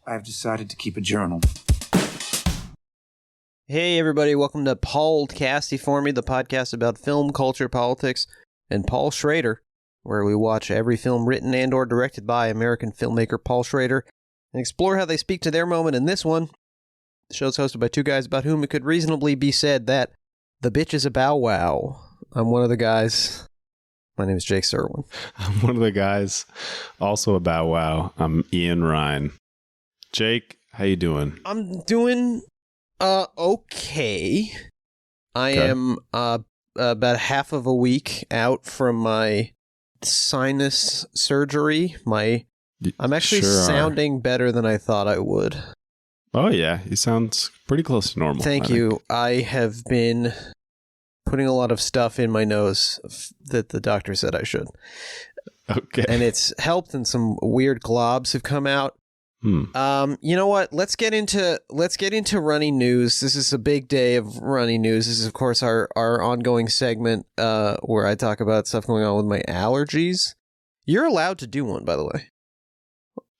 I've decided to keep a journal. Hey everybody, welcome to Paulcasty for Me, the podcast about film, culture, politics, and Paul Schrader, where we watch every film written and or directed by American filmmaker Paul Schrader and explore how they speak to their moment in this one. The show's hosted by two guys about whom it could reasonably be said that the bitch is a bow wow. I'm one of the guys. My name is Jake Serwin. I'm one of the guys, also a bow wow. I'm Ian Ryan. Jake, how you doing? I'm doing okay. I am about half of a week out from my sinus surgery. I'm actually sounding better than I thought I would. Oh yeah, you sound pretty close to normal. Thank you. I have been putting a lot of stuff in my nose that the doctor said I should. Okay. And it's helped, and some weird globs have come out. You know what? Let's get into running news. This is a big day of running news. This is, of course, our ongoing segment where I talk about stuff going on with my allergies. You're allowed to do one, by the way.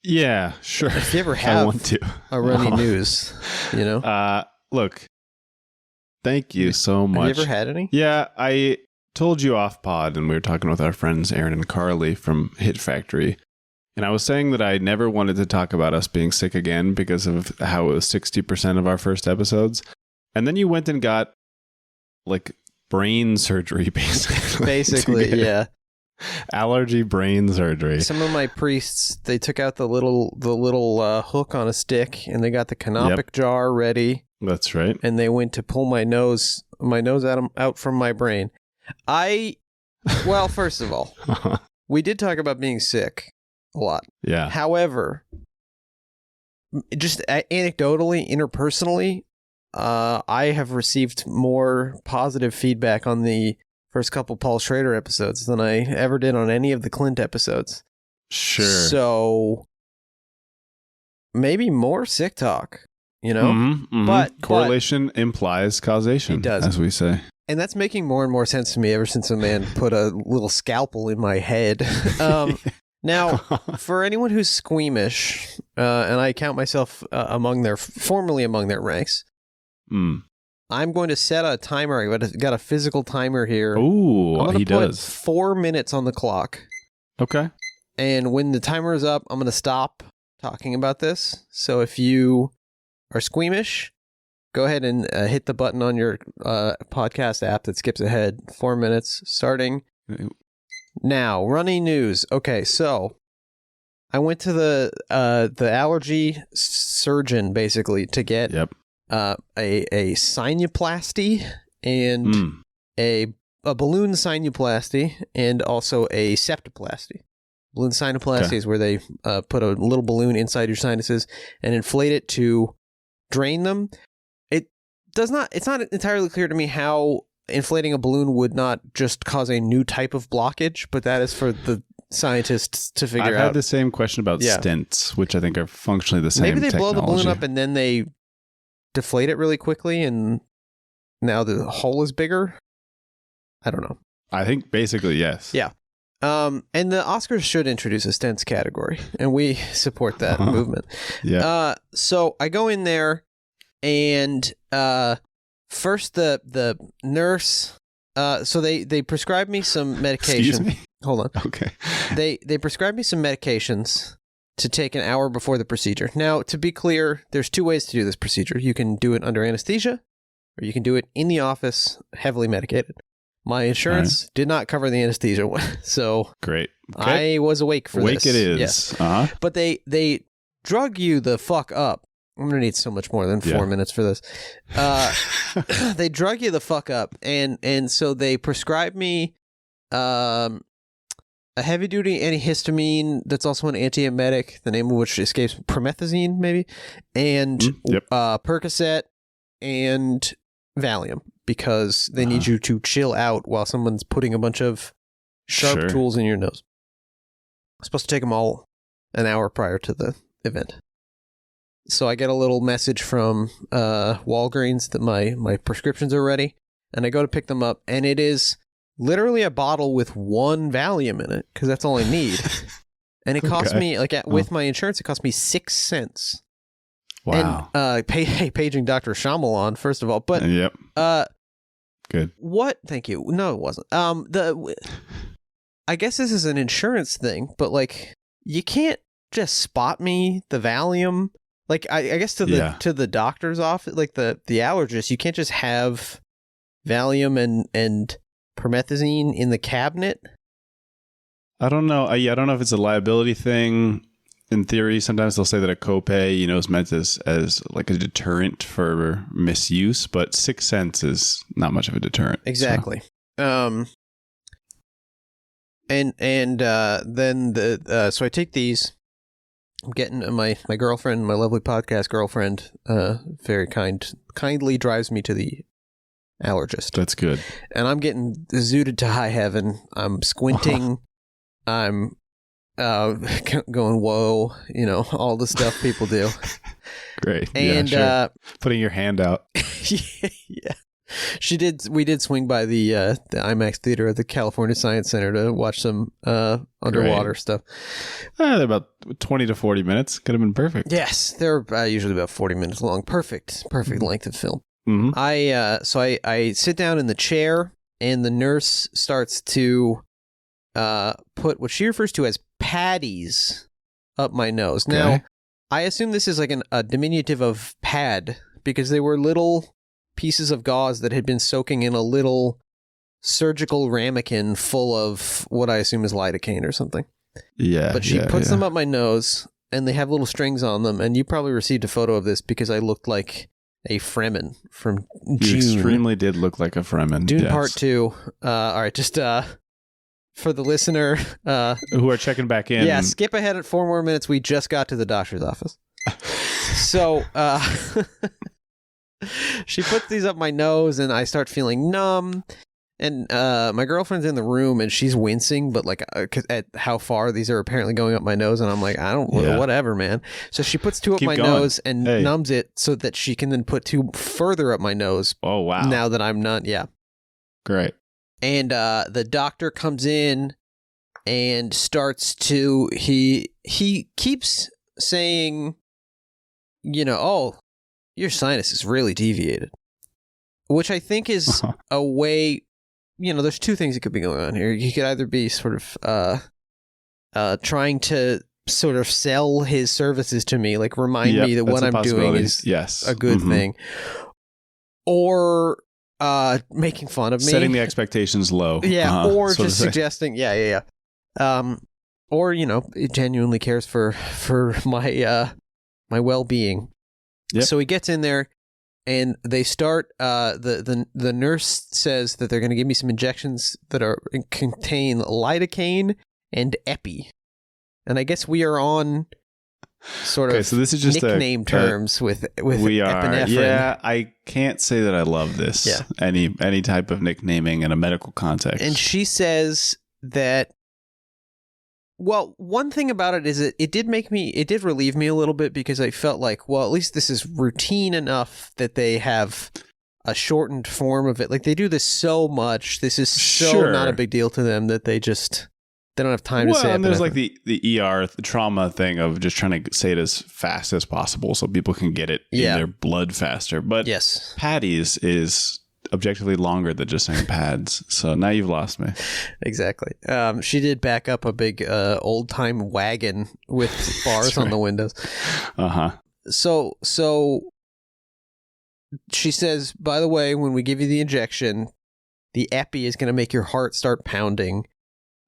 Yeah, sure. If you ever have I want to. a running news, you know. Look, thank you so much. Have you ever had any? Yeah, I told you off pod, and we were talking with our friends Aaron and Carly from Hit Factory. And I was saying that I never wanted to talk about us being sick again because of how it was 60% of our first episodes. And then you went and got, like, brain surgery, basically. Basically, yeah. Allergy brain surgery. Some of my priests, they took out the little hook on a stick, and they got the canopic jar ready. That's right. And they went to pull my nose out from my brain. Well, first of all, we did talk about being sick a lot. Yeah. However, just anecdotally, interpersonally, I have received more positive feedback on the first couple Paul Schrader episodes than I ever did on any of the Clint episodes. Sure. So maybe more sick talk, you know? Mm-hmm. But correlation implies causation. It does, as we say. And that's making more and more sense to me ever since a man put a little scalpel in my head. Now, for anyone who's squeamish, and I count myself formerly among their ranks, I'm going to set a timer. I've got a physical timer here. Ooh, he does. 4 minutes on the clock. Okay. And when the timer is up, I'm going to stop talking about this. So if you are squeamish, go ahead and hit the button on your podcast app that skips ahead. 4 minutes starting now. Running news. Okay, so I went to the allergy surgeon basically to get a sinuplasty and a balloon sinuplasty and also a septoplasty. Balloon sinuplasty is where they put a little balloon inside your sinuses and inflate it to drain them. It's not entirely clear to me how inflating a balloon would not just cause a new type of blockage, but that is for the scientists to figure out. I've had the same question about stents, which I think are functionally the same Maybe they technology. blow the balloon up and then they deflate it really quickly and now the hole is bigger. I don't know. I think basically yes. Yeah. And the Oscars should introduce a stents category, and we support that movement. Yeah. So I go in there, and first the nurse. So they prescribed me some medication. Excuse me? Hold on. Okay. They prescribed me some medications to take an hour before the procedure. Now, to be clear, there's two ways to do this procedure. You can do it under anesthesia, or you can do it in the office, heavily medicated. My insurance did not cover the anesthesia one, so great. Okay. I was awake for this. Awake it is. Yes. Uh-huh. But they drug you the fuck up. I'm going to need so much more than 4 minutes for this. They drug you the fuck up, and so they prescribed me a heavy-duty antihistamine that's also an antiemetic, the name of which escapes, promethazine, maybe, and Percocet and Valium, because they need you to chill out while someone's putting a bunch of sharp tools in your nose. I'm supposed to take them all an hour prior to the event. So I get a little message from Walgreens that my prescriptions are ready, and I go to pick them up, and it is literally a bottle with one Valium in it, because that's all I need. And it cost me, with my insurance, it cost me 6 cents Wow. And paging Dr. Shyamalan, first of all. But Yep. Good. What? Thank you. No, it wasn't. I guess this is an insurance thing, but like you can't just spot me the Valium. Like I guess to the doctor's office, like the allergist, you can't just have Valium and promethazine in the cabinet. I don't know. I don't know if it's a liability thing. In theory, sometimes they'll say that a copay, is meant as like a deterrent for misuse, but 6 cents is not much of a deterrent. Exactly. So. And then so I take these. I'm getting my girlfriend, my lovely podcast girlfriend, very kindly drives me to the allergist. That's good. And I'm getting zooted to high heaven. I'm squinting. I'm going, whoa, all the stuff people do. Great. And sure. Putting your hand out. Yeah. We did swing by the IMAX theater at the California Science Center to watch some underwater stuff. They're about 20 to 40 minutes. Could have been perfect. Yes, they're usually about 40 minutes long. Perfect length of film. Mm-hmm. I sit down in the chair, and the nurse starts to put what she refers to as patties up my nose. Okay. Now, I assume this is like a diminutive of pad, because they were little pieces of gauze that had been soaking in a little surgical ramekin full of what I assume is lidocaine or something. Yeah. But she puts them up my nose, and they have little strings on them, and you probably received a photo of this because I looked like a Fremen from Dune. You extremely did look like a Fremen. Dune Part 2. All right, just for the listener who are checking back in. Yeah, skip ahead at 4 more minutes. We just got to the doctor's office. So she puts these up my nose, and I start feeling numb. And my girlfriend's in the room, and she's wincing, but like at how far these are apparently going up my nose, and I'm like, whatever, man. So she puts 2 up my nose and numbs it so that she can then put 2 further up my nose. Oh wow! Now that I'm not, great. And the doctor comes in and starts to he keeps saying, oh, your sinus is really deviated, which I think is a way, there's 2 things that could be going on here. He could either be sort of trying to sort of sell his services to me, like remind me that what I'm doing is a good thing, or making fun of me, setting the expectations low. Or just suggesting, or it genuinely cares for my my well-being. Yep. So he gets in there, and they start. The nurse says that they're going to give me some injections that contain lidocaine and epi, and I guess we are on sort of so this is just nickname terms with we are. epinephrine. Yeah, I can't say that I love this. Yeah. Any type of nicknaming in a medical context. And she says that. Well, one thing about it is it did relieve me a little bit, because I felt like, well, at least this is routine enough that they have a shortened form of it. Like, they do this so much. This is so not a big deal to them that they don't have time to say it. Well, and there's like the ER, the trauma thing of just trying to say it as fast as possible so people can get it in their blood faster. But patties is objectively longer than just saying pads. So now you've lost me. Exactly. She did back up a big old time wagon with bars on the windows. So she says, by the way, when we give you the injection, the epi is going to make your heart start pounding.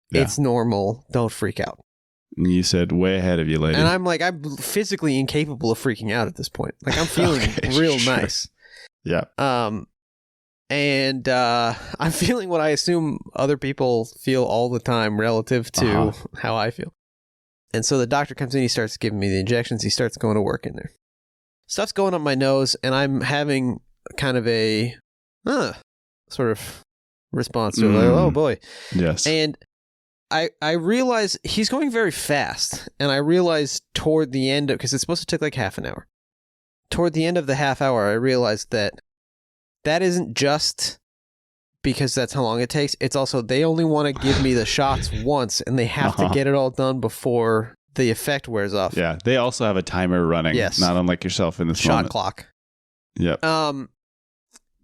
Yeah. It's normal. Don't freak out. And you said, way ahead of you, lady. And I'm like, I'm physically incapable of freaking out at this point. Like, I'm feeling real nice. Yeah. And I'm feeling what I assume other people feel all the time relative to how I feel. And so the doctor comes in, he starts giving me the injections, he starts going to work in there. Stuff's going up my nose, and I'm having kind of a sort of response to it, like, oh boy. Yes. And I realize he's going very fast, and I realize toward the end, because it's supposed to take like half an hour. Toward the end of the half hour, I realized that isn't just because that's how long it takes. It's also they only want to give me the shots once, and they have to get it all done before the effect wears off. Yeah, they also have a timer running. Yes. Not unlike yourself in this Shot moment. clock. Yep.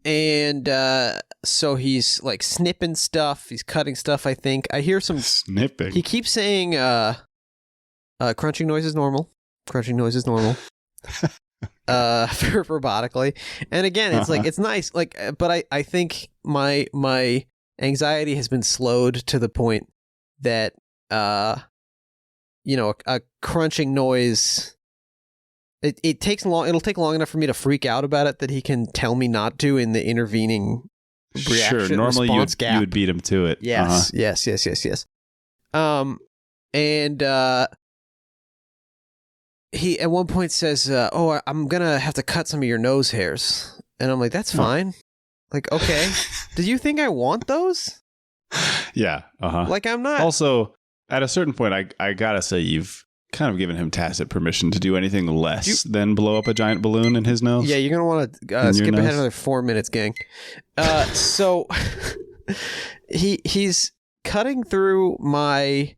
And so he's like snipping stuff. He's cutting stuff, I think. I hear some... Snipping. He keeps saying crunching noise is normal. Crunching noise is normal. Robotically. And again, it's like, it's nice. Like, but I think my anxiety has been slowed to the point that, you know, a crunching noise... It takes long. It'll take long enough for me to freak out about it that he can tell me not to in the intervening reaction. Sure. Normally, you would beat him to it. Yes. Yes. And he at one point says, "Oh, I'm gonna have to cut some of your nose hairs," and I'm like, "That's fine." Like, okay. Do you think I want those? Yeah. Like, I'm not. Also, at a certain point, I gotta say you've kind of given him tacit permission to do anything less than blow up a giant balloon in his nose. Yeah, you're going to want to skip ahead another 4 minutes, gang. So he's cutting through my...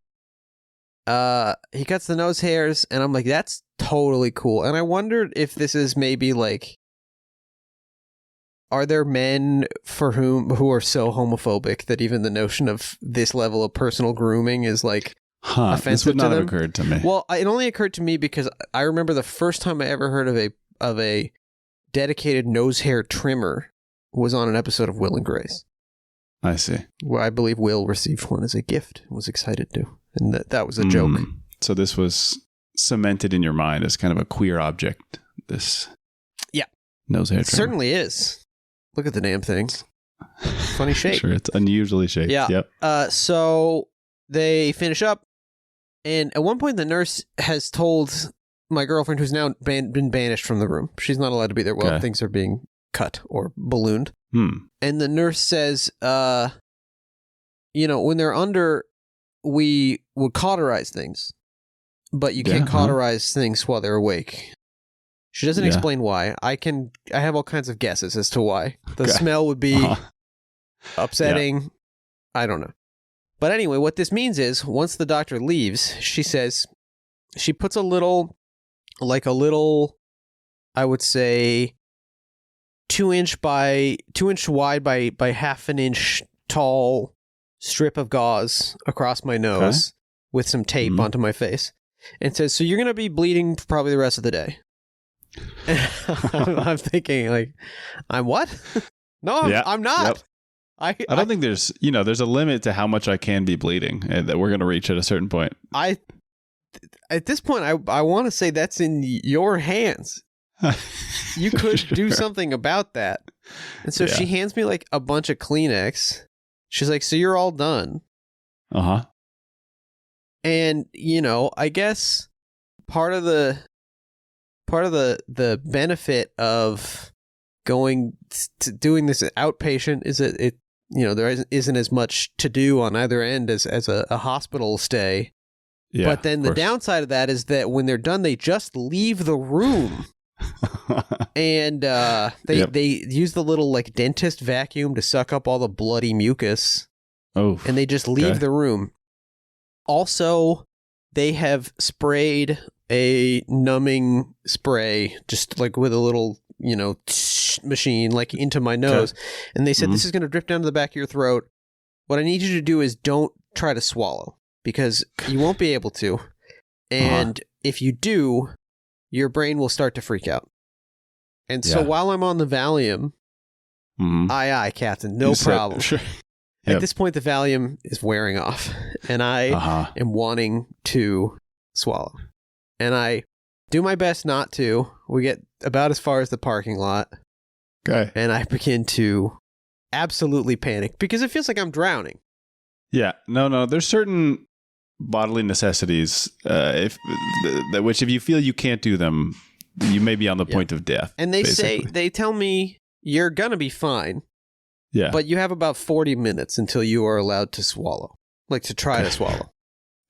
he cuts the nose hairs, and I'm like, that's totally cool. And I wondered if this is maybe like... Are there men who are so homophobic that even the notion of this level of personal grooming is like... offensive this would not to have them? occurred to me. Well, it only occurred to me because I remember the first time I ever heard of a dedicated nose hair trimmer was on an episode of Will and Grace. I see. Where I believe Will received one as a gift and was excited to. And that was a joke. So this was cemented in your mind as kind of a queer object, this nose hair trimmer. It certainly is. Look at the damn thing. Funny shape. Sure, it's unusually shaped. Yeah. Yep. So they finish up. And at one point, the nurse has told my girlfriend, who's now been banished from the room. She's not allowed to be there while things are being cut or ballooned. And the nurse says, you know, when they're under, we would cauterize things, but you can't cauterize things while they're awake. She doesn't explain why. I have all kinds of guesses as to why. The smell would be upsetting. Yeah. I don't know. But anyway, what this means is once the doctor leaves, she says she puts a little, I would say 2 inch wide by half an inch tall strip of gauze across my nose with some tape onto my face and says, so you're going to be bleeding for probably the rest of the day. I'm thinking like, I'm what? No, I'm not. Yep. I don't think there's a limit to how much I can be bleeding and that we're going to reach at a certain point. At this point, I want to say that's in your hands. You could do something about that. And so she hands me like a bunch of Kleenex. She's like, so you're all done. And, you know, I guess part of the benefit of going to doing this outpatient is that it, you know, there isn't as much to do on either end as a hospital stay. Yeah, but then the downside of that is that when they're done, they just leave the room. And they use the little like dentist vacuum to suck up all the bloody mucus. Oh, and they just leave the room. Also, they have sprayed a numbing spray just like with a little, you know, machine like into my nose. And they said, this is going to drip down to the back of your throat. What I need you to do is don't try to swallow because you won't be able to. And if you do, your brain will start to freak out. And so while I'm on the Valium, aye, Captain, no problem. Sure. At this point, the Valium is wearing off, and I am wanting to swallow. And I do my best not to. We get about as far as the parking lot. Okay. And I begin to absolutely panic because it feels like I'm drowning. Yeah. No. There's certain bodily necessities which if you feel you can't do them, you may be on the point of death. And they tell me you're going to be fine. Yeah. But you have about 40 minutes until you are allowed to swallow, like to try to swallow.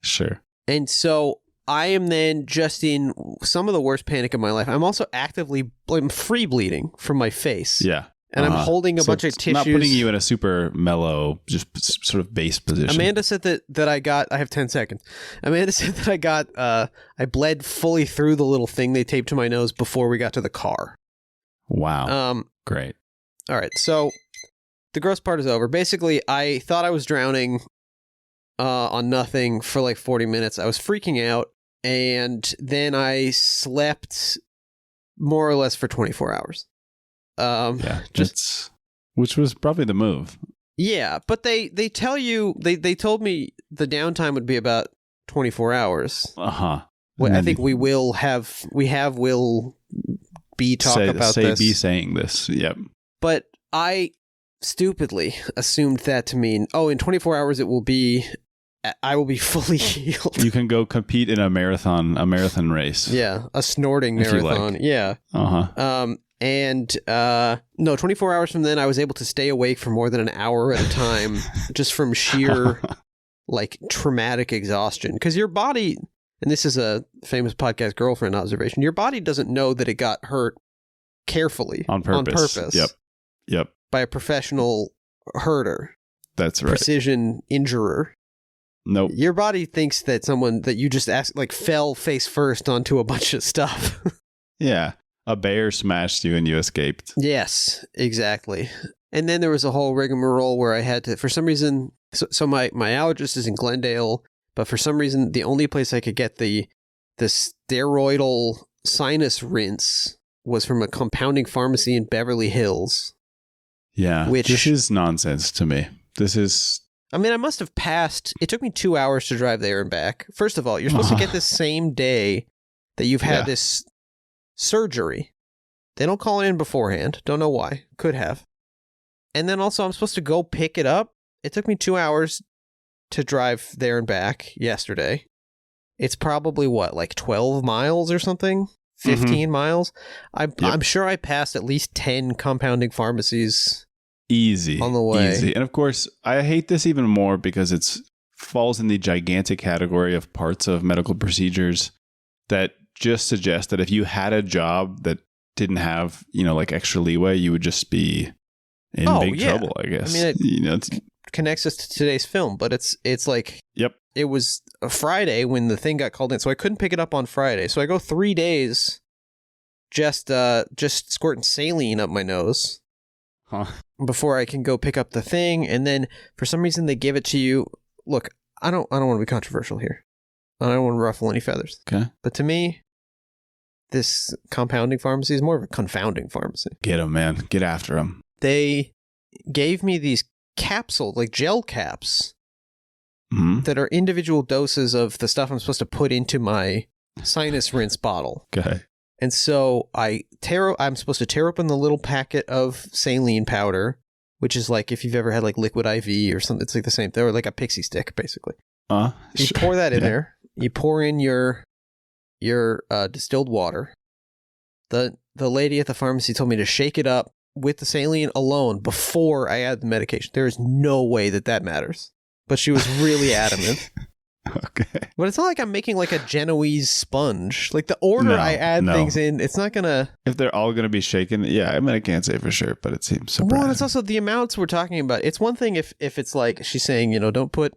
Sure. And so I am then just in some of the worst panic of my life. I'm also I'm free bleeding from my face. Yeah. And I'm holding a bunch of tissues. Not putting you in a super mellow, just sort of base position. Amanda said that I have 10 seconds. Amanda said that I bled fully through the little thing they taped to my nose before we got to the car. Wow. Great. All right. So the gross part is over. Basically, I thought I was drowning on nothing for like 40 minutes. I was freaking out. And then I slept more or less for 24 hours. Which was probably the move. Yeah, but they tell you they told me the downtime would be about 24 hours. Well, I think will be talk about this. Be saying this. Yep. But I stupidly assumed that to mean, in 24 hours I will be fully healed. You can go compete in a marathon race. Yeah, a snorting marathon. Like. Yeah. No, 24 hours from then, I was able to stay awake for more than an hour at a time, just from sheer, like, traumatic exhaustion. Because your body, and this is a famous podcast girlfriend observation, your body doesn't know that it got hurt carefully. On purpose. Yep. By a professional herder. That's right. Precision injurer. Nope. Your body thinks that someone that you just fell face first onto a bunch of stuff. Yeah. A bear smashed you and you escaped. Yes, exactly. And then there was a whole rigmarole where I had to, for some reason, so my allergist is in Glendale, but for some reason, the only place I could get the steroidal sinus rinse was from a compounding pharmacy in Beverly Hills. Yeah, this is nonsense to me. I mean, I must have passed, it took me 2 hours to drive there and back. First of all, you're supposed to get this same day that you've had this surgery. They don't call it in beforehand. Don't know why. Could have. And then also, I'm supposed to go pick it up. It took me 2 hours to drive there and back yesterday. It's probably, like 12 miles or something? 15 miles? I'm sure I passed at least 10 compounding pharmacies. Easy. On the way. Easy. And of course, I hate this even more because it falls in the gigantic category of parts of medical procedures that just suggest that if you had a job that didn't have, like extra leeway, you would just be in big trouble, I guess. I mean, it connects us to today's film, but it's like, it was a Friday when the thing got called in, so I couldn't pick it up on Friday. So I go 3 days just squirting saline up my nose. Before I can go pick up the thing, and then for some reason they give it to you. Look, I don't want to be controversial here. I don't want to ruffle any feathers. Okay. But to me, this compounding pharmacy is more of a confounding pharmacy. Get them, man. Get after them. They gave me these capsules, like gel caps, that are individual doses of the stuff I'm supposed to put into my sinus rinse bottle. Okay. And so I'm supposed to tear open the little packet of saline powder, which is like if you've ever had like liquid IV or something, it's like the same thing, or like a pixie stick, basically. You pour that in there. You pour in your distilled water. The lady at the pharmacy told me to shake it up with the saline alone before I add the medication. There is no way that matters. But she was really adamant. Okay. But it's not like I'm making like a Genoese sponge. Like the order I add things in, it's not gonna... If they're all gonna be shaken, I mean, I can't say for sure, but it seems surprising. Well, and it's also the amounts we're talking about. It's one thing if it's like, she's saying, don't put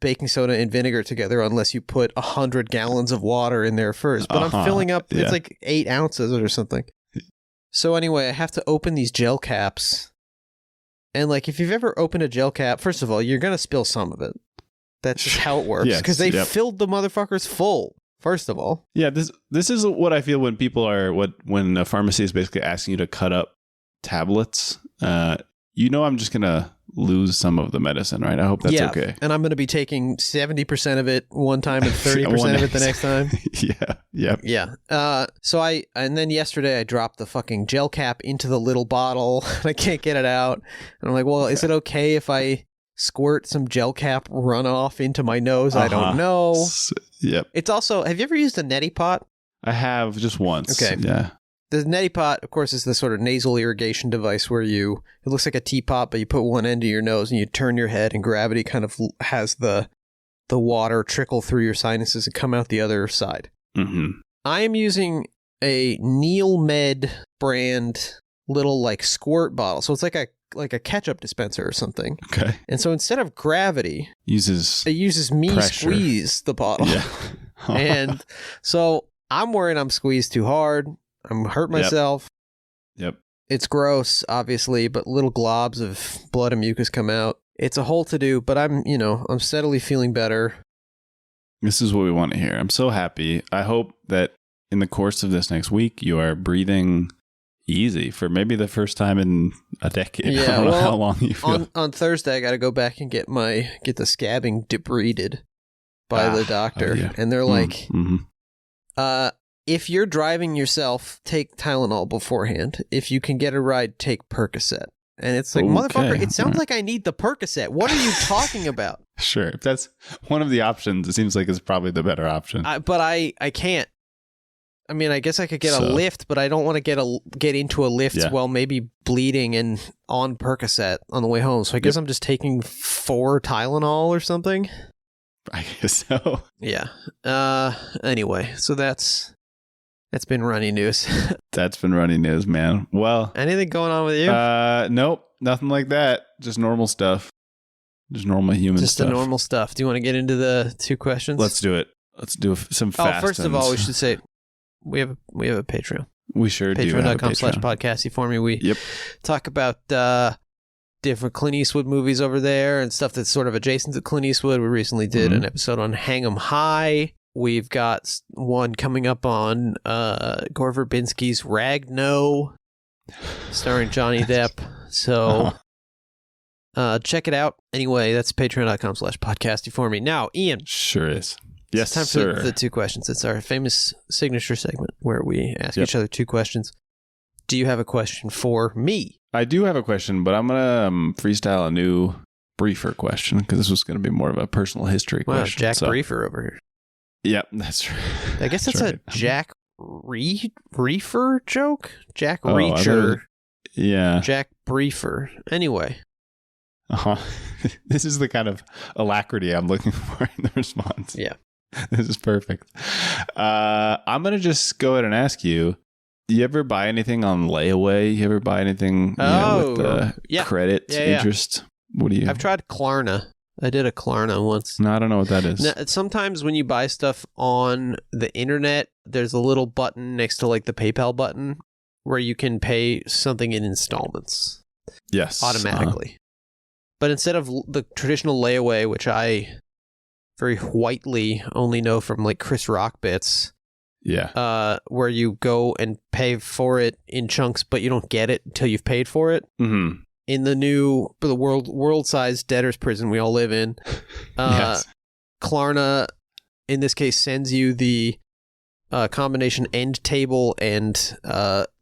baking soda and vinegar together unless you put 100 gallons of water in there first. But I'm filling up, it's like 8 ounces or something. So anyway, I have to open these gel caps. And like, if you've ever opened a gel cap, first of all, you're gonna spill some of it. That's just how it works. Because they filled the motherfuckers full, first of all. Yeah, this is what I feel when people when a pharmacy is basically asking you to cut up tablets. I'm just going to lose some of the medicine, right? I hope that's okay. And I'm going to be taking 70% of it one time and 30% of it the next time. And then yesterday I dropped the fucking gel cap into the little bottle. I can't get it out. And I'm like, well, is it okay if I squirt some gel cap runoff into my nose? I don't know. Yep. It's also, have you ever used a neti pot? I have, just once. Okay. Yeah. The neti pot, of course, is the sort of nasal irrigation device where it looks like a teapot, but you put one end of your nose and you turn your head and gravity kind of has the water trickle through your sinuses and come out the other side. I am using a Neil Med brand little like squirt bottle. So it's like a ketchup dispenser or something. Okay. And so instead of gravity, it uses me pressure. Squeeze the bottle. Yeah. And so I'm worried I'm squeezed too hard. I'm hurt myself. Yep. It's gross, obviously, but little globs of blood and mucus come out. It's a whole to-do, but I'm steadily feeling better. This is what we want to hear. I'm so happy. I hope that in the course of this next week, you are breathing easy for maybe the first time in a decade. Yeah, I don't know how long you feel. On Thursday, I got to go back and get the scabbing debrided by the doctor. Yeah. And they're like, if you're driving yourself, take Tylenol beforehand. If you can get a ride, take Percocet. And it's like, motherfucker, it sounds like I need the Percocet. What are you talking about? Sure. If that's one of the options, it seems like it's probably the better option. But I can't. I mean, I guess I could get a lift, but I don't want to get into a lift while maybe bleeding and on Percocet on the way home. So I guess I'm just taking 4 Tylenol or something. I guess so. Yeah. Anyway, so that's been runny news. That's been runny news, man. Well, anything going on with you? Nope, nothing like that. Just normal stuff. Just normal human stuff. Just the normal stuff. Do you want to get into the 2 questions? Let's do it. Let's do some fast first of all, we should say we have a Patreon. We sure do. Patreon.com/podcasty We talk about different Clint Eastwood movies over there and stuff that's sort of adjacent to Clint Eastwood. We recently did an episode on Hang 'em High. We've got one coming up on Gore Verbinski's Ragno, starring Johnny Depp. So check it out. Anyway, that's patreon.com/podcasty Now, Ian. Sure is. Yes, it's time for the 2 questions. It's our famous signature segment where we ask each other 2 questions. Do you have a question for me? I do have a question, but I'm going to freestyle a new briefer question because this was going to be more of a personal history question. Jack Briefer over here. Yep, that's right. I guess that's right. A Jack Reefer joke? Jack Reacher. Yeah. Jack Briefer. Anyway. This is the kind of alacrity I'm looking for in the response. Yeah. This is perfect. I'm going to just go ahead and ask you, you ever buy anything on layaway? You ever buy anything with credit interest? What do you... I've tried Klarna. I did a Klarna once. No, I don't know what that is. Now, sometimes when you buy stuff on the internet, there's a little button next to like the PayPal button where you can pay something in installments. Yes. Automatically. But instead of the traditional layaway, which I very whitely only know from like Chris Rock bits. Yeah. Where you go and pay for it in chunks, but you don't get it until you've paid for it. Mm-hmm. In the world-sized debtor's prison we all live in, Klarna, in this case, sends you the combination end table and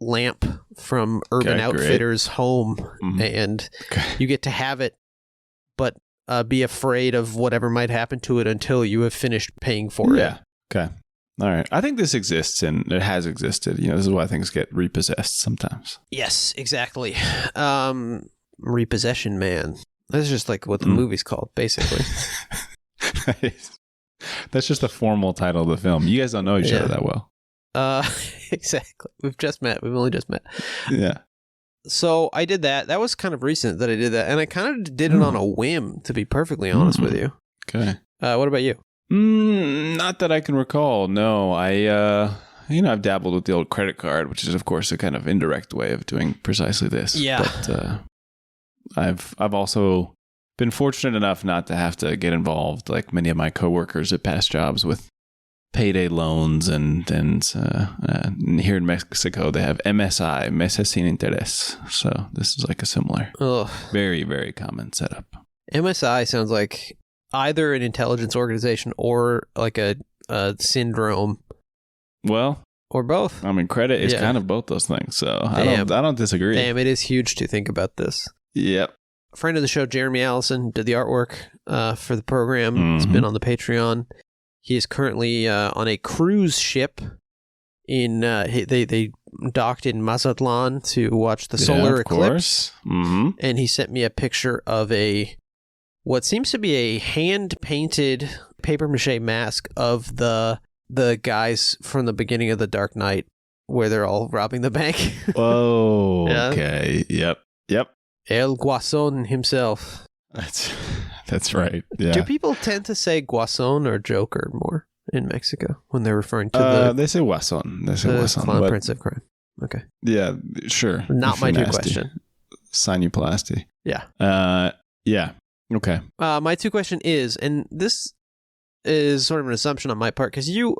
lamp from Urban Outfitters home, and you get to have it, but be afraid of whatever might happen to it until you have finished paying for it. Yeah. Okay. All right. I think this exists and it has existed. This is why things get repossessed sometimes. Yes, exactly. Repossession Man. That's just like what the movie's called, basically. That's just the formal title of the film. You guys don't know each other that well. Exactly. We've just met. We've only just met. Yeah. So I did that. That was kind of recent that I did that. And I kind of did it on a whim, to be perfectly honest with you. Okay. What about you? Not that I can recall. No, I've dabbled with the old credit card, which is, of course, a kind of indirect way of doing precisely this. Yeah. But I've also been fortunate enough not to have to get involved, like many of my coworkers at past jobs, with payday loans and here in Mexico they have MSI, meses sin interés. So this is like a similar, very, very common setup. MSI sounds like either an intelligence organization or like a syndrome. Well, or both. I mean, credit is kind of both those things. So I don't disagree. Damn, it is huge to think about this. Yep. A friend of the show, Jeremy Allison, did the artwork for the program. It's been on the Patreon. He is currently on a cruise ship. They docked in Mazatlan to watch the solar eclipse. And he sent me a picture of what seems to be a hand-painted papier-mâché mask of the guys from the beginning of The Dark Knight where they're all robbing the bank. Oh, Yeah. okay. Yep. El Guasón himself. That's right. Yeah. Do people tend to say Guasón or Joker more in Mexico when they're referring to they say Guasón. They say the Guasón. clown but- prince of crime? Okay. Yeah, sure. Not If my you're two nasty. question. Sinuplasty. Yeah. Yeah. Okay. My two question is, and this is sort of an assumption on my part, because you'll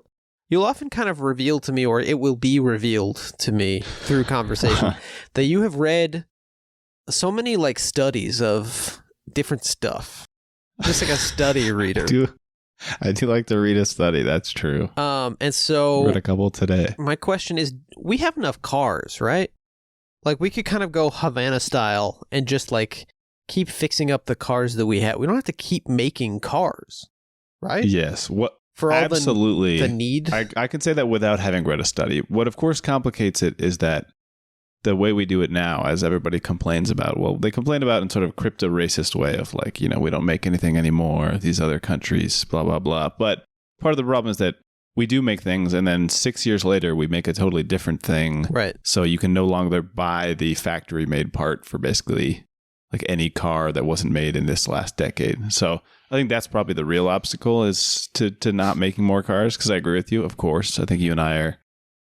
often kind of reveal to me, or it will be revealed to me through conversation, that you have read so many like studies of different stuff. Just like a study reader. I do like to read a study. That's true. And so Read a couple today. my question is, we have enough cars, right? Like we could kind of go Havana style and just like keep fixing up the cars that we have. We don't have to keep making cars, right? Yes. What? For all Absolutely. the need. I can say that without having read a study. What, of course, complicates it is that the way we do it now, as everybody complains about, well, they complain about in sort of crypto-racist way of like, we don't make anything anymore. These other countries, blah, blah, blah. But part of the problem is that we do make things, and then 6 years later, we make a totally different thing. Right. So you can no longer buy the factory-made part for basically like any car that wasn't made in this last decade. So I think that's probably the real obstacle, is to not making more cars, because I agree with you, of course. I think you and I are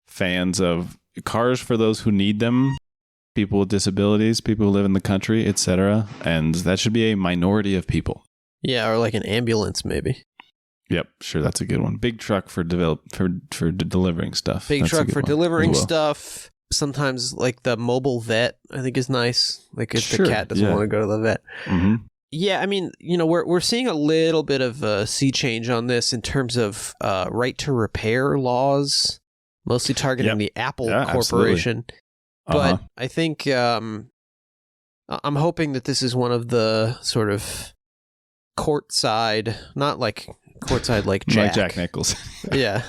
fans of cars for those who need them, people with disabilities, people who live in the country, etc. And that should be a minority of people. Yeah, or like an ambulance, maybe. Yep, sure, that's a good one. Big truck for delivering stuff. Big That's a truck good for one delivering as well. stuff. Sometimes like the mobile vet, I think, is nice. Like if Sure, the cat doesn't yeah. want to go to the vet. Mm-hmm. Yeah, I mean, we're seeing a little bit of a sea change on this in terms of right to repair laws, mostly targeting Yep. the Apple Yeah, Corporation. Uh-huh. But I think I'm hoping that this is one of the sort of courtside, not like courtside like Jack. Like Jack Nichols. Yeah.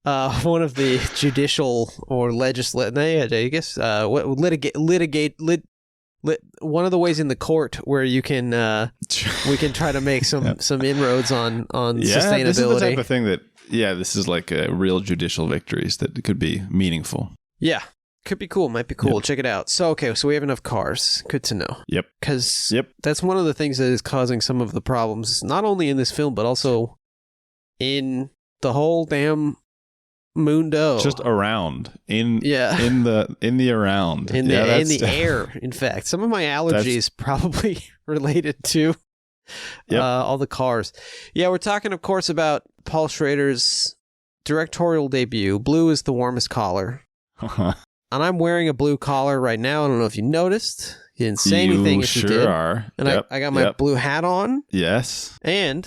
One of the judicial or legislative, I guess, one of the ways in the court where you can, we can try to make some inroads on sustainability. This is the type of thing that, this is like real judicial victories that could be meaningful. Yeah. Could be cool. Might be cool. Yep. Check it out. So, okay. So we have enough cars. Good to know. Yep. Because that's one of the things that is causing some of the problems, not only in this film, but also in the whole damn mundo. Just around in the around in the air. In fact, some of my allergies probably related to all the cars. Yeah, we're talking, of course, about Paul Schrader's directorial debut. Blue is the warmest collar. And I'm wearing a blue collar right now. I don't know if you noticed. You didn't say anything if you did. You sure are. And I got my blue hat on. Yes. And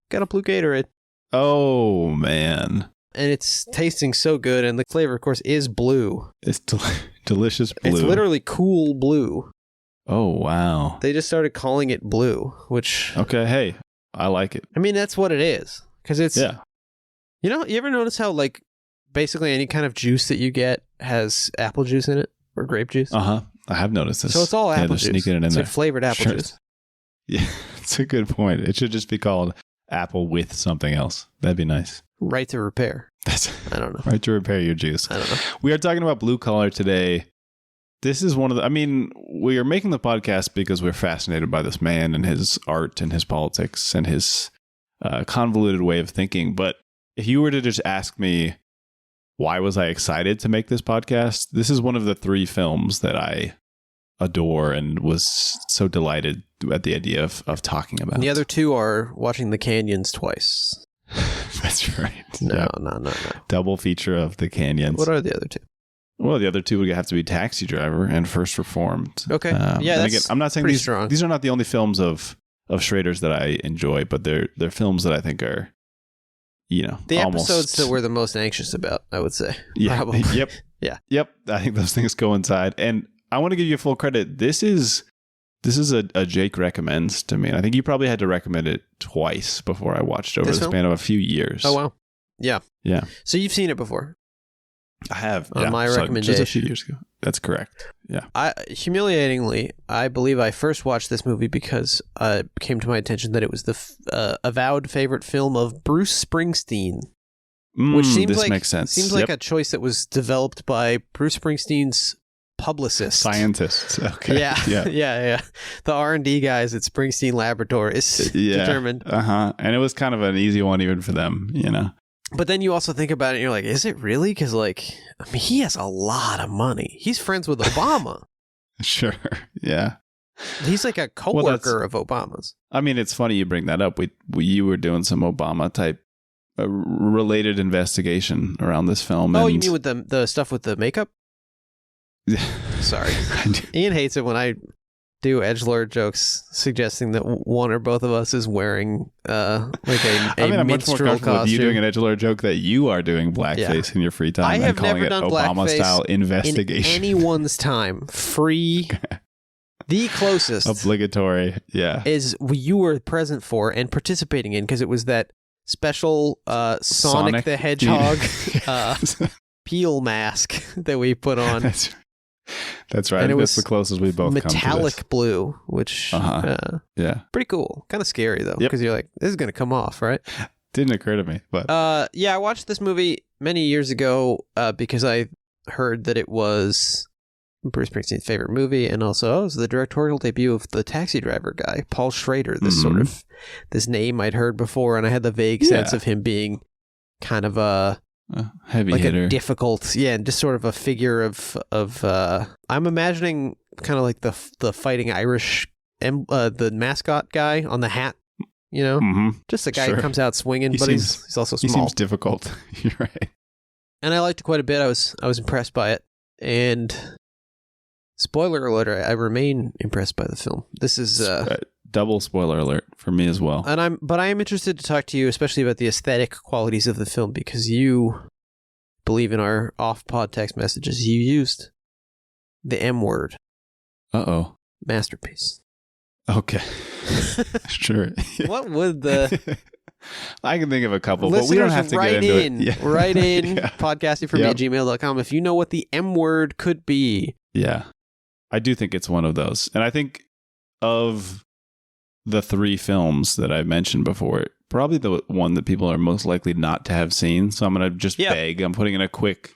got a blue Gatorade. Oh, man. And it's tasting so good. And the flavor, of course, is blue. It's delicious blue. It's literally cool blue. Oh, wow. They just started calling it blue, which... Okay, hey, I like it. I mean, that's what it is. Because it's... Yeah. You ever notice how, like, basically any kind of juice that you get has apple juice in it? Or grape juice? Uh-huh. I have noticed this. So it's all apple they're juice. Sneaking it in it's there. like flavored apple juice. Yeah, it's a good point. It should just be called apple with something else. That'd be nice. Right to repair. I don't know. Right to repair your juice. I don't know. We are talking about blue collar today. This is one of the... we are making the podcast because we're fascinated by this man and his art and his politics and his convoluted way of thinking. But if you were to just ask me, why was I excited to make this podcast? This is one of the 3 films that I adore and was so delighted at the idea of talking about. And the other 2 are watching The Canyons twice. That's right. No. Double feature of The Canyons. What are the other 2? Well, the other 2 would have to be Taxi Driver and First Reformed. Okay. That's again, I'm not saying pretty strong. These are not the only films of Schrader's that I enjoy, but they're films that I think are, the almost... episodes that we're the most anxious about, I would say. Yeah. Probably. Yep. Yeah. Yep. I think those things coincide. And I want to give you full credit. This is a Jake recommends to me. And I think you probably had to recommend it twice before I watched over the span of a few years. Oh, wow. Yeah. Yeah. So you've seen it before? I have. On my recommendation. Just a few years ago. That's correct. Yeah. Humiliatingly, I believe I first watched this movie because it came to my attention that it was the avowed favorite film of Bruce Springsteen. which seems this like makes sense. Seems like a choice that was developed by Bruce Springsteen's publicist. Scientists. Okay. Yeah. The R&D guys at Springsteen Laboratory is determined. And it was kind of an easy one even for them, you know. But then you also think about it and you're like, is it really? Because, like, I mean, he has a lot of money. He's friends with Obama. Sure. Yeah. He's like a co-worker of Obama's. I mean, it's funny you bring that up. You were doing some Obama type related investigation around this film. Oh, you mean with the stuff with the makeup? Sorry. Ian hates it when I do edgelord jokes suggesting that one or both of us is wearing like a I'm much more comfortable costume. with you doing an edgelord joke that you are doing blackface in your free time. I have and calling never done Obama style investigation in anyone's time. Free. The closest obligatory, is you were present for and participating in, because it was that special Sonic the Hedgehog peel mask that we put on. That's right. And it was the closest we both metallic come to this. Blue, which pretty cool. Kind of scary though, because you're like, this is going to come off, right? Didn't occur to me, but I watched this movie many years ago because I heard that it was Bruce Springsteen's favorite movie, and also it was the directorial debut of the Taxi Driver guy, Paul Schrader. This name I'd heard before, and I had the vague sense of him being kind of a heavy hitter, a difficult, and just sort of a figure of. I'm imagining kind of like the fighting Irish, the mascot guy on the hat. You know, just the guy who comes out swinging, but he's also small. He seems difficult. You're right. And I liked it quite a bit. I was impressed by it, and. Spoiler alert, I remain impressed by the film. This is double spoiler alert for me as well. But I am interested to talk to you, especially about the aesthetic qualities of the film, because you believe in our off-pod text messages. You used the M word. Masterpiece. Okay. Sure. What would the... I can think of a couple, but we don't have to get into it. Write in, podcastingforme@gmail.com if you know what the M word could be. Yeah. I do think it's one of those. And I think of the three films that I mentioned before, probably the one that people are most likely not to have seen. So I'm going to just beg. I'm putting in a quick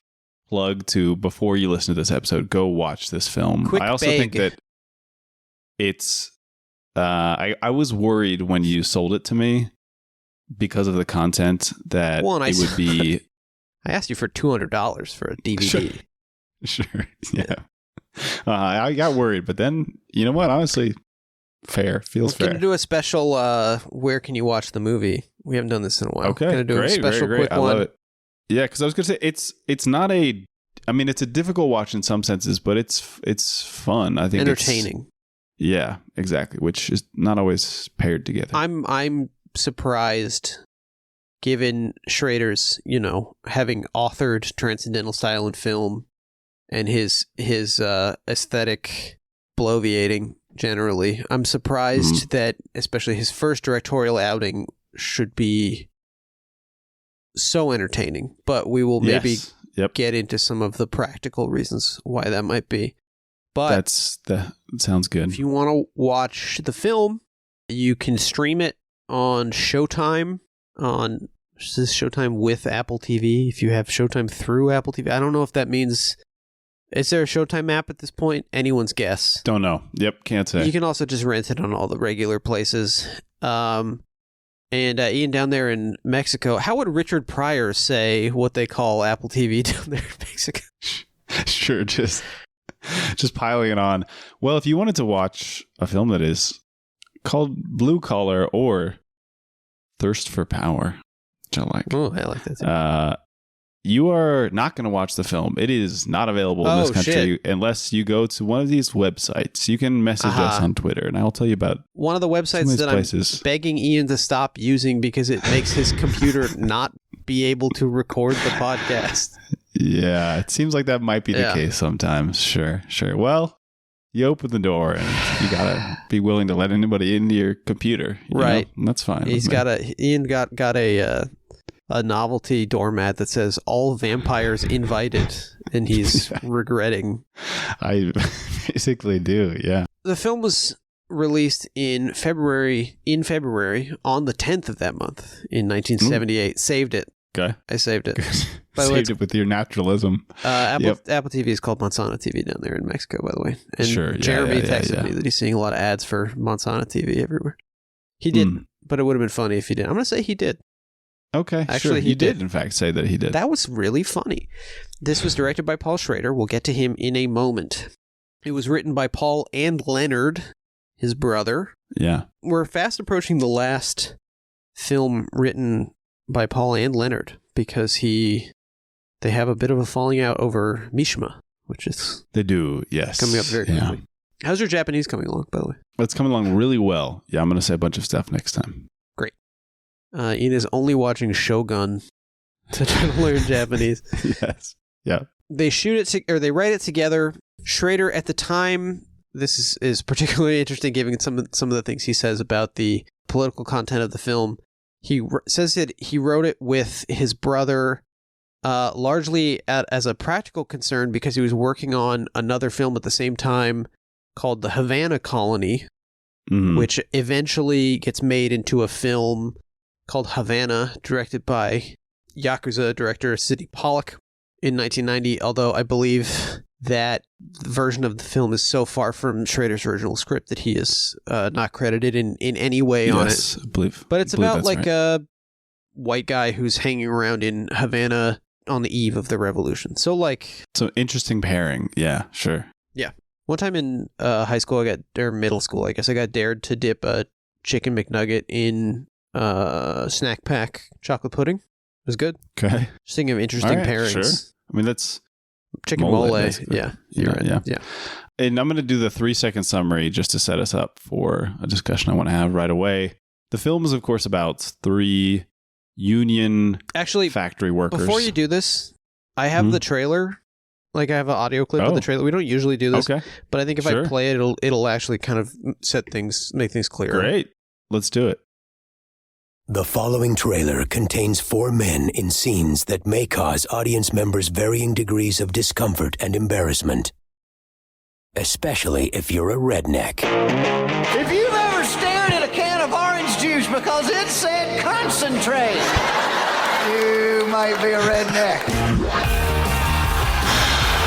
plug to, before you listen to this episode, go watch this film. I also think that it's... I was worried when you sold it to me because of the content that it would be... I asked you for $200 for a DVD. Sure. Yeah. I got worried, but then, you know what? Honestly, fair. Feels fair. We're going to do a special, where can you watch the movie? We haven't done this in a while. Okay, going to do great, a special great. quick I one. love it. Yeah, because I was going to say, it's not a... I mean, it's a difficult watch in some senses, but it's fun. I think entertaining. Yeah, exactly, which is not always paired together. I'm surprised, given Schrader's, having authored Transcendental Style in film, and his aesthetic bloviating generally. I'm surprised that especially his first directorial outing should be so entertaining. But we will maybe get into some of the practical reasons why that might be. But that sounds good. If you want to watch the film, you can stream it on Showtime. Is this Showtime with Apple TV? If you have Showtime through Apple TV, I don't know if that means... Is there a Showtime app at this point? Anyone's guess. Don't know. Yep, can't say. You can also just rent it on all the regular places. And Ian, down there in Mexico, how would Richard Pryor say what they call Apple TV down there in Mexico? Sure, just piling it on. Well, if you wanted to watch a film that is called Blue Collar or Thirst for Power, which I like. Oh, I like that too. You are not going to watch the film. It is not available in this country unless you go to one of these websites. You can message us on Twitter, and I'll tell you about one of the websites that I'm begging Ian to stop using because it makes his computer not be able to record the podcast. Yeah, it seems like that might be the case sometimes. Sure. Well, you open the door, and you got to be willing to let anybody into your computer. Right. And that's fine. Ian got a novelty doormat that says "All vampires invited," and he's regretting. I basically do, yeah. The film was released in February, on the 10th of that month in 1978. Saved it. Okay. I saved it. By the way, saved it with your naturalism. Apple TV is called Manzana TV down there in Mexico, by the way. And sure. Jeremy texted me that he's seeing a lot of ads for Manzana TV everywhere. He didn't, but it would have been funny if he did. I'm going to say he did. Okay. Actually, sure. He did, in fact, say that he did. That was really funny. This was directed by Paul Schrader. We'll get to him in a moment. It was written by Paul and Leonard, his brother. Yeah. We're fast approaching the last film written by Paul and Leonard because they have a bit of a falling out over Mishima, which is... They do, yes. Coming up very quickly. How's your Japanese coming along, by the way? It's coming along really well. Yeah, I'm going to say a bunch of stuff next time. Great. Ian is only watching Shogun to try to learn Japanese. Yes. Yeah. They they write it together. Schrader, at the time, this is particularly interesting, given some of the things he says about the political content of the film. He says that he wrote it with his brother, largely as a practical concern because he was working on another film at the same time called The Havana Colony, which eventually gets made into a film called Havana, directed by Yakuza director Sidney Pollack in 1990, although I believe that version of the film is so far from Schrader's original script that he is not credited in any way on it. I believe. But it's about like a white guy who's hanging around in Havana on the eve of the revolution. So like... So interesting pairing. Yeah, sure. Yeah. One time in high school, or middle school, I guess, I got dared to dip a chicken McNugget in snack pack chocolate pudding. It was good. Okay. Just thinking of interesting pairings. Sure. I mean, that's... Chicken mole. Yeah. You're right. Yeah. And I'm going to do the 3-second summary just to set us up for a discussion I want to have right away. The film is, of course, about 3 union factory workers. Before you do this, I have the trailer. Like, I have an audio clip of the trailer. We don't usually do this. Okay. But I think if I play it, it'll actually kind of make things clearer. Great. Let's do it. The following trailer contains 4 men in scenes that may cause audience members varying degrees of discomfort and embarrassment. Especially if you're a redneck. If you've ever stared at a can of orange juice because it said concentrate, you might be a redneck.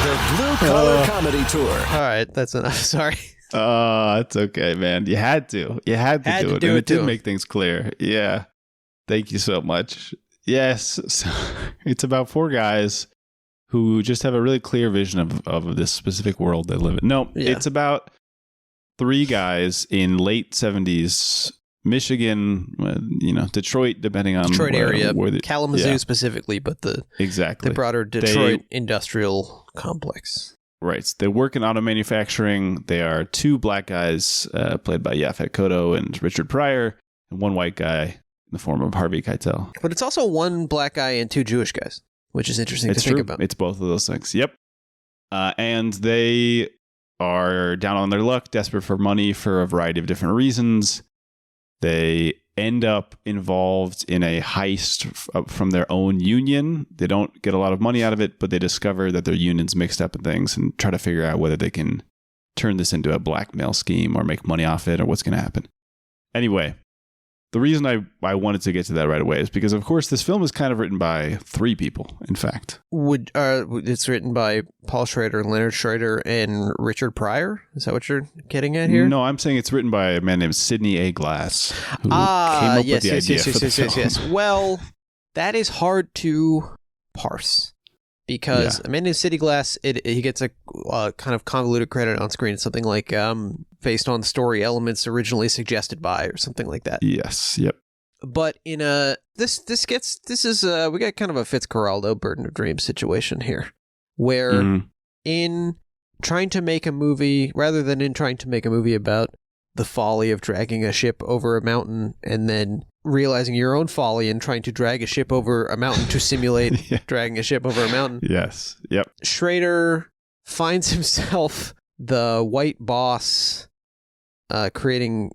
The Blue Collar Comedy Tour. All right, that's enough. Sorry. It's okay, man. You had to. You had to do it. And it did make things clear. Yeah. Thank you so much. Yes. So it's about 4 guys who just have a really clear vision of this specific world they live in. No, it's about 3 guys in late 70s Michigan, Detroit, depending on Detroit area, Kalamazoo specifically, but the broader Detroit industrial complex. Right. They work in auto manufacturing. They are 2 black guys played by Yaphet Kotto and Richard Pryor, and 1 white guy in the form of Harvey Keitel. But it's also 1 black guy and 2 Jewish guys, which is interesting to think about. It's both of those things. Yep. And they are down on their luck, desperate for money for a variety of different reasons. They end up involved in a heist from their own union. They don't get a lot of money out of it, but they discover that their union's mixed up in things and try to figure out whether they can turn this into a blackmail scheme or make money off it or what's going to happen. Anyway, the reason I wanted to get to that right away is because, of course, this film is kind of written by 3 people, in fact. It's written by Paul Schrader, Leonard Schrader, and Richard Pryor? Is that what you're getting at here? No, I'm saying it's written by a man named Sidney A. Glass, who came up with the idea for the film. Yes. Well, that is hard to parse. Because a man named Sidney Glass, he gets a kind of convoluted credit on screen. It's something like based on story elements originally suggested by, or something like that. Yes. Yep. But in we got kind of a Fitzcarraldo Burden of Dreams situation here, where in trying to make a movie, rather than in trying to make a movie about the folly of dragging a ship over a mountain and then realizing your own folly and trying to drag a ship over a mountain to simulate dragging a ship over a mountain. Yes. Yep. Schrader finds himself the white boss creating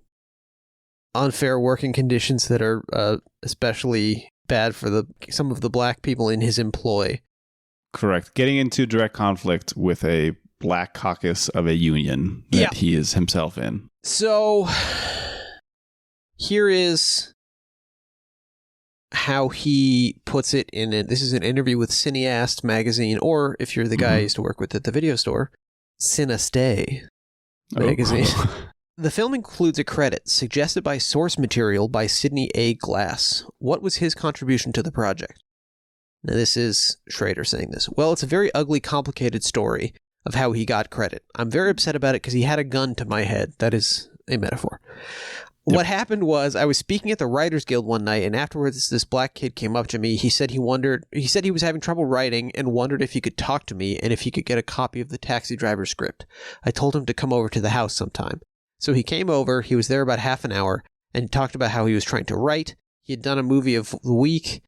unfair working conditions that are especially bad for some of the black people in his employ. Correct. Getting into direct conflict with a black caucus of a union that he is himself in. So here is how he puts it in it. This is an interview with Cineast magazine, or if you're the guy I used to work with at the video store, Cinestay magazine. Oh. The film includes a credit suggested by source material by Sidney A. Glass. What was his contribution to the project? Now, this is Schrader saying this. Well, it's a very ugly, complicated story of how he got credit. I'm very upset about it because he had a gun to my head. That is a metaphor. Yep. What happened was I was speaking at the Writers Guild one night, and afterwards this black kid came up to me. He said he was having trouble writing and wondered if he could talk to me and if he could get a copy of the Taxi Driver script. I told him to come over to the house sometime. So he came over, he was there about half an hour, and talked about how he was trying to write. He had done a movie of the week,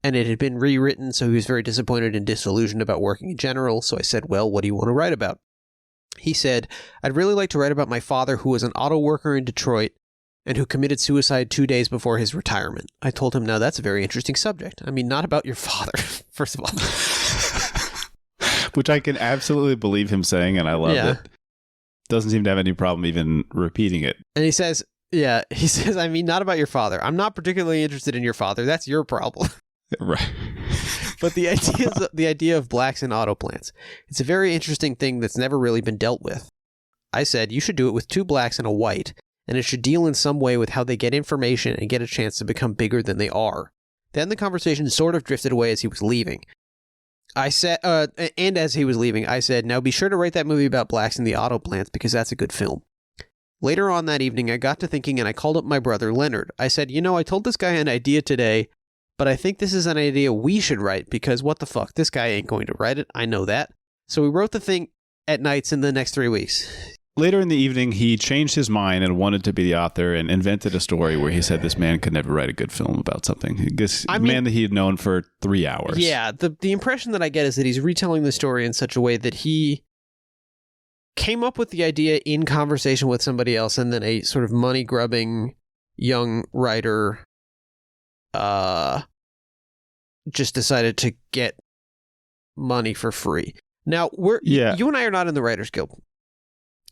and it had been rewritten, so he was very disappointed and disillusioned about working in general. So I said, well, what do you want to write about? He said, I'd really like to write about my father, who was an auto worker in Detroit and who committed suicide 2 days before his retirement. I told him, now that's a very interesting subject. I mean, not about your father, first of all. Which I can absolutely believe him saying, and I love it. Doesn't seem to have any problem even repeating it. And he says, I mean, not about your father. I'm not particularly interested in your father. That's your problem. Right. But the idea of blacks in auto plants, it's a very interesting thing that's never really been dealt with. I said, you should do it with 2 blacks and a white, and it should deal in some way with how they get information and get a chance to become bigger than they are. Then the conversation sort of drifted away as he was leaving. I said, and as he was leaving, I said, now be sure to write that movie about blacks in the auto plants because that's a good film. Later on that evening, I got to thinking and I called up my brother, Leonard. I said, I told this guy an idea today, but I think this is an idea we should write because what the fuck, this guy ain't going to write it. I know that. So we wrote the thing at nights in the next 3 weeks. Later in the evening, he changed his mind and wanted to be the author and invented a story where he said this man could never write a good film about something. This man that he had known for 3 hours. Yeah, the impression that I get is that he's retelling the story in such a way that he came up with the idea in conversation with somebody else, and then a sort of money-grubbing young writer just decided to get money for free. Now, you and I are not in the Writers Guild.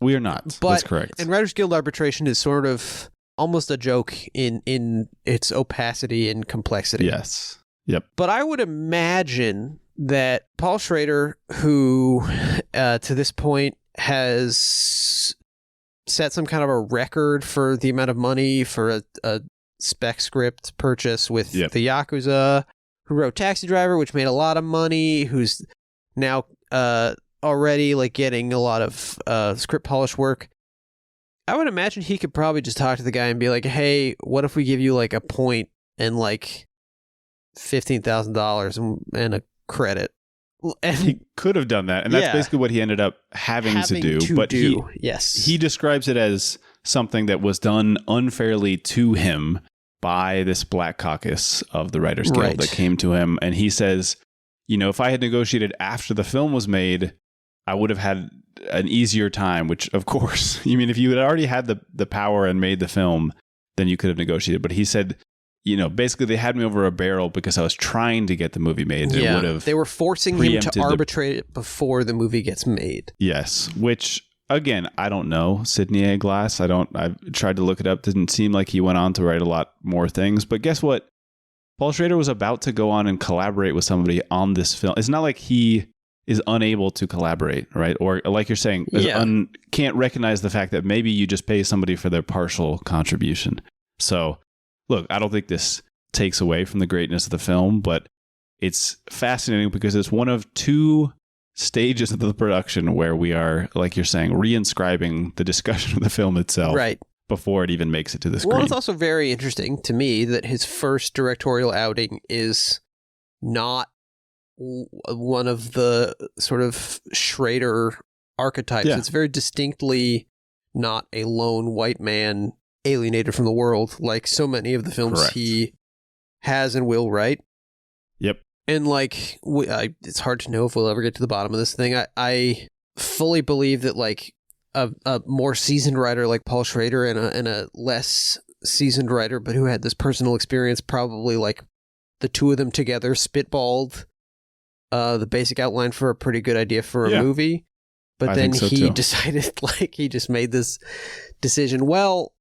We are not. That's correct. And Writers Guild arbitration is sort of almost a joke in its opacity and complexity. Yes. Yep. But I would imagine that Paul Schrader, who to this point has set some kind of a record for the amount of money for a spec script purchase with the Yakuza, who wrote Taxi Driver, which made a lot of money, who's now already like getting a lot of script polish work. I would imagine he could probably just talk to the guy and be like, hey, what if we give you like a point and like $15,000 and a credit? And he could have done that, and that's basically what he ended up having to do. He describes it as something that was done unfairly to him by this black caucus of the Writers Guild that came to him, and he says, if I had negotiated after the film was made, I would have had an easier time, which, of course, if you had already had the power and made the film, then you could have negotiated. But he said, basically they had me over a barrel because I was trying to get the movie made. They were forcing him to arbitrate it before the movie gets made. Yes, which, again, I don't know Sidney A. Glass. I've tried to look it up. Didn't seem like he went on to write a lot more things. But guess what? Paul Schrader was about to go on and collaborate with somebody on this film. It's not like he is unable to collaborate, right? Or like you're saying, can't recognize the fact that maybe you just pay somebody for their partial contribution. So, look, I don't think this takes away from the greatness of the film, but it's fascinating because it's one of 2 stages of the production where we are, like you're saying, reinscribing the discussion of the film itself. Right. Before it even makes it to the screen. Well, it's also very interesting to me that his first directorial outing is not one of the sort of Schrader archetypes. Yeah. It's very distinctly not a lone white man alienated from the world like so many of the films he has and will write. Yep. And like, it's hard to know if we'll ever get to the bottom of this thing. I fully believe that like a more seasoned writer like Paul Schrader and a less seasoned writer, but who had this personal experience, probably like the 2 of them together spitballed the basic outline for a pretty good idea for a movie. But then he decided, like, he just made this decision. Well,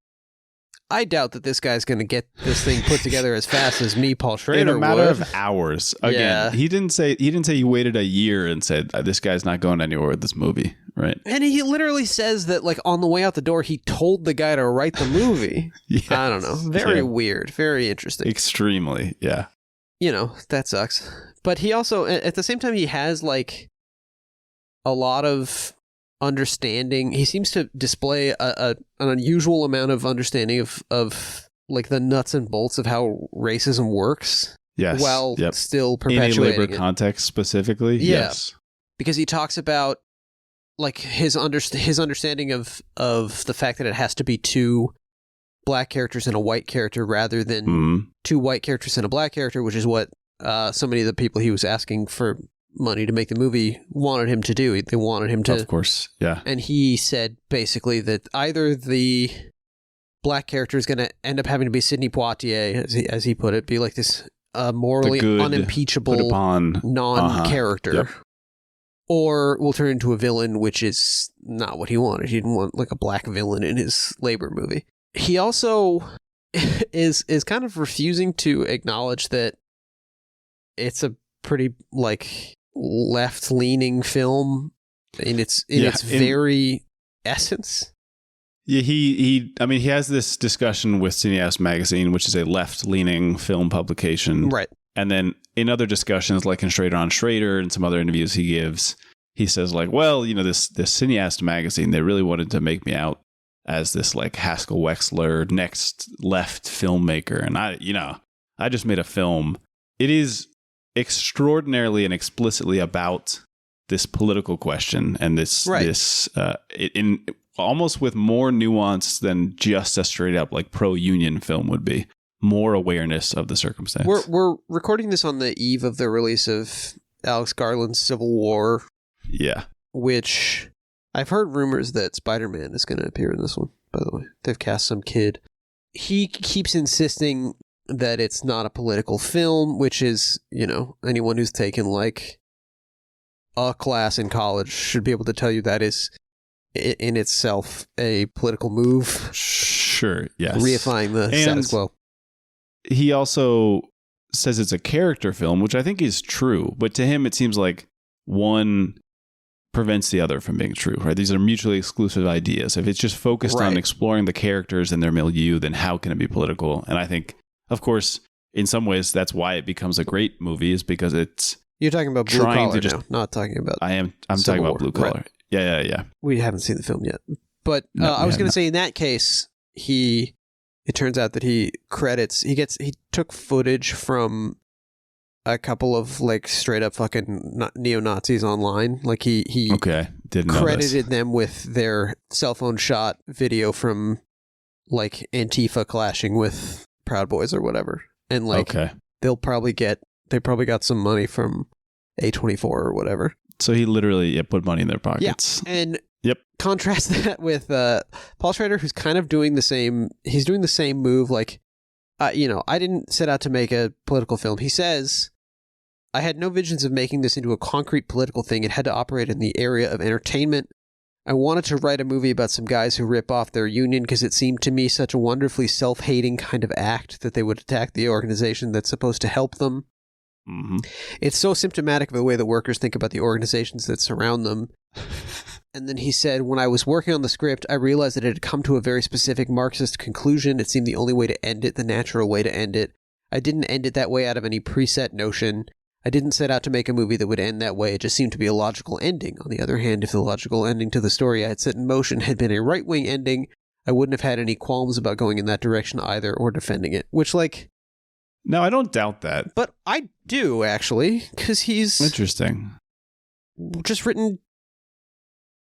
I doubt that this guy's going to get this thing put together as fast as me, Paul Schrader, in a matter would. of hours. Again, Yeah. he didn't say he waited a year and said this guy's not going anywhere with this movie, right? And he literally says that, like, on the way out the door, he told the guy to write the movie. Yes. I don't know. Very weird. Very interesting. Extremely, yeah. You know, that sucks. But he also, at the same time, he has, like, a lot of understanding. He seems to display an unusual amount of understanding of like the nuts and bolts of how racism works. Yes. While still in a perpetuating labor it. context specifically. Yeah. Yes. Because he talks about like his understanding of the fact that it has to be two black characters and a white character rather than two white characters and a black character, which is what so many of the people he was asking for money to make the movie wanted him to do. They wanted him to, of course, yeah. And he said basically that either the black character is going to end up having to be Sidney Poitier, as he put it, be like this morally good, unimpeachable non-character, Yep. or will turn into a villain, which is not what he wanted. He didn't want like a black villain in his labor movie. He also is kind of refusing to acknowledge that it's a pretty like left-leaning film in its very essence. Yeah, he has this discussion with Cineast Magazine, which is a left-leaning film publication. Right. And then in other discussions, like in Schrader on Schrader and some other interviews he gives, he says like, well, you know, this Cineast Magazine, they really wanted to make me out as this like Haskell Wexler next left filmmaker. And I just made a film. It is extraordinarily and explicitly about this political question and this in almost with more nuance than just a straight up like pro-union film would be. More awareness of the circumstance. We're recording this on the eve of the release of Alex Garland's Civil War. Yeah. Which I've heard rumors that Spider-Man is going to appear in this one, by the way. They've cast some kid. He keeps insisting that it's not a political film, which is, you know, anyone who's taken like a class in college should be able to tell you that is in itself a political move. Sure, yes. Reifying the status quo. He also says it's a character film, which I think is true, but to him it seems like one prevents the other from being true, right? These are mutually exclusive ideas. If it's just focused on exploring the characters and their milieu, then how can it be political? And I think, of course, in some ways, that's why it becomes a great movie, is because it's You're talking about Blue Collar now, not talking about I'm talking about Blue Collar. Right. Yeah. We haven't seen the film yet. But I was going to say, in that case, it turns out that he took footage from a couple of like straight up fucking neo-Nazis online. Like he didn't credited them with their cell phone shot video from like Antifa clashing with Proud Boys or whatever. And like they probably got some money from A24 or whatever. So he literally put money in their pockets. Yeah. And contrast that with Paul Schrader, who's kind of doing the same. He's doing the same move. Like, I didn't set out to make a political film. He says, I had no visions of making this into a concrete political thing. It had to operate in the area of entertainment. I wanted to write a movie about some guys who rip off their union because it seemed to me such a wonderfully self-hating kind of act that they would attack the organization that's supposed to help them. Mm-hmm. It's so symptomatic of the way the workers think about the organizations that surround them. And then he said, when I was working on the script, I realized that it had come to a very specific Marxist conclusion. It seemed the only way to end it, the natural way to end it. I didn't end it that way out of any preset notion. I didn't set out to make a movie that would end that way. It just seemed to be a logical ending. On the other hand, if the logical ending to the story I had set in motion had been a right-wing ending, I wouldn't have had any qualms about going in that direction either or defending it. Which, like... No, I don't doubt that. But I do, actually, because he's... Interesting. Just written,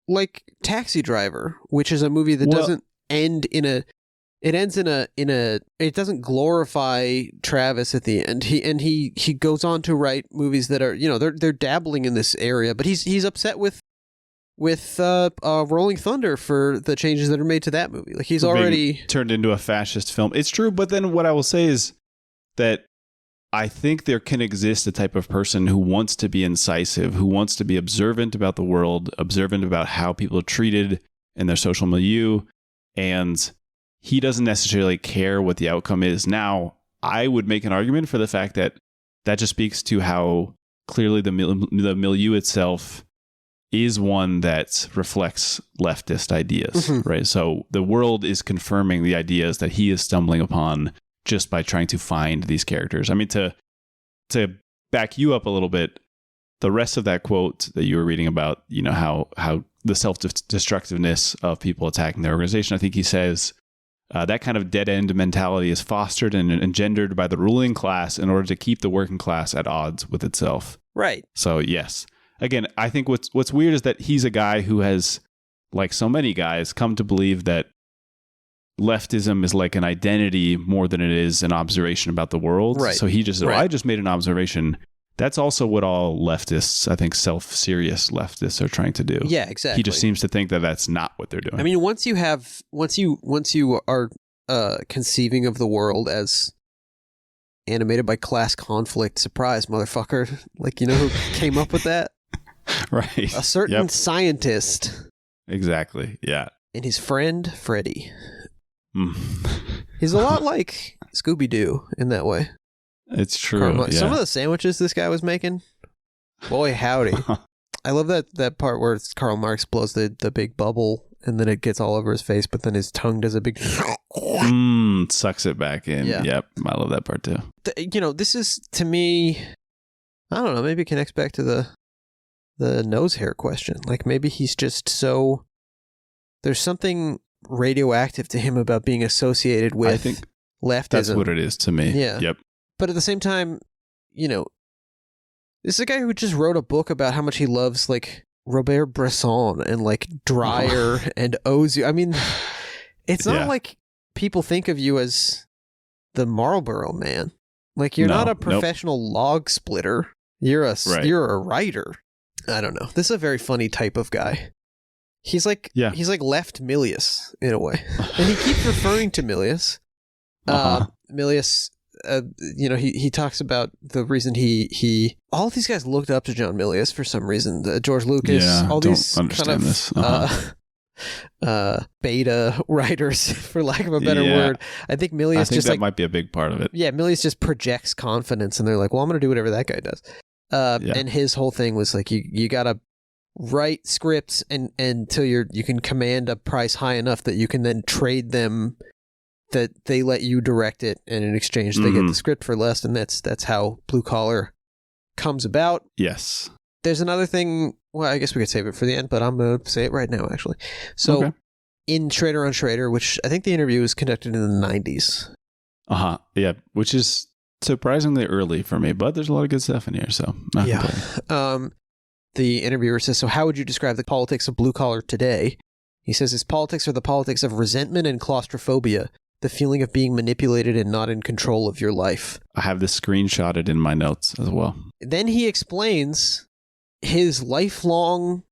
like, Taxi Driver, which is a movie that doesn't end in a... It ends in a. It doesn't glorify Travis at the end. He goes on to write movies that are, they're dabbling in this area, but he's upset with Rolling Thunder for the changes that are made to that movie. Like he's already turned into a fascist film. It's true, but then what I will say is that I think there can exist a type of person who wants to be incisive, who wants to be observant about the world, observant about how people are treated in their social milieu, and he doesn't necessarily care what the outcome is. Now, I would make an argument for the fact that just speaks to how clearly the milieu itself is one that reflects leftist ideas, right? So the world is confirming the ideas that he is stumbling upon just by trying to find these characters. I mean, to back you up a little bit, the rest of that quote that you were reading about, you know, how the self-destructiveness of people attacking their organization, I think he says that kind of dead-end mentality is fostered and engendered by the ruling class in order to keep the working class at odds with itself. Right. So, yes. Again, I think what's weird is that he's a guy who has, like so many guys, come to believe that leftism is like an identity more than it is an observation about the world. Right. So he just said, Right. I just made an observation. That's also what all leftists, I think self-serious leftists are trying to do. Yeah, exactly. He just seems to think that that's not what they're doing. I mean, once you are conceiving of the world as animated by class conflict, surprise, motherfucker. Like, you know who came up with that? Right. A certain scientist. Exactly. Yeah. And his friend, Freddy. Mm. He's a lot like Scooby-Doo in that way. It's true. Yeah. Some of the sandwiches this guy was making, boy howdy. I love that part where Karl Marx blows the big bubble and then it gets all over his face, but then his tongue does a big... sucks it back in. Yeah. Yep. I love that part too. You know, this is, to me, I don't know, maybe it connects back to the nose hair question. Like, maybe he's just so... There's something radioactive to him about being associated with I think leftism. that's what it is to me. Yeah. Yep. But at the same time, you know, this is a guy who just wrote a book about how much he loves, like, Robert Bresson and, like, Dreyer and Ozu. I mean, it's not like people think of you as the Marlboro Man. Like, you're not a professional log splitter. You're a writer. I don't know. This is a very funny type of guy. He's like left Milius in a way. And he keeps referring to Milius. Milius, you know, he talks about the reason he all of these guys looked up to John Milius for some reason. George Lucas, all these kind of beta writers, for lack of a better word. I think Milius just might be a big part of it. Yeah, Milius just projects confidence, and they're like, "Well, I'm going to do whatever that guy does." And his whole thing was like, you got to write scripts until you can command a price high enough that you can then trade them, that they let you direct it, and in exchange they get the script for less, and that's how Blue Collar comes about. Yes. There's another thing, well, I guess we could save it for the end, but I'm going to say it right now, actually. So, in Schrader on Schrader, which I think the interview was conducted in the 90s. Yeah, which is surprisingly early for me, but there's a lot of good stuff in here, so. The interviewer says, so how would you describe the politics of blue collar today? He says, his politics are the politics of resentment and claustrophobia, the feeling of being manipulated and not in control of your life. I have this screenshotted in my notes as well. Then he explains his lifelong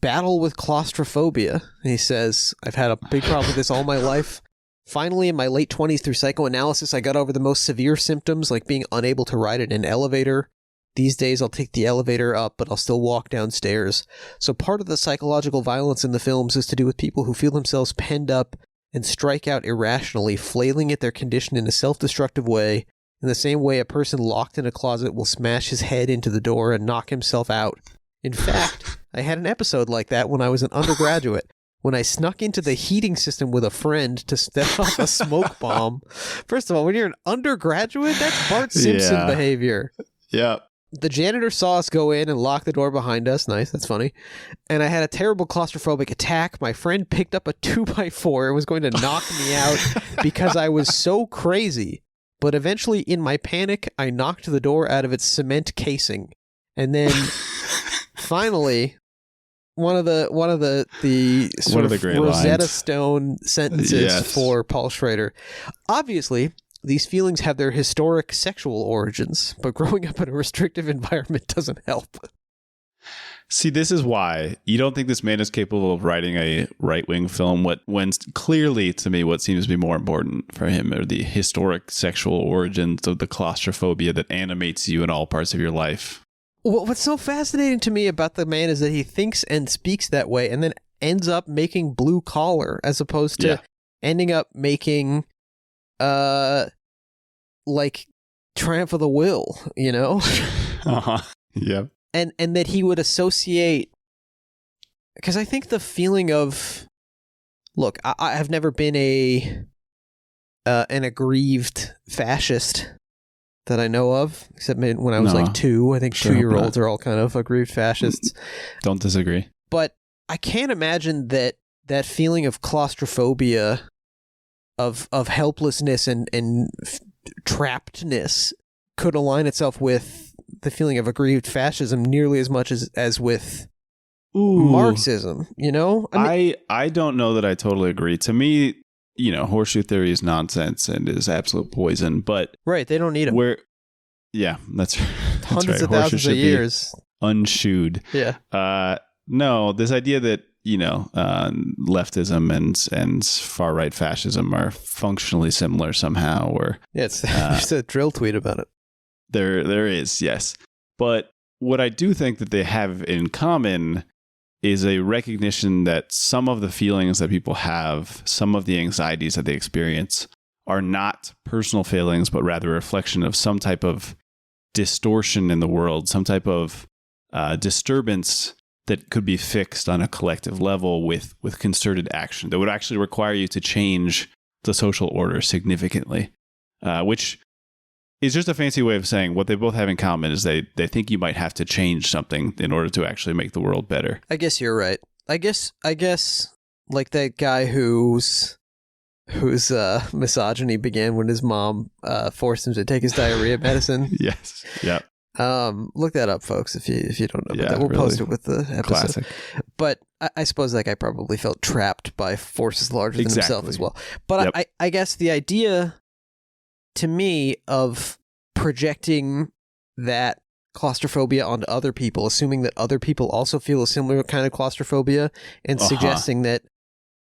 battle with claustrophobia. He says, I've had a big problem with this all my life. Finally, in my late 20s, through psychoanalysis, I got over the most severe symptoms, like being unable to ride in an elevator. These days, I'll take the elevator up, but I'll still walk downstairs. So part of the psychological violence in the films is to do with people who feel themselves penned up and strike out irrationally, flailing at their condition in a self-destructive way, in the same way a person locked in a closet will smash his head into the door and knock himself out. In fact, I had an episode like that when I was an undergraduate, when I snuck into the heating system with a friend to set off a smoke bomb. First of all, when you're an undergraduate, that's Bart Simpson behavior. Yeah. The janitor saw us go in and lock the door behind us. Nice, that's funny. And I had a terrible claustrophobic attack. My friend picked up a 2x4 and was going to knock me out because I was so crazy. But eventually, in my panic, I knocked the door out of its cement casing. And then, finally, one of the sort of Rosetta lines. Stone sentences for Paul Schrader. Obviously, these feelings have their historic sexual origins, but growing up in a restrictive environment doesn't help. See, this is why you don't think this man is capable of writing a right-wing film when clearly, to me, what seems to be more important for him are the historic sexual origins of the claustrophobia that animates you in all parts of your life. Well, what's so fascinating to me about the man is that he thinks and speaks that way and then ends up making Blue Collar as opposed to ending up making like Triumph of the Will, you know? Yep. And that he would associate, because I think the feeling of, look, I have never been an aggrieved fascist that I know of, except when I was like 2. I think 2-year-olds are all kind of aggrieved fascists. Don't disagree. But I can't imagine that feeling of claustrophobia, of helplessness and trappedness could align itself with the feeling of aggrieved fascism nearly as much as with Marxism, you know? I don't know that I totally agree. To me, you know, horseshoe theory is nonsense and is absolute poison, but right, they don't need them. That's hundreds right. of thousands of years unshoed. Yeah. No, this idea that, you know, leftism and far right fascism are functionally similar somehow, or there's a drill tweet about it. There is, yes. But what I do think that they have in common is a recognition that some of the feelings that people have, some of the anxieties that they experience, are not personal failings, but rather a reflection of some type of distortion in the world, some type of disturbance that could be fixed on a collective level with concerted action that would actually require you to change the social order significantly, which is just a fancy way of saying what they both have in common is they think you might have to change something in order to actually make the world better. I guess you're right. I guess like that guy whose misogyny began when his mom forced him to take his diarrhea medicine. Yes. Yep. Look that up, folks, if you don't know about that. We'll really post it with the episode. Classic. But I suppose that guy probably felt trapped by forces larger than himself as well. But yep. I guess the idea to me of projecting that claustrophobia onto other people, assuming that other people also feel a similar kind of claustrophobia, and suggesting that,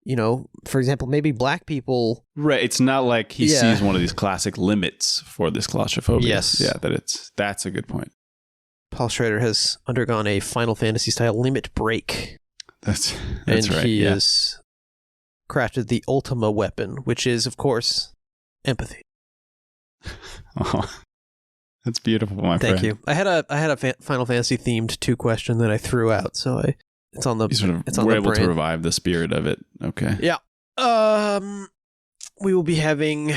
you know, for example, maybe black people... Right, it's not like he sees one of these classic limits for this claustrophobia. Yes. Yeah, that's a good point. Paul Schrader has undergone a Final Fantasy-style limit break. That's and right. He has crafted the Ultima weapon, which is, of course, empathy. Oh, that's beautiful, my friend. Thank you. I had a Final Fantasy themed 2 question that I threw out, so it's on the. You sort of it's on were the able brain. to revive the spirit of it. Okay. Yeah. We will be having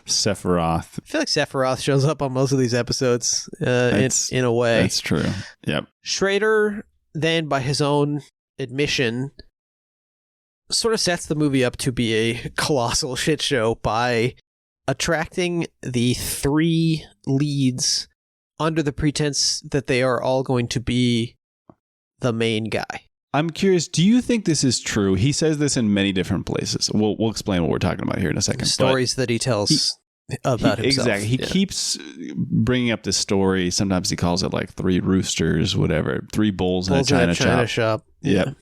Sephiroth. I feel like Sephiroth shows up on most of these episodes. In a way, that's true. Yep. Schrader then, by his own admission, sort of sets the movie up to be a colossal shit show by attracting the 3 leads under the pretense that they are all going to be the main guy. I'm curious, do you think this is true? He says this in many different places. We'll explain what we're talking about here in a second. Stories that he tells about himself. Exactly. He keeps bringing up this story. Sometimes he calls it like 3 roosters, whatever. 3 bulls in a china shop. Yeah.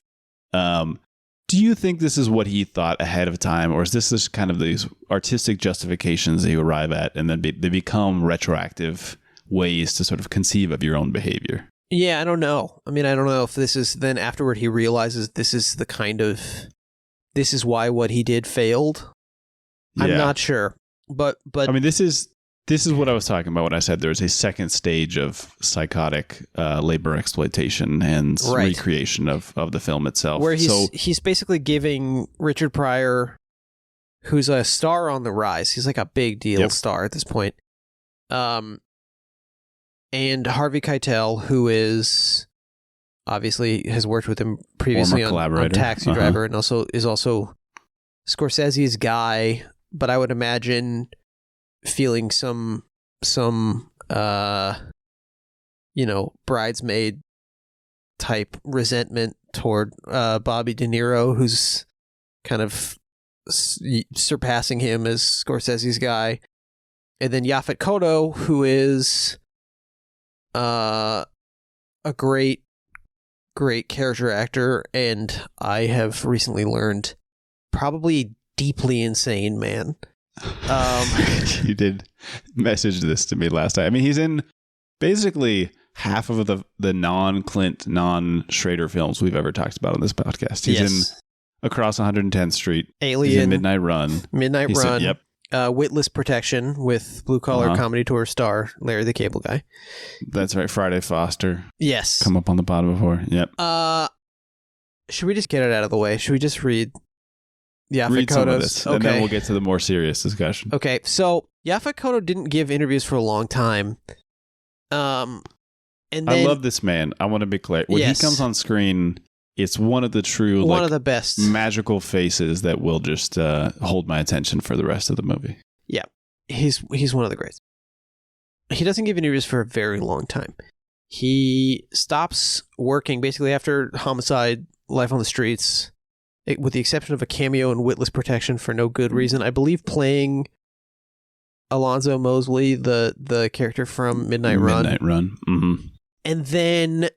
Do you think this is what he thought ahead of time, or is this just kind of these artistic justifications that you arrive at and then they become retroactive ways to sort of conceive of your own behavior? Yeah, I don't know. I mean, I don't know if this is then afterward he realizes this is why what he did failed. Yeah. I'm not sure. But I mean, this is what I was talking about when I said there's a second stage of psychotic labor exploitation and recreation of the film itself. Where he's basically giving Richard Pryor, who's a star on the rise, he's like a big deal star at this point, and Harvey Keitel, who is obviously has worked with him previously on Taxi Driver, and is also Scorsese's guy, but I would imagine feeling some bridesmaid type resentment toward Bobby De Niro, who's kind of surpassing him as Scorsese's guy, and then Yaphet Kotto, who is a great character actor, and I have recently learned probably deeply insane man. You did message this to me last time. I mean, he's in basically half of the non-Clint, non-Schrader films we've ever talked about on this podcast. He's in Across 110th Street. Alien. He's in Midnight Run. Midnight Run. Yep. Witless Protection with Blue Collar Comedy Tour star Larry the Cable Guy. That's right. Friday Foster. Yes. Come up on the bottom before. Yep. Should we just get it out of the way? Should we just read Yaphet Read some of Kotto's? this, and then we'll get to the more serious discussion. Okay, so Yaphet Kotto didn't give interviews for a long time. And then, I love this man. I want to be clear. When he comes on screen, it's one of the true, one of the best magical faces that will just hold my attention for the rest of the movie. Yeah, he's one of the greats. He doesn't give interviews for a very long time. He stops working basically after Homicide, Life on the Streets, with the exception of a cameo in Witless Protection for no good reason. I believe playing Alonzo Mosley, the character from Midnight Run. Midnight Run. Mm-hmm. And then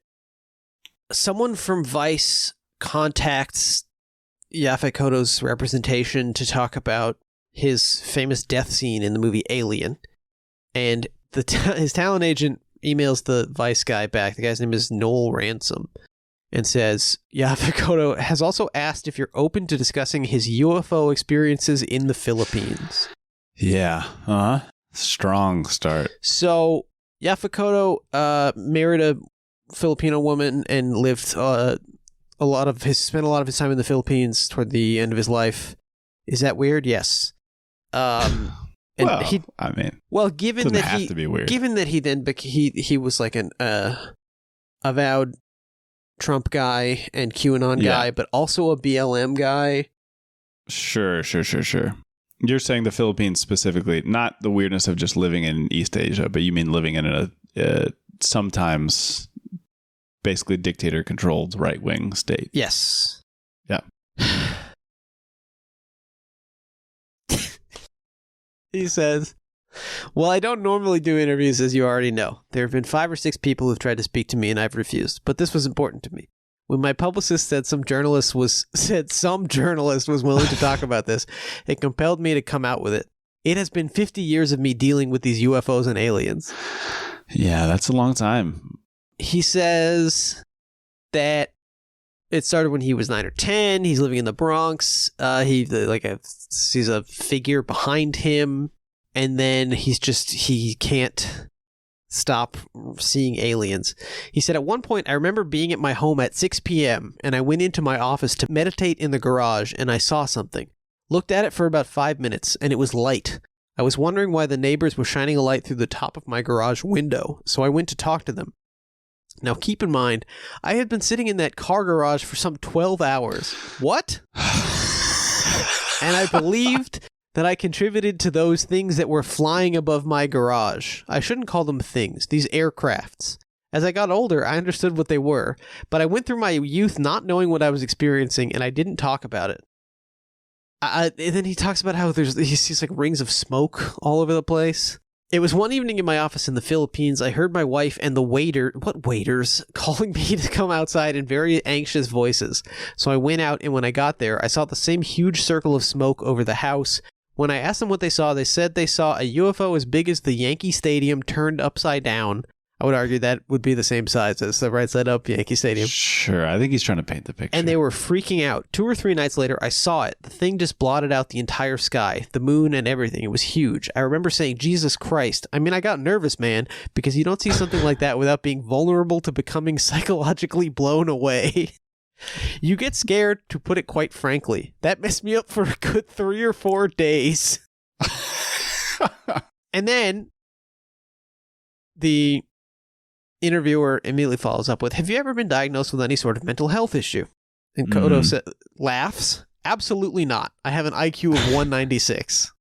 someone from Vice contacts Yaphet Kotto's representation to talk about his famous death scene in the movie Alien. And his talent agent emails the Vice guy back. The guy's name is Noel Ransom. And says, Yaphet Kotto has also asked if you're open to discussing his UFO experiences in the Philippines. Yeah. Strong start. So, Yaphet Kotto married a Filipino woman and lived spent a lot of his time in the Philippines toward the end of his life. Is that weird? Yes. And given that have to be weird. Given that he was like an avowed Trump guy and QAnon guy, but also a BLM guy. Sure. You're saying the Philippines specifically, not the weirdness of just living in East Asia, but you mean living in a sometimes basically dictator-controlled right-wing state. Yes. Yeah. He says, well, I don't normally do interviews, as you already know. There have been 5 or 6 people who've tried to speak to me, and I've refused. But this was important to me. When my publicist said some journalist was willing to talk about this, it compelled me to come out with it. It has been 50 years of me dealing with these UFOs and aliens. Yeah, that's a long time. He says that it started when he was 9 or 10. He's living in the Bronx. He sees a figure behind him, and then he can't stop seeing aliens. He said, at one point, I remember being at my home at 6 p.m., and I went into my office to meditate in the garage, and I saw something. Looked at it for about 5 minutes, and it was light. I was wondering why the neighbors were shining a light through the top of my garage window, so I went to talk to them. Now, keep in mind, I had been sitting in that car garage for some 12 hours. What? And I believed that I contributed to those things that were flying above my garage. I shouldn't call them things, these aircrafts. As I got older, I understood what they were, but I went through my youth not knowing what I was experiencing, and I didn't talk about it. And then he talks about how he sees like rings of smoke all over the place. It was one evening in my office in the Philippines. I heard my wife and the waiters calling me to come outside in very anxious voices. So I went out, and when I got there, I saw the same huge circle of smoke over the house. When I asked them what they saw, they said they saw a UFO as big as the Yankee Stadium turned upside down. I would argue that would be the same size as the right side up Yankee Stadium. Sure, I think he's trying to paint the picture. And they were freaking out. 2 or 3 nights later, I saw it. The thing just blotted out the entire sky, the moon and everything. It was huge. I remember saying, Jesus Christ. I mean, I got nervous, man, because you don't see something like that without being vulnerable to becoming psychologically blown away. You get scared, to put it quite frankly. That messed me up for a good 3 or 4 days. And then the interviewer immediately follows up with, have you ever been diagnosed with any sort of mental health issue? And Kotto laughs, absolutely not. I have an IQ of 196.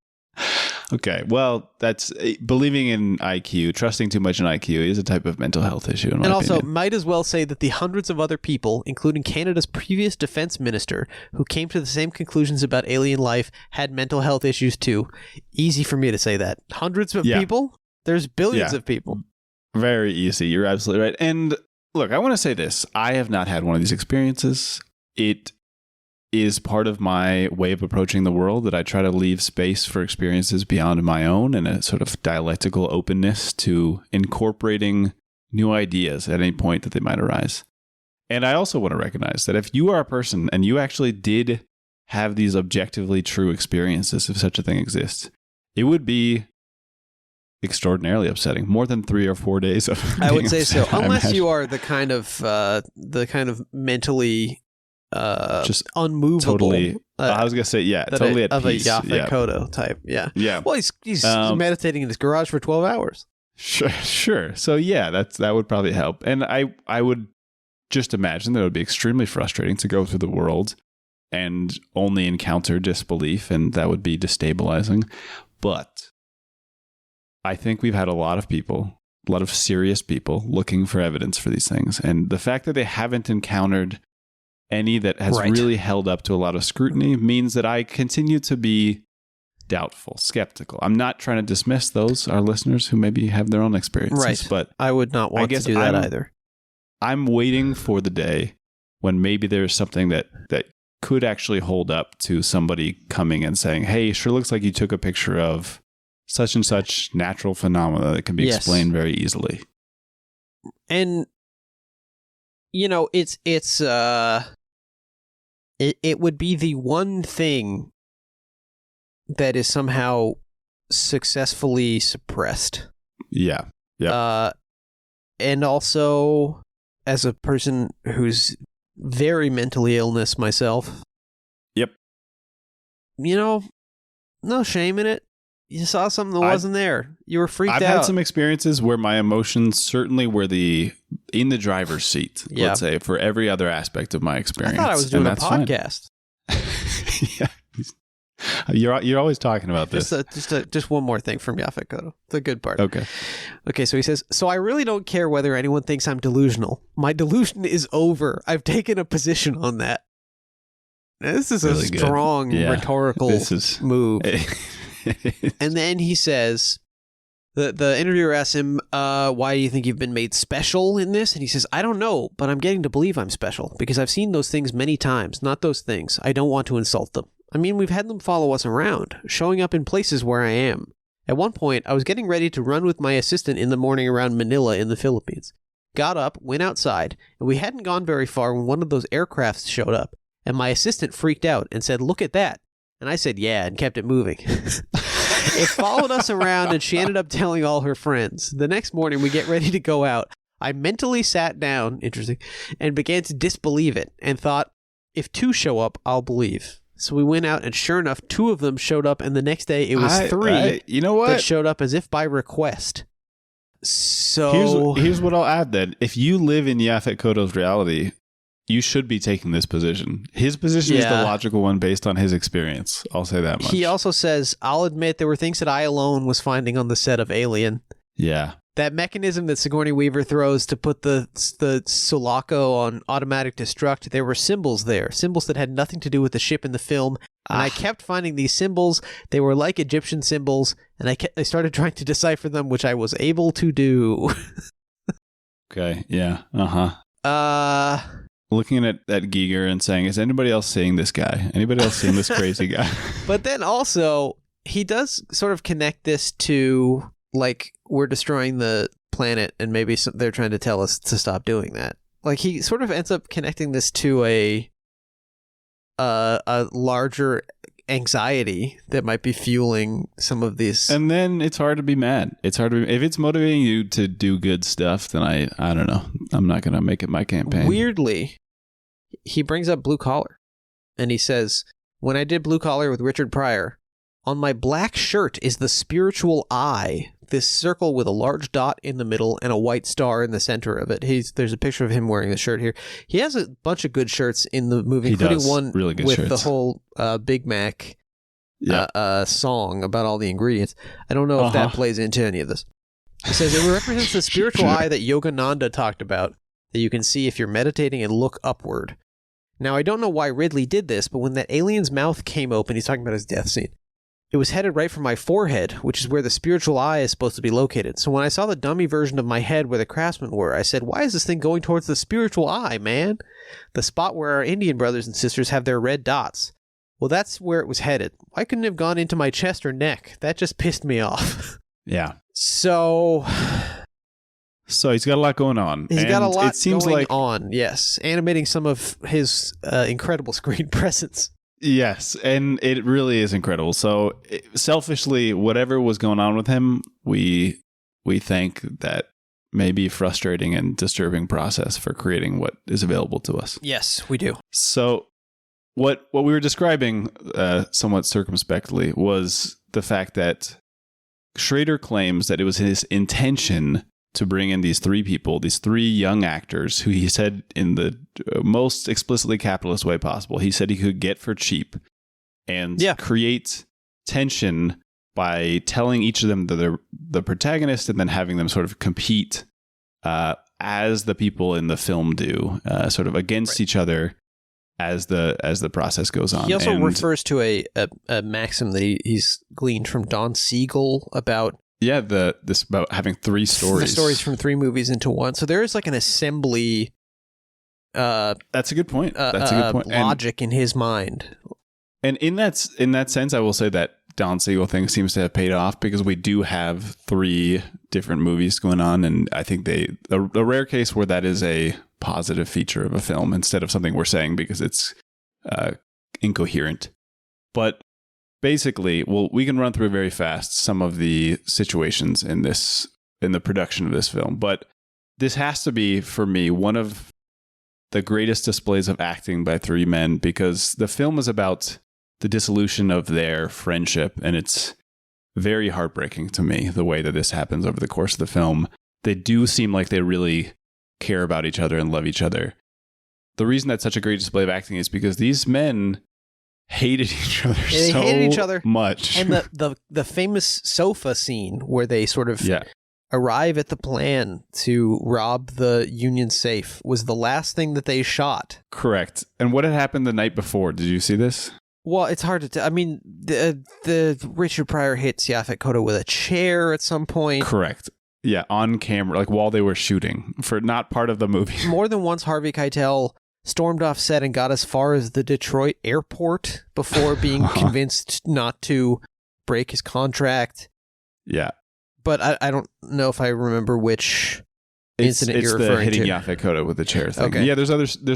Okay, well, that's believing in IQ, trusting too much in IQ is a type of mental health issue, in my opinion. And also, might as well say that the hundreds of other people, including Canada's previous defense minister, who came to the same conclusions about alien life, had mental health issues too. Easy for me to say that. Hundreds of people? There's billions of people. Very easy. You're absolutely right. And look, I want to say this. I have not had one of these experiences. It is part of my way of approaching the world that I try to leave space for experiences beyond my own and a sort of dialectical openness to incorporating new ideas at any point that they might arise. And I also want to recognize that if you are a person and you actually did have these objectively true experiences, if such a thing exists. It would be extraordinarily upsetting. More than 3 or 4 days of I would say upset, so, unless you are the kind of mentally just unmovable. Totally. I was gonna say, totally at peace. Of a Yaphet Kotto type. Yeah. Yeah. Well, he's meditating in his garage for 12 hours. Sure. So yeah, that would probably help. And I would just imagine that it would be extremely frustrating to go through the world and only encounter disbelief, and that would be destabilizing. But I think we've had a lot of serious people looking for evidence for these things. And the fact that they haven't encountered any that has really held up to a lot of scrutiny means that I continue to be doubtful, skeptical. I'm not trying to dismiss those, our listeners, who maybe have their own experiences. Right. But I would not want to do that either. I'm waiting for the day when maybe there's something that could actually hold up to somebody coming and saying, hey, sure looks like you took a picture of such and such natural phenomena that can be explained very easily. And, you know, it would be the one thing that is somehow successfully suppressed. Yeah. And also, as a person who's very mentally illness myself. Yep. You know, no shame in it. You saw something that wasn't there. You were freaked out. I've had some experiences where my emotions certainly were in the driver's seat, let's say, for every other aspect of my experience. I thought I was doing a podcast. Yeah. You're always talking about this. Just one more thing from Yaphet Kotto. The good part. Okay, so he says, so I really don't care whether anyone thinks I'm delusional. My delusion is over. I've taken a position on that. Now, this is really a strong rhetorical move. And then he says, the interviewer asks him, why do you think you've been made special in this? And he says, I don't know, but I'm getting to believe I'm special because I've seen those things many times, not those things. I don't want to insult them. I mean, we've had them follow us around, showing up in places where I am. At one point, I was getting ready to run with my assistant in the morning around Manila in the Philippines. Got up, went outside, and we hadn't gone very far when one of those aircrafts showed up, and my assistant freaked out and said, look at that. And I said, yeah, and kept it moving. It followed us around, and she ended up telling all her friends. The next morning, we get ready to go out. I mentally sat down, and began to disbelieve it, and thought, if 2 show up, I'll believe. So we went out, and sure enough, 2 of them showed up, and the next day it was 3 that showed up as if by request. So here's what I'll add then. If you live in Yaphet Kotto's reality, you should be taking this position. His position is the logical one based on his experience. I'll say that much. He also says, I'll admit there were things that I alone was finding on the set of Alien. Yeah. That mechanism that Sigourney Weaver throws to put the Sulaco on automatic destruct, there were symbols there. Symbols that had nothing to do with the ship in the film. And I kept finding these symbols. They were like Egyptian symbols. And I started trying to decipher them, which I was able to do. Okay. Yeah. Looking at Giger and saying, is anybody else seeing this guy? Anybody else seeing this crazy guy? But then also, he does sort of connect this to, like, we're destroying the planet and maybe they're trying to tell us to stop doing that. Like, he sort of ends up connecting this to a larger anxiety that might be fueling some of these. And then it's hard to be mad. If it's motivating you to do good stuff, then I don't know. I'm not going to make it my campaign. Weirdly, he brings up Blue Collar, and he says, when I did Blue Collar with Richard Pryor, on my black shirt is the spiritual eye, this circle with a large dot in the middle and a white star in the center of it. There's a picture of him wearing the shirt here. He has a bunch of good shirts in the movie, including one really good with shirts. The whole Big Mac song about all the ingredients. I don't know if that plays into any of this. It says it represents the spiritual eye that Yogananda talked about, that you can see if you're meditating and look upward. Now, I don't know why Ridley did this, but when that alien's mouth came open, he's talking about his death scene, it was headed right for my forehead, which is where the spiritual eye is supposed to be located. So when I saw the dummy version of my head where the craftsmen were, I said, why is this thing going towards the spiritual eye, man? The spot where our Indian brothers and sisters have their red dots. Well, that's where it was headed. Why couldn't it have gone into my chest or neck? That just pissed me off. Yeah. So he's got a lot going on. He's got a lot going on, yes. Animating some of his incredible screen presence. Yes, and it really is incredible. So selfishly, whatever was going on with him, we think that may be a frustrating and disturbing process for creating what is available to us. Yes, we do. So what we were describing somewhat circumspectly was the fact that Schrader claims that it was his intention to bring in these three people, these three young actors who he said in the most explicitly capitalist way possible. He said he could get for cheap and create tension by telling each of them that they're the protagonist and then having them sort of compete as the people in the film do, sort of against each other as the process goes on. He also refers to a maxim that he's gleaned from Don Siegel about this about having three stories. The stories from three movies into one. So there is like an assembly. That's a good point. That's a good point. Logic in his mind. And in that sense, I will say that Don Siegel thing seems to have paid off because we do have three different movies going on, and I think a rare case where that is a positive feature of a film instead of something we're saying because it's incoherent. But basically, we can run through very fast some of the situations in the production of this film, but this has to be, for me, one of the greatest displays of acting by three men because the film is about the dissolution of their friendship, and it's very heartbreaking to me the way that this happens over the course of the film. They do seem like they really care about each other and love each other. The reason that's such a great display of acting is because these men hated each other much. And the famous sofa scene where they sort of arrive at the plan to rob the Union safe was the last thing that they shot. Correct. And what had happened the night before? Did you see this? Well, it's hard to tell. I mean, the Richard Pryor hits Yaphet Kotto with a chair at some point. Correct. Yeah, on camera, like while they were shooting, for not part of the movie. More than once, Harvey Keitel stormed off set and got as far as the Detroit airport before being convinced not to break his contract. Yeah. But I don't know if I remember which incident you're referring to. It's the hitting Yaphet Kotto with the chair thing. Okay. Yeah, there's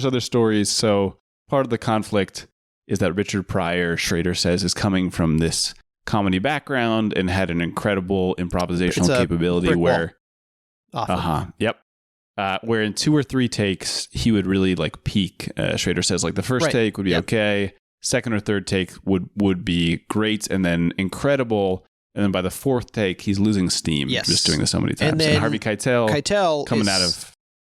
other stories. So part of the conflict is that Richard Pryor, Schrader says, is coming from this comedy background and had an incredible improvisational capability where where in 2 or 3 takes he would really like peak. Schrader says like the first take would be okay, second or third take would be great, and then incredible, and then by the 4th take he's losing steam just doing this so many times. And Harvey Keitel coming out of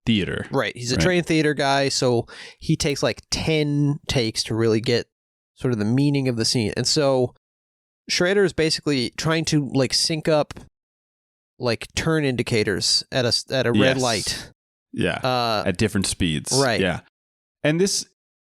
theater, right? He's a trained theater guy, so he takes like 10 takes to really get sort of the meaning of the scene, and so Schrader is basically trying to like sync up like turn indicators at a red light. Yeah. At different speeds. Right. Yeah. And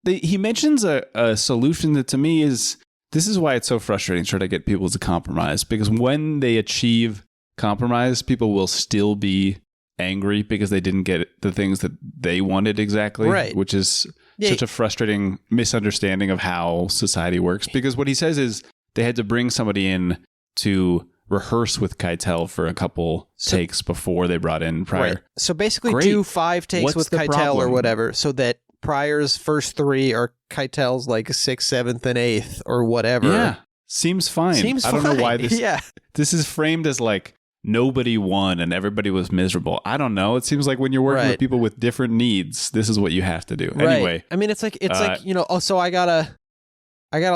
he mentions a solution that to me this is why it's so frustrating trying to get people to compromise, because when they achieve compromise, people will still be angry because they didn't get the things that they wanted exactly. Right. Which is such a frustrating misunderstanding of how society works. Because what he says is, they had to bring somebody in to rehearse with Keitel for a couple takes before they brought in Pryor. Right. So basically do 5 takes with Keitel or whatever, so that Pryor's first 3 are Keitel's like 6th, 7th, and 8th or whatever. Yeah. Seems fine. I don't know why this is framed as like nobody won and everybody was miserable. I don't know. It seems like when you're working with people with different needs, this is what you have to do. Right. Anyway. I mean, it's like, you know, so I gotta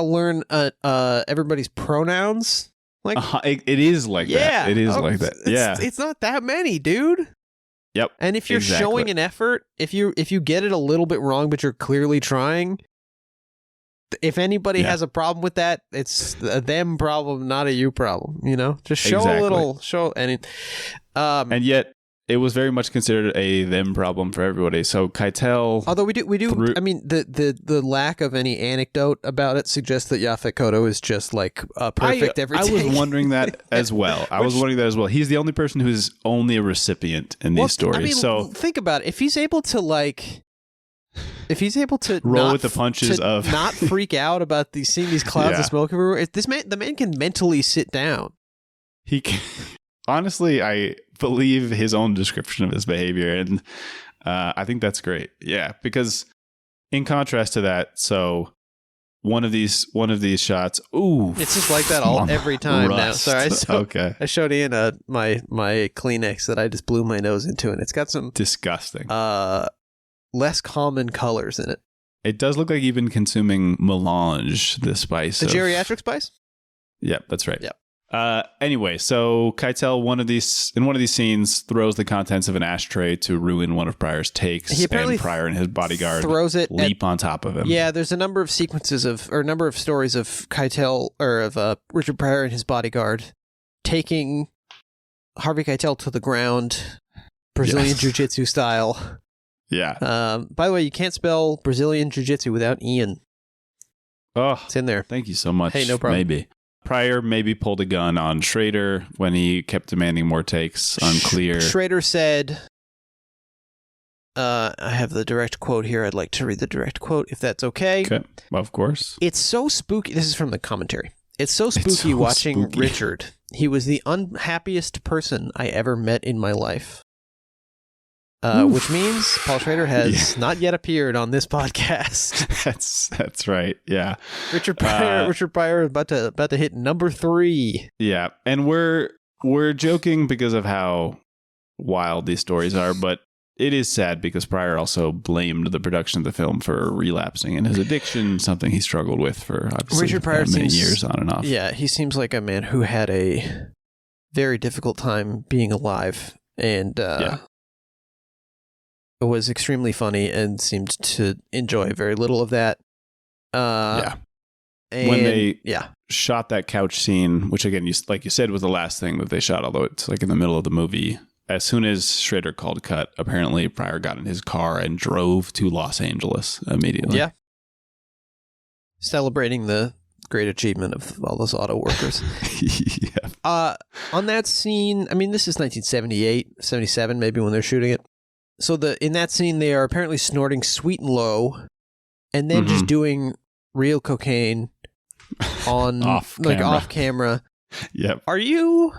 learn everybody's pronouns. Like it is like that. It is like that. Yeah. It's not that many, dude. Yep. And if you're showing an effort, if you get it a little bit wrong, but you're clearly trying, if anybody has a problem with that, it's a them problem, not a you problem. You know, just show a little, and yet it was very much considered a them problem for everybody. So Keitel, although we do. I mean, the lack of any anecdote about it suggests that Yaphet Kotto is just like perfect every take. I was wondering that as well. He's the only person who's only a recipient in these stories. I mean, so think about it. If he's able to roll with the punches of not freak out about seeing these clouds of smoke everywhere, the man can mentally sit down. He can. Honestly, I believe his own description of his behavior, and I think that's great. Yeah, because in contrast to that, so one of these shots. Ooh, it's just like that every time rust. now. Sorry, I showed Ian my Kleenex that I just blew my nose into, and it's got some disgusting, less common colors in it. It does look like you've been consuming melange, the spice. The geriatric spice? Yeah, that's right. Yeah. Anyway, so Keitel, in one of these scenes, throws the contents of an ashtray to ruin one of Pryor's takes. And Pryor and his bodyguard leap on top of him. Yeah, there's a number of sequences a number of stories of Keitel, or of Richard Pryor and his bodyguard taking Harvey Keitel to the ground, Brazilian Jiu-Jitsu style. Yeah. By the way, you can't spell Brazilian Jiu-Jitsu without Ian. Oh, it's in there. Thank you so much. Hey, no problem. Maybe. Pryor maybe pulled a gun on Schrader when he kept demanding more takes. Unclear. Schrader said, I have the direct quote here. I'd like to read the direct quote, if that's okay. Okay, of course. It's so spooky. This is from the commentary. It's so spooky watching Richard. He was the unhappiest person I ever met in my life. Which means Paul Schrader has not yet appeared on this podcast. That's right. Yeah. Richard Pryor is about to hit number 3. Yeah. And we're joking because of how wild these stories are, but it is sad because Pryor also blamed the production of the film for relapsing in his addiction, something he struggled with for obviously Richard Pryor many years on and off. Yeah, he seems like a man who had a very difficult time being alive, and it was extremely funny and seemed to enjoy very little of that. And when they shot that couch scene, which again, like you said, was the last thing that they shot, although it's like in the middle of the movie. As soon as Schrader called cut, apparently Pryor got in his car and drove to Los Angeles immediately. Yeah. Celebrating the great achievement of all those auto workers. Yeah. On that scene, I mean, this is 1978, 77, maybe when they're shooting it. So in that scene, they are apparently snorting Sweet and Low, and then just doing real cocaine on off camera. Yep. Are you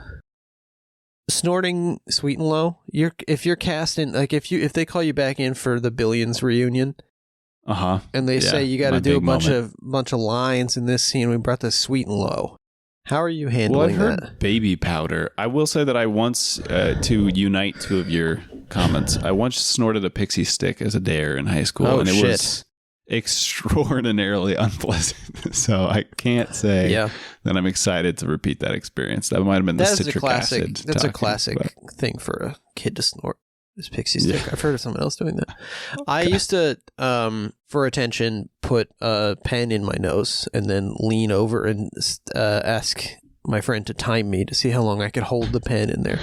snorting Sweet and Low? If you're cast in, like, if they call you back in for the Billions reunion, and they say you got to do a bunch of lines in this scene, we brought the Sweet and Low. How are you handling that? Baby powder. I will say that I once, to unite two of your comments, I once snorted a pixie stick as a dare in high school, and it was extraordinarily unpleasant. So I can't say that I'm excited to repeat that experience. That might have been the citric acid. That's a classic thing for a kid to snort. This pixie stick. Yeah. I've heard of someone else doing that. I used to, for attention, put a pen in my nose and then lean over and ask my friend to time me to see how long I could hold the pen in there.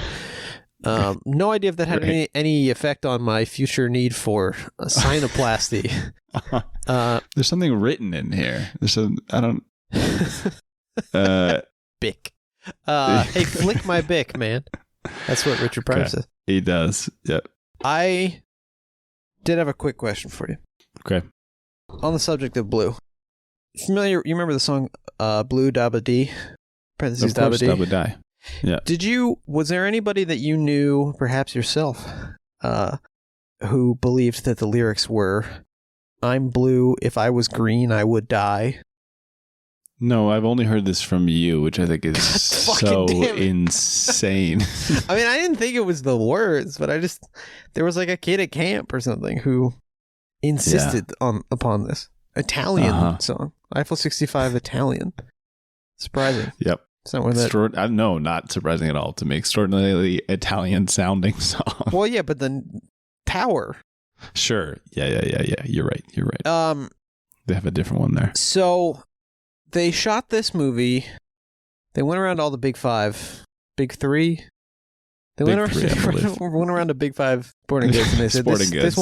No idea if that had any effect on my future need for a sinoplasty. There's something written in here. Bic. Hey, flick my Bic, man. That's what Richard Pryor says. He does. Yep. I did have a quick question for you. Okay. On the subject of Blue. You remember the song Blue Dabba Dee? Parentheses Dabba Dee? Dabba Die. Yeah. Was there anybody that you knew, perhaps yourself, who believed that the lyrics were, I'm blue, if I was green, I would die? No, I've only heard this from you, which I think is so insane. I mean, I didn't think it was the words, but there was like a kid at camp or something who insisted upon this Italian song. Eiffel 65 Italian. Surprising. Yep. It's not one that... No, not surprising at all to make extraordinarily Italian sounding song. Well, yeah, but the tower. Sure. Yeah. You're right. They have a different one there. So they shot this movie. They went around all the big three. They went around to Big Five sporting goods, and they said, "This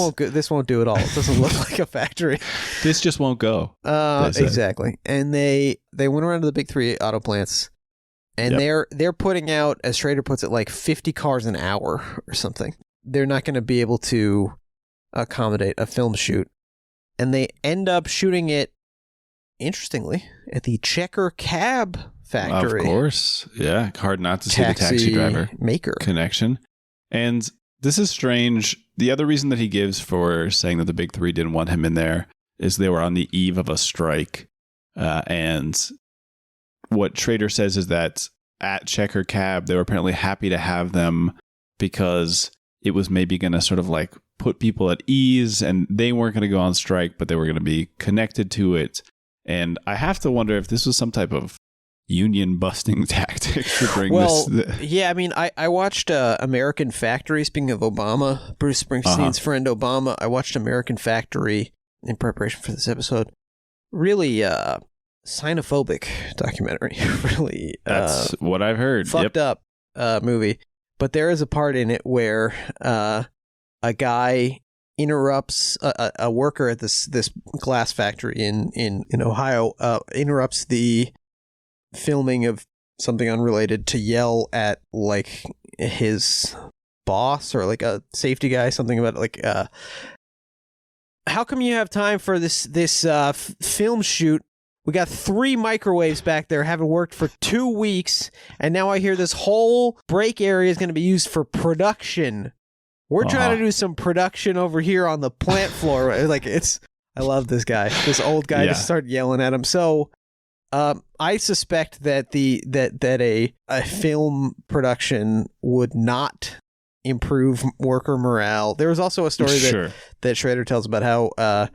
won't do it all. It doesn't look like a factory. This just won't go." Exactly. And they went around to the big three auto plants, and they're putting out, as Schrader puts it, like 50 cars an hour or something. They're not going to be able to accommodate a film shoot, and they end up shooting it, interestingly, at the Checker Cab factory. Of course. Yeah. Hard not to see the taxi driver maker connection. And this is strange. The other reason that he gives for saying that the big three didn't want him in there is they were on the eve of a strike. And what Schrader says is that at Checker Cab, they were apparently happy to have them because it was maybe going to sort of like put people at ease, and they weren't going to go on strike, but they were going to be connected to it. And I have to wonder if this was some type of union busting tactic to bring this. Yeah, I mean, I watched American Factory. Speaking of Obama, Bruce Springsteen's friend Obama, I watched American Factory in preparation for this episode. Really xenophobic documentary. Really, that's what I've heard. Fucked up movie. But there is a part in it where a guy interrupts a worker at this glass factory in Ohio. Interrupts the filming of something unrelated to yell at like his boss or like a safety guy, something about like how come you have time for this film shoot? We got 3 microwaves back there, haven't worked for 2 weeks, and now I hear this whole break area is going to be used for production. We're trying to do some production over here on the plant floor. Like I love this guy. This old guy just started yelling at him. So I suspect that a film production would not improve worker morale. There was also a story that Schrader tells about how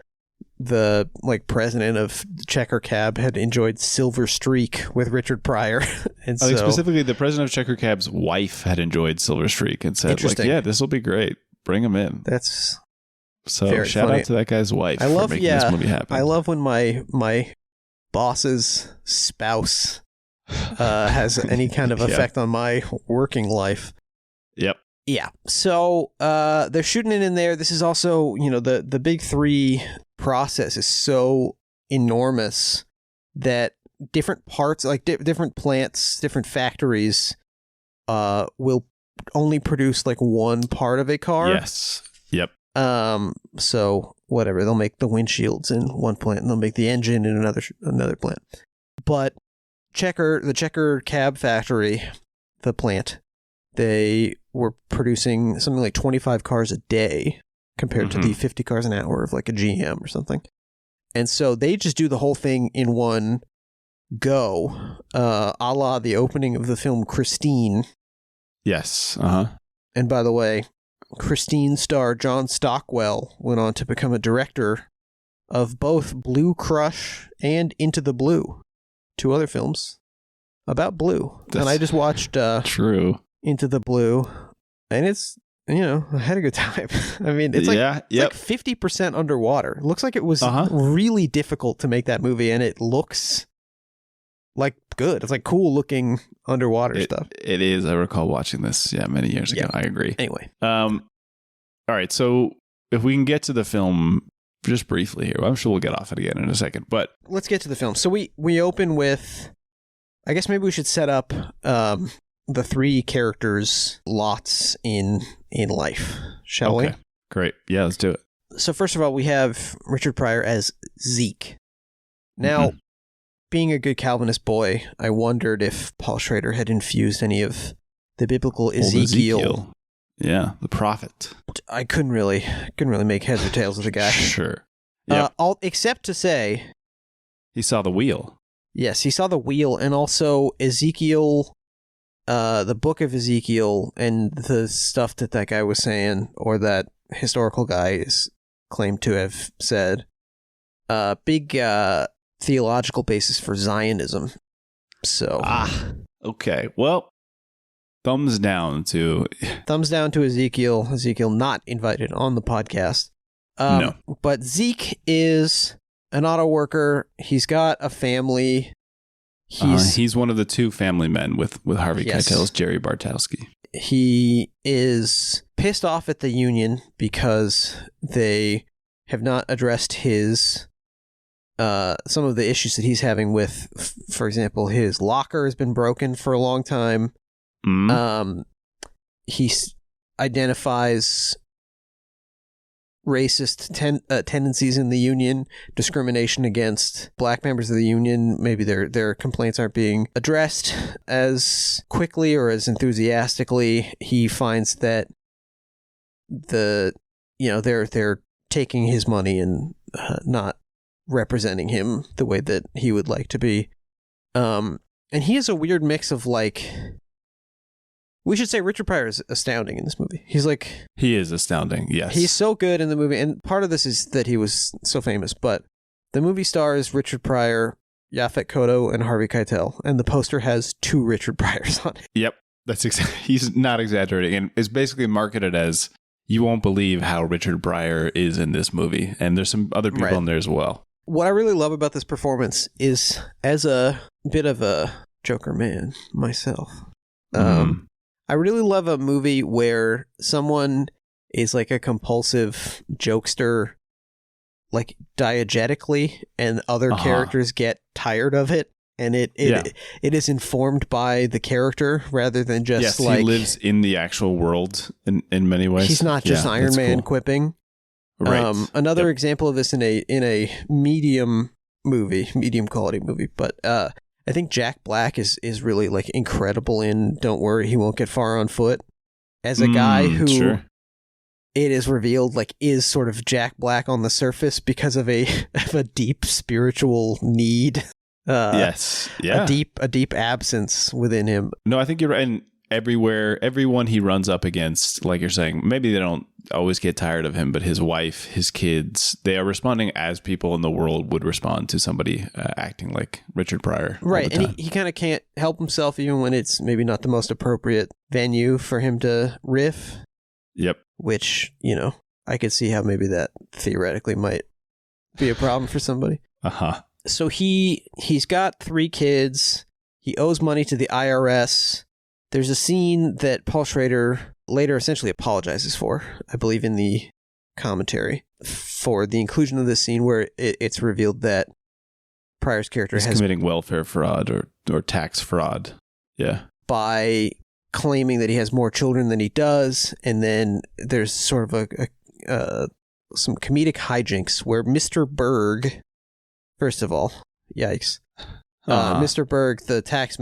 the like president of Checker Cab had enjoyed Silver Streak with Richard Pryor. And I think specifically the president of Checker Cab's wife had enjoyed Silver Streak and said, like, yeah, this will be great. Bring him in. That's so shout out to that guy's wife for making this movie happen. I love when my boss's spouse has any kind of effect on my working life. Yep. Yeah. So they're shooting it in there. This is also, the big 3 process is so enormous that different parts, like different plants, different factories will only produce like one part of a car. Yes. Yep. So whatever, they'll make the windshields in one plant and they'll make the engine in another plant. But the Checker Cab factory, the plant, they were producing something like 25 cars a day compared to the 50 cars an hour of like a GM or something. And so they just do the whole thing in one go, a la the opening of the film Christine. Yes. And by the way, Christine star John Stockwell went on to become a director of both Blue Crush and Into the Blue, 2 other films about blue. And I just watched Into the Blue, and it's, I had a good time. I mean, it's like 50% underwater. It looks like it was really difficult to make that movie, and it looks like good. It's like cool looking underwater stuff. It is. I recall watching this many years ago. I agree. Anyway. All right. So if we can get to the film just briefly here, I'm sure we'll get off it again in a second, but let's get to the film. So we open with, I guess maybe we should set up the 3 characters' lots in life, shall we? Great. Yeah, let's do it. So first of all, we have Richard Pryor as Zeke. Now, being a good Calvinist boy, I wondered if Paul Schrader had infused any of the biblical Ezekiel. Yeah, the prophet. I couldn't really make heads or tails of the guy. Sure. Yeah. Except to say, he saw the wheel. Yes, he saw the wheel, and also Ezekiel, the book of Ezekiel, and the stuff that guy was saying, or that historical guy is claimed to have said. Big theological basis for Zionism. So okay. Well, thumbs down to Ezekiel. Ezekiel not invited on the podcast. No. But Zeke is an auto worker. He's got a family. He's one of the 2 family men with Harvey Keitel's Jerry Bartowski. He is pissed off at the union because they have not addressed his some of the issues that he's having with, for example, his locker has been broken for a long time. He identifies racist tendencies in the union, discrimination against black members of the union. Maybe their complaints aren't being addressed as quickly or as enthusiastically. He finds that they're taking his money and not representing him the way that he would like to be. And he has a weird mix of like, we should say Richard Pryor is astounding in this movie. He is astounding, yes. He's so good in the movie, and part of this is that he was so famous, but the movie stars Richard Pryor, Yaphet Kotto, and Harvey Keitel, and the poster has 2 Richard Pryors on it. Yep, he's not exaggerating, and is basically marketed as, you won't believe how Richard Pryor is in this movie, and there's some other people in there as well. What I really love about this performance is, as a bit of a Joker man myself, I really love a movie where someone is like a compulsive jokester, like diegetically, and other characters get tired of it, and it is informed by the character rather than just he lives in the actual world in many ways. He's not just Iron Man quipping. Right. Another example of this in a medium quality movie, but I think Jack Black is really like incredible in Don't Worry, He Won't Get Far on Foot, as a guy who it is revealed like is sort of Jack Black on the surface because of a deep spiritual need. A deep absence within him. No, I think you're right. And everyone he runs up against, like you're saying, maybe they don't always get tired of him, but his wife, his kids, they are responding as people in the world would respond to somebody acting like Richard Pryor. Right, and he kind of can't help himself even when it's maybe not the most appropriate venue for him to riff. Yep. Which, I could see how maybe that theoretically might be a problem for somebody. Uh-huh. So he's got 3 kids. He owes money to the IRS. There's a scene that Paul Schrader later essentially apologizes for, I believe in the commentary, for the inclusion of this scene where it's revealed that Pryor's character has committing welfare fraud or tax fraud. Yeah. By claiming that he has more children than he does, and then there's sort of some comedic hijinks where Mr. Berg, first of all, yikes. Mr. Berg, the tax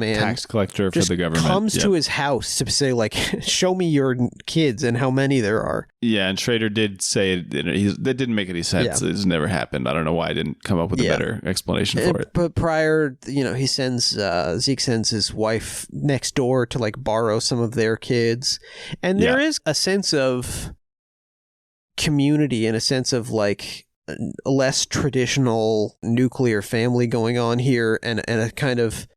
collector for the government, comes to his house to say, like, show me your kids and how many there are. Yeah, and Schrader did say that didn't make any sense. Yeah. It's never happened. I don't know why I didn't come up with a better explanation for it. But Pryor, he sends Zeke sends his wife next door to like borrow some of their kids, and there is a sense of community and a sense of like a less traditional nuclear family going on here, and a kind of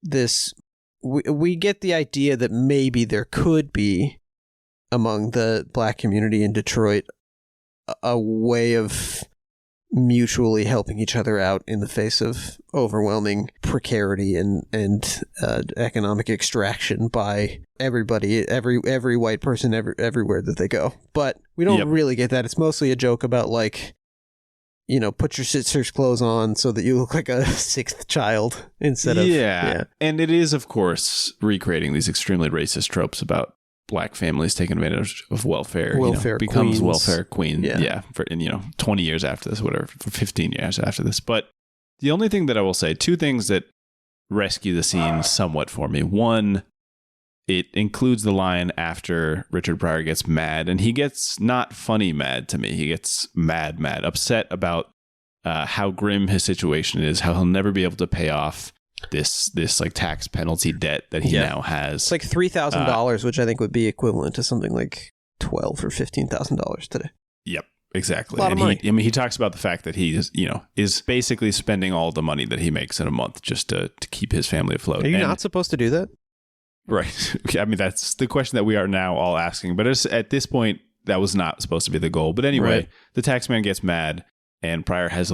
this we get the idea that maybe there could be among the Black community in Detroit a way of mutually helping each other out in the face of overwhelming precarity and economic extraction by everybody, every white person everywhere that they go. But we don't really get that. It's mostly a joke about like, put your sister's clothes on so that you look like a 6th child instead of... Yeah. And it is, of course, recreating these extremely racist tropes about Black families taking advantage of welfare. Becomes welfare queen. Yeah. For 20 years after this, whatever, for 15 years after this. But the only thing that I will say, 2 things that rescue the scene somewhat for me. One, it includes the line after Richard Pryor gets mad, and he gets not funny mad to me. He gets mad, upset about how grim his situation is, how he'll never be able to pay off this like tax penalty debt that he now has. It's like $3,000, which I think would be equivalent to something like $12,000 or $15,000 today. Yep. Exactly. A lot of money. He talks about the fact that he is basically spending all the money that he makes in a month just to keep his family afloat. Are you not supposed to do that? Right. I mean, that's the question that we are now all asking. But at this point, that was not supposed to be the goal. But anyway, the taxman gets mad, and Pryor has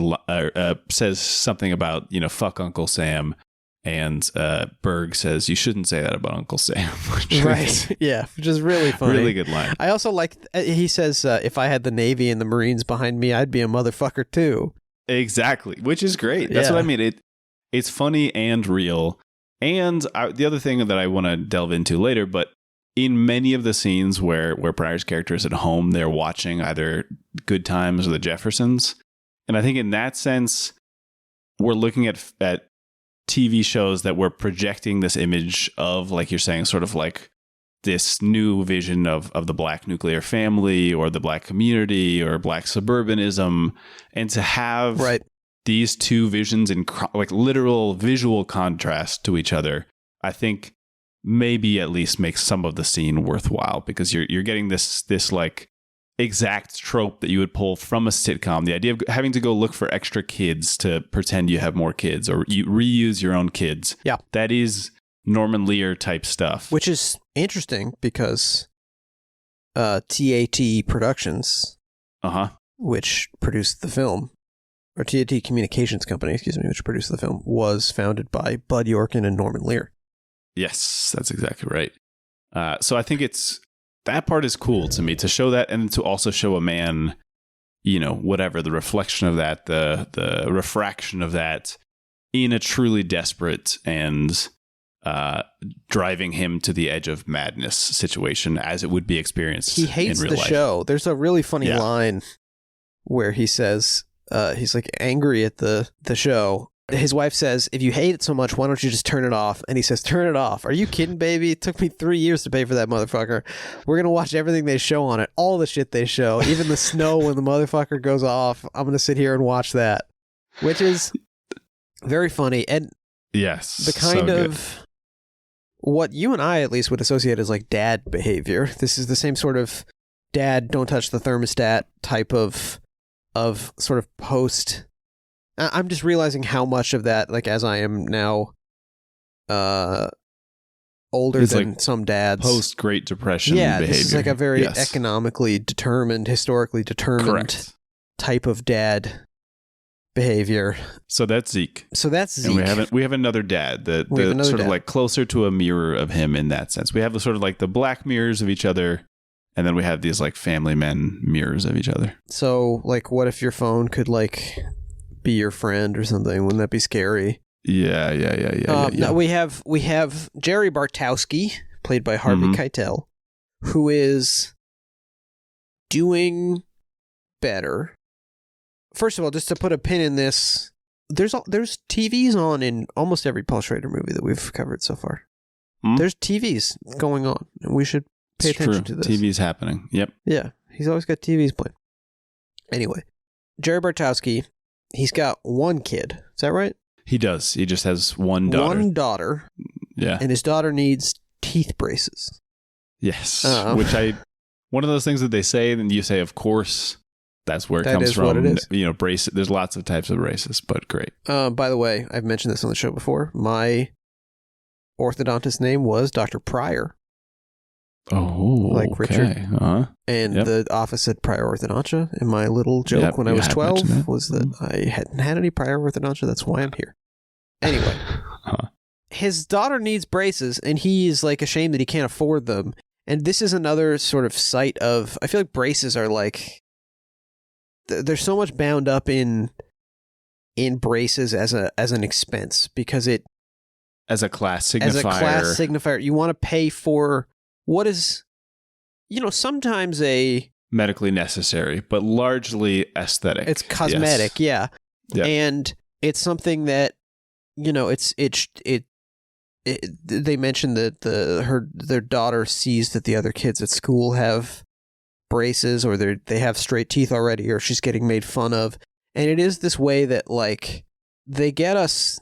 says something about, fuck Uncle Sam. And Berg says, you shouldn't say that about Uncle Sam. Right. Yeah, which is really funny. Really good line. I also like, he says, if I had the Navy and the Marines behind me, I'd be a motherfucker too. Exactly, which is great. That's what I mean. It's funny and real. And the other thing that I want to delve into later, but in many of the scenes where Pryor's character is at home, they're watching either Good Times or The Jeffersons. And I think in that sense, we're looking at TV shows that were projecting this image of, like you're saying, sort of like this new vision of the Black nuclear family or the Black community or Black suburbanism. And to have these two visions in like literal visual contrast to each other, I think maybe at least makes some of the scene worthwhile, because you're getting this like exact trope that you would pull from a sitcom. The idea of having to go look for extra kids to pretend you have more kids, or you reuse your own kids. Yeah. That is Norman Lear type stuff. Which is interesting because TAT Productions, which produced the film, or TAT Communications Company, which produced the film, was founded by Bud Yorkin and Norman Lear. Yes, that's exactly right. So I think that part is cool to me, to show that, and to also show a man, whatever, the reflection of that, the refraction of that in a truly desperate and driving him to the edge of madness situation as it would be experienced in real life. He hates the show. There's a really funny line where he says, he's like angry at the show. His wife says, if you hate it so much, why don't you just turn it off? And he says, turn it off. Are you kidding, baby? It took me 3 years to pay for that motherfucker. We're going to watch everything they show on it. All the shit they show. Even the snow when the motherfucker goes off. I'm going to sit here and watch that. Which is very funny. And yes, the kind of what you and I at least would associate as like dad behavior. This is the same sort of dad, don't touch the thermostat type of sort of post. I'm just realizing how much of that, like as I am now older it's than like some dads. Post Great Depression behavior. This is like a very economically determined, historically determined type of dad behavior. So that's Zeke. And we have another dad that sort of like closer to a mirror of him in that sense. We have the sort of like the black mirrors of each other, and then we have these like family men mirrors of each other. So like, what if your phone could like be your friend or something? Wouldn't that be scary? Yeah. Now we have Jerry Bartowski, played by Harvey Keitel, who is doing better. First of all, just to put a pin in this, there's TVs on in almost every Paul Schrader movie that we've covered so far. There's TVs going on, and we should pay attention to this. TV's happening. Yep. Yeah, he's always got TVs playing. Anyway, Jerry Bartowski, he's got one kid. Is that right? He does. He just has one daughter. One daughter. Yeah. And his daughter needs teeth braces. Yes. One of those things that they say, and you say, of course, that's where it that comes is from. What it is. Brace. There's lots of types of braces, but great. By the way, I've mentioned this on the show before. My orthodontist name was Dr. Pryor. Oh, like okay. Richard. And the office said Pryor Orthodontia. And my little joke when I was 12 was that I hadn't had any Pryor Orthodontia. That's why I'm here. Anyway, his daughter needs braces, and he's like ashamed that he can't afford them. And this is another sort of site of, I feel like braces are like, there's so much bound up in braces as an expense, because it as a class signifier, you want to pay for what is, sometimes a medically necessary, but largely aesthetic. It's cosmetic, yeah. And it's something that, they mentioned that their daughter sees that the other kids at school have braces, or they have straight teeth already, or she's getting made fun of, and it is this way that like they get us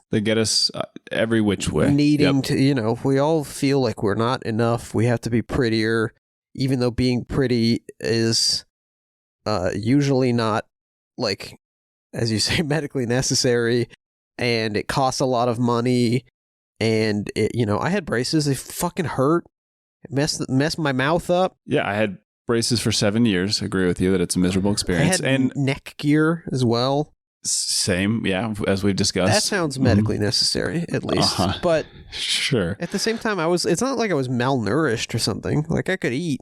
every which way, needing to, we all feel like we're not enough, we have to be prettier, even though being pretty is usually not, like, as you say, medically necessary, and it costs a lot of money. And it, I had braces, they fucking hurt, it messed my mouth up. Yeah, I had braces for 7 years. I agree with you that it's a miserable experience. I had and neck gear as well. Same, yeah, as we've discussed. That sounds medically necessary, at least. But sure. At the same time, it's not like I was malnourished or something. Like, I could eat.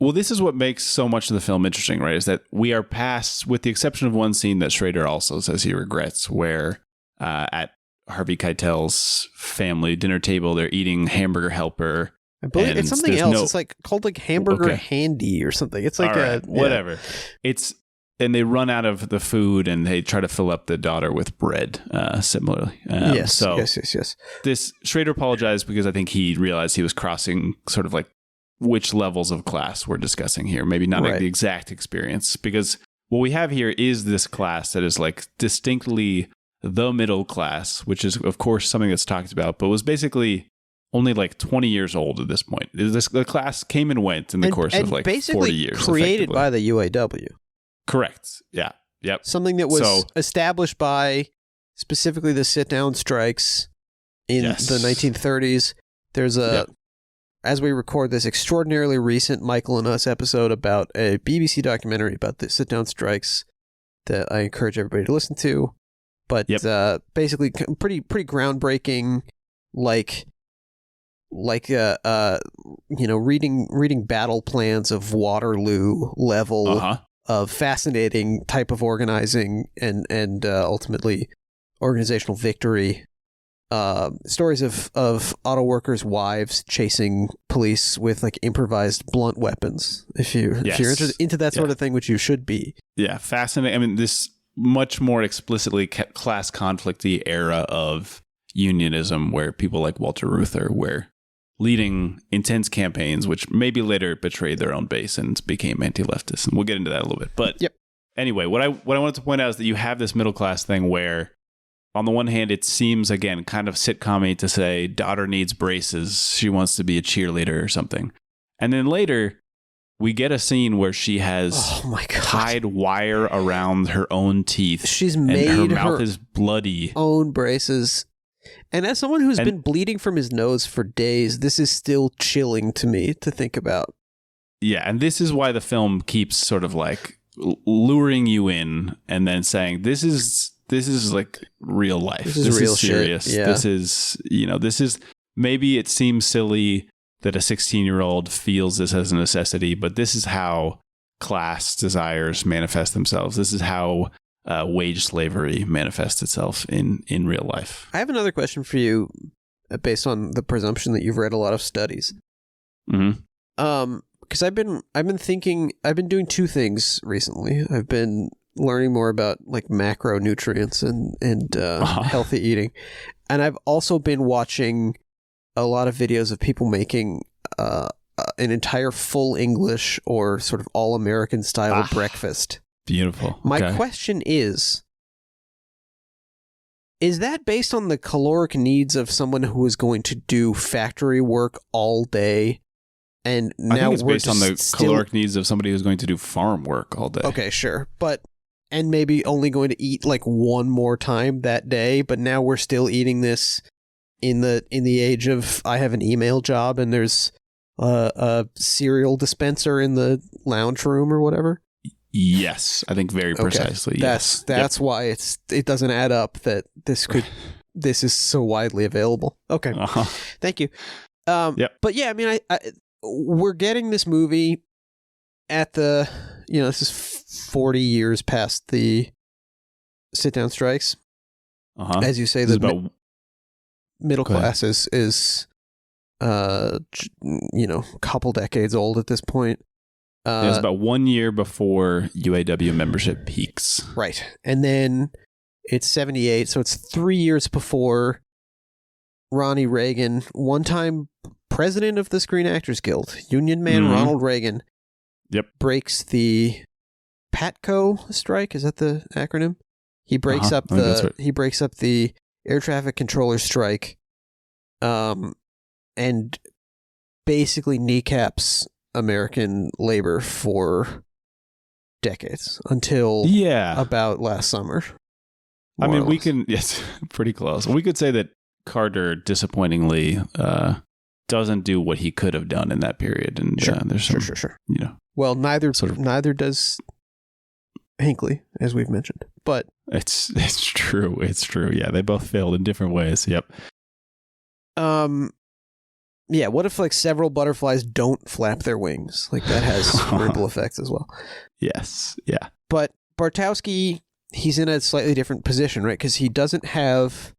Well, this is what makes so much of the film interesting, right? Is that we are past, with the exception of one scene that Schrader also says he regrets, where at Harvey Keitel's family dinner table, they're eating Hamburger Helper. I believe it's something else. It's like called like Hamburger Handy or something. It's like whatever. And they run out of the food, and they try to fill up the daughter with bread. Similarly, yes. This Schrader apologized because I think he realized he was crossing sort of like which levels of class we're discussing here. Maybe not like the exact experience, because what we have here is this class that is like distinctly the middle class, which is, of course, something that's talked about, but was basically only like 20 years old at this point. The class came and went in the course of like 40 years. Created by the UAW. Correct. Yeah. Yep. Something that was established by specifically the sit-down strikes in the 1930s. There's as we record this extraordinarily recent Michael and Us episode about a BBC documentary about the sit-down strikes that I encourage everybody to listen to. But basically, pretty groundbreaking, reading battle plans of Waterloo level of fascinating type of organizing and ultimately organizational victory. Stories of auto workers' wives chasing police with like improvised blunt weapons. If you're interested into that sort of thing, which you should be. Yeah, fascinating. I mean, this much more explicitly class conflict-y era of unionism, where people like Walter Reuther were leading intense campaigns, which maybe later betrayed their own base and became anti-leftist. And we'll get into that a little bit. But anyway, what I wanted to point out is that you have this middle class thing where, on the one hand, it seems, again, kind of sitcom-y to say, daughter needs braces, she wants to be a cheerleader or something. And then later, we get a scene where she has tied wire around her own teeth. She's made her mouth is bloody. Own braces. And as someone who's been bleeding from his nose for days, this is still chilling to me to think about. Yeah, and this is why the film keeps sort of like luring you in and then saying, this is like real life. This is real serious. Shit. Yeah. This is maybe it seems silly that a 16-year-old feels this as a necessity, but this is how class desires manifest themselves. This is how wage slavery manifests itself in real life. I have another question for you based on the presumption that you've read a lot of studies. Mm-hmm. Because I've been doing two things recently. I've been learning more about like macronutrients and healthy eating. And I've also been watching a lot of videos of people making an entire full English or sort of all American style breakfast. Beautiful. My question is that based on the caloric needs of someone who is going to do factory work all day? And now I think it's based on the caloric needs of somebody who's going to do farm work all day. Okay, sure. And maybe only going to eat like one more time that day, but now we're still eating this in the age of I have an email job and there's a cereal dispenser in the lounge room or whatever. Yes, I think very precisely. Yes. That's why it doesn't add up that this is so widely available. Okay. Thank you. But yeah, I mean, we're getting this movie at the, this is 40 years past the sit-down strikes. As you say, the middle class is a couple decades old at this point. It's about 1 year before UAW membership peaks. Right. And then it's 78, so it's 3 years before Ronnie Reagan, one-time president of the Screen Actors Guild, Union man Ronald Reagan, breaks the PATCO strike. Is that the acronym? He breaks up the air traffic controller strike, and basically kneecaps American labor for decades until about last summer. I mean, we can, pretty close. We could say that Carter disappointingly doesn't do what he could have done in that period, and there's some, sure. Well, neither does Hinckley, as we've mentioned, but it's true. It's true. Yeah, they both failed in different ways. Yep. Yeah, what if like several butterflies don't flap their wings? Like that has ripple effects as well. Yes. Yeah. But Bartowski, he's in a slightly different position, right? Because he doesn't have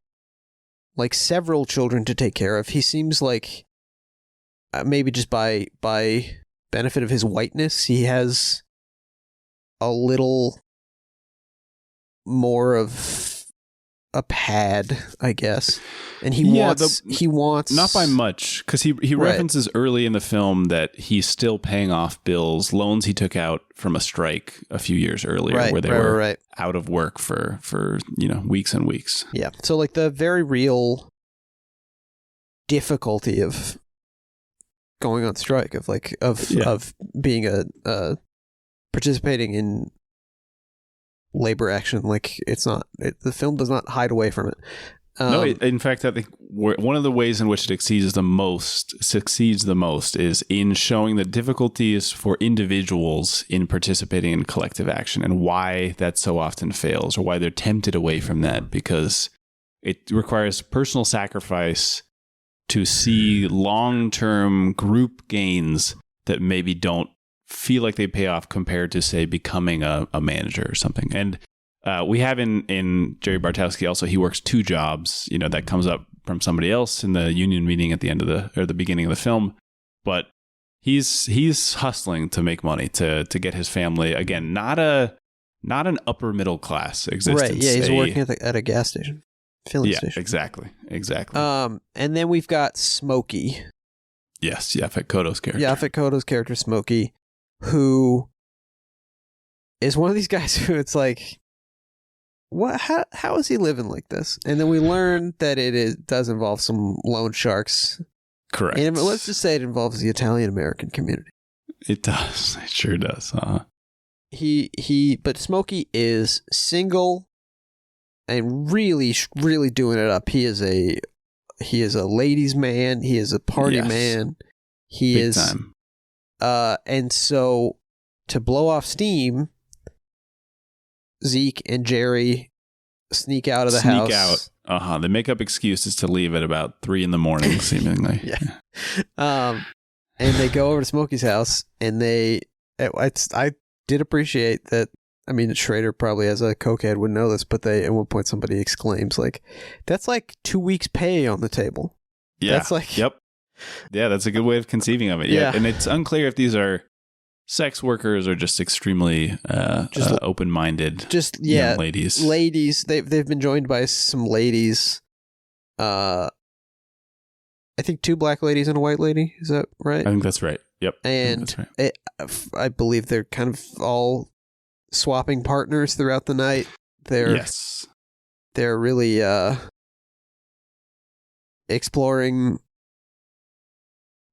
like several children to take care of. He seems like maybe just by benefit of his whiteness, he has a little more of a pad, I guess. And he wants not by much, because he references early in the film that he's still paying off bills, loans he took out from a strike a few years earlier, where they were out of work for weeks and weeks. Yeah. So like the very real difficulty of going on strike, of being a participating in labor action, like the film does not hide away from it. No, in fact, I think one of the ways in which it succeeds the most is in showing the difficulties for individuals in participating in collective action and why that so often fails, or why they're tempted away from that, because it requires personal sacrifice to see long-term group gains that maybe don't feel like they pay off compared to, say, becoming a manager or something. And we have in Jerry Bartowski also, he works 2 jobs, that comes up from somebody else in the union meeting at the end of the beginning of the film. But he's hustling to make money to get his family, again, not an upper middle class existence. Right. Yeah. He's working at a gas station, filling station. Exactly. And then we've got Smokey. Yes. Yaphet Kotto's character. Yaphet Kotto's character, Smokey, who is one of these guys who it's like, what? How is he living like this? And then we learn that it does involve some loan sharks. Correct. And let's just say it involves the Italian American community. It does. It sure does. But Smokey is single and really, really doing it up. He is a ladies' man. He is a party man. He Big is time. And so to blow off steam, Zeke and Jerry sneak out of the house. They make up excuses to leave at about 3 a.m, seemingly. Yeah. And they go over to Smokey's house, and I did appreciate that. I mean, Schrader probably as a cokehead would know this, but at one point somebody exclaims like, "That's like 2 weeks' pay on the table." Yeah. That's like, yep. Yeah, that's a good way of conceiving of it. Yeah. And it's unclear if these are sex workers are just extremely open-minded, young ladies. Ladies, they've been joined by some ladies. I think 2 black ladies and a white lady. Is that right? I think that's right. Yep. And I believe they're kind of all swapping partners throughout the night. They're really exploring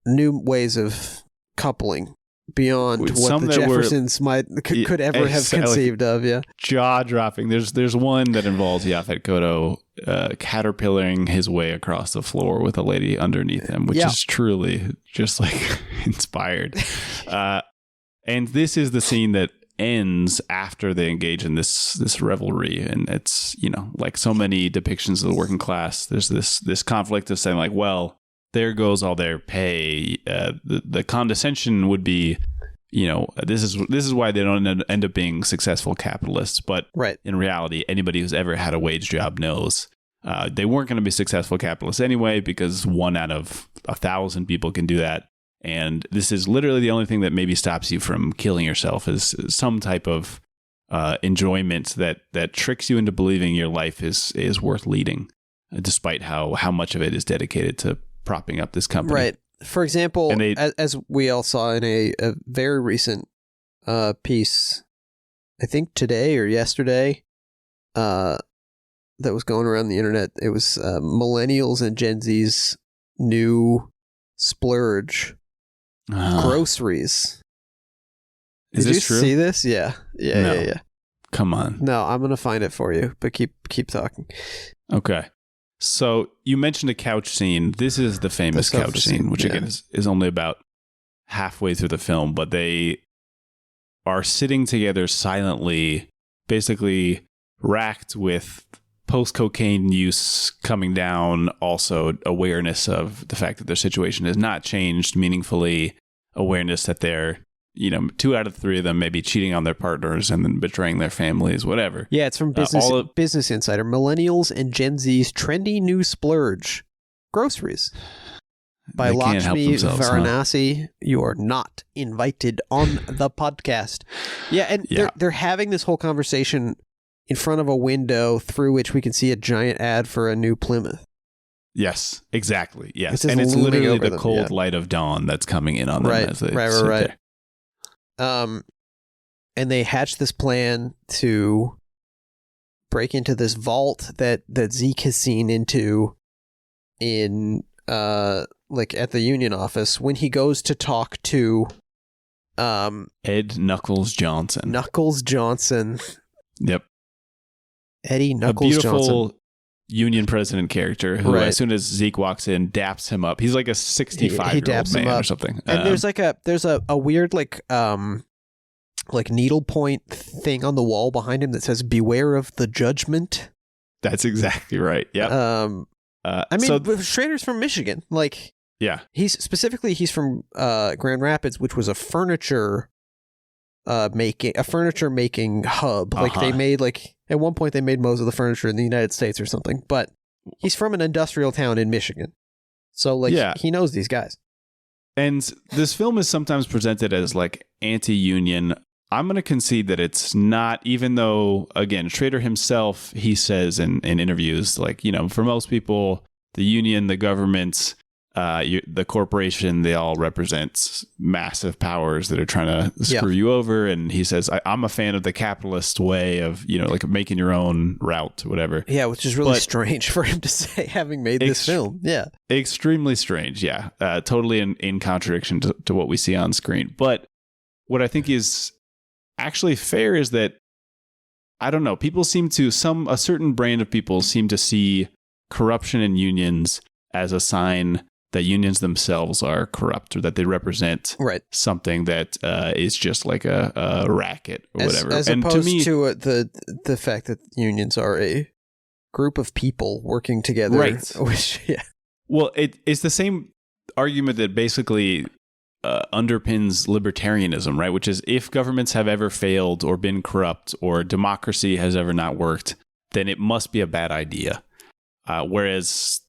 new ways of coupling beyond what the Jeffersons could ever have conceived of. Yeah, jaw dropping. There's one that involves Yaphet Kotto caterpillaring his way across the floor with a lady underneath him, which is truly just like inspired. And this is the scene that ends after they engage in this revelry, and it's like so many depictions of the working class. There's this conflict of saying like, well, there goes all their pay. The condescension would be, this is why they don't end up being successful capitalists. But in reality, anybody who's ever had a wage job knows they weren't going to be successful capitalists anyway, because 1 out of 1,000 people can do that. And this is literally the only thing that maybe stops you from killing yourself, is some type of enjoyment that tricks you into believing your life is worth leading, despite how much of it is dedicated to propping up this company. Right. For example, as we all saw in a very recent piece, I think today or yesterday, that was going around the internet, it was millennials and Gen Z's new splurge. Groceries. Is Did this you true? see this? Yeah. Come on. No, I'm gonna find it for you, but keep talking. Okay. So you mentioned a couch scene. This is the famous couch scene, which again is only about halfway through the film, but they are sitting together silently, basically racked with post-cocaine use coming down, also awareness of the fact that their situation has not changed meaningfully, awareness that they're, 2 out of 3 of them may be cheating on their partners and then betraying their families, whatever. Yeah, it's from Business Insider. Millennials and Gen Z's trendy new splurge. Groceries. By Lakshmi Varanasi. You are not invited on the podcast. Yeah, and they're having this whole conversation in front of a window through which we can see a giant ad for a new Plymouth. Yes, exactly. Yes. It's just And it's looming literally over the them, cold yeah. light of dawn that's coming in on them Right, as they right. sit there. And they hatch this plan to break into this vault that Zeke has seen into in like at the union office when he goes to talk to Ed Knuckles Johnson. Knuckles Johnson. Yep. Eddie A Knuckles beautiful Johnson. union president character who, Right. as soon as Zeke walks in, daps him up. He's like a 65-year-old He daps him man up. or something. And there's a weird like needlepoint thing on the wall behind him that says "Beware of the Judgment." That's exactly right. Yeah. I mean, Schrader's from Michigan. Like, yeah. he's from Grand Rapids, which was a furniture making hub. Like they made at one point they made most of the furniture in the United States or something. But he's from an industrial town in Michigan, so he knows these guys. And this film is sometimes presented as like anti-union. I'm going to concede that it's not, even though, again, Schrader himself, he says in interviews, like, for most people, the union, the government, the corporation, they all represent massive powers that are trying to screw you over. And he says, I'm a fan of the capitalist way of, like making your own route, whatever. Yeah, which is really strange for him to say, having made this film. Yeah. Extremely strange. Yeah. Totally in contradiction to what we see on screen. But what I think is actually fair is that, I don't know, people seem to, a certain brand of people seem to see corruption in unions as a sign that unions themselves are corrupt, or that they represent something that is just like a racket or whatever. As and opposed to the fact that unions are a group of people working together. Right. Which, yeah. Well, it's the same argument that basically underpins libertarianism, right? Which is, if governments have ever failed or been corrupt or democracy has ever not worked, then it must be a bad idea. Whereas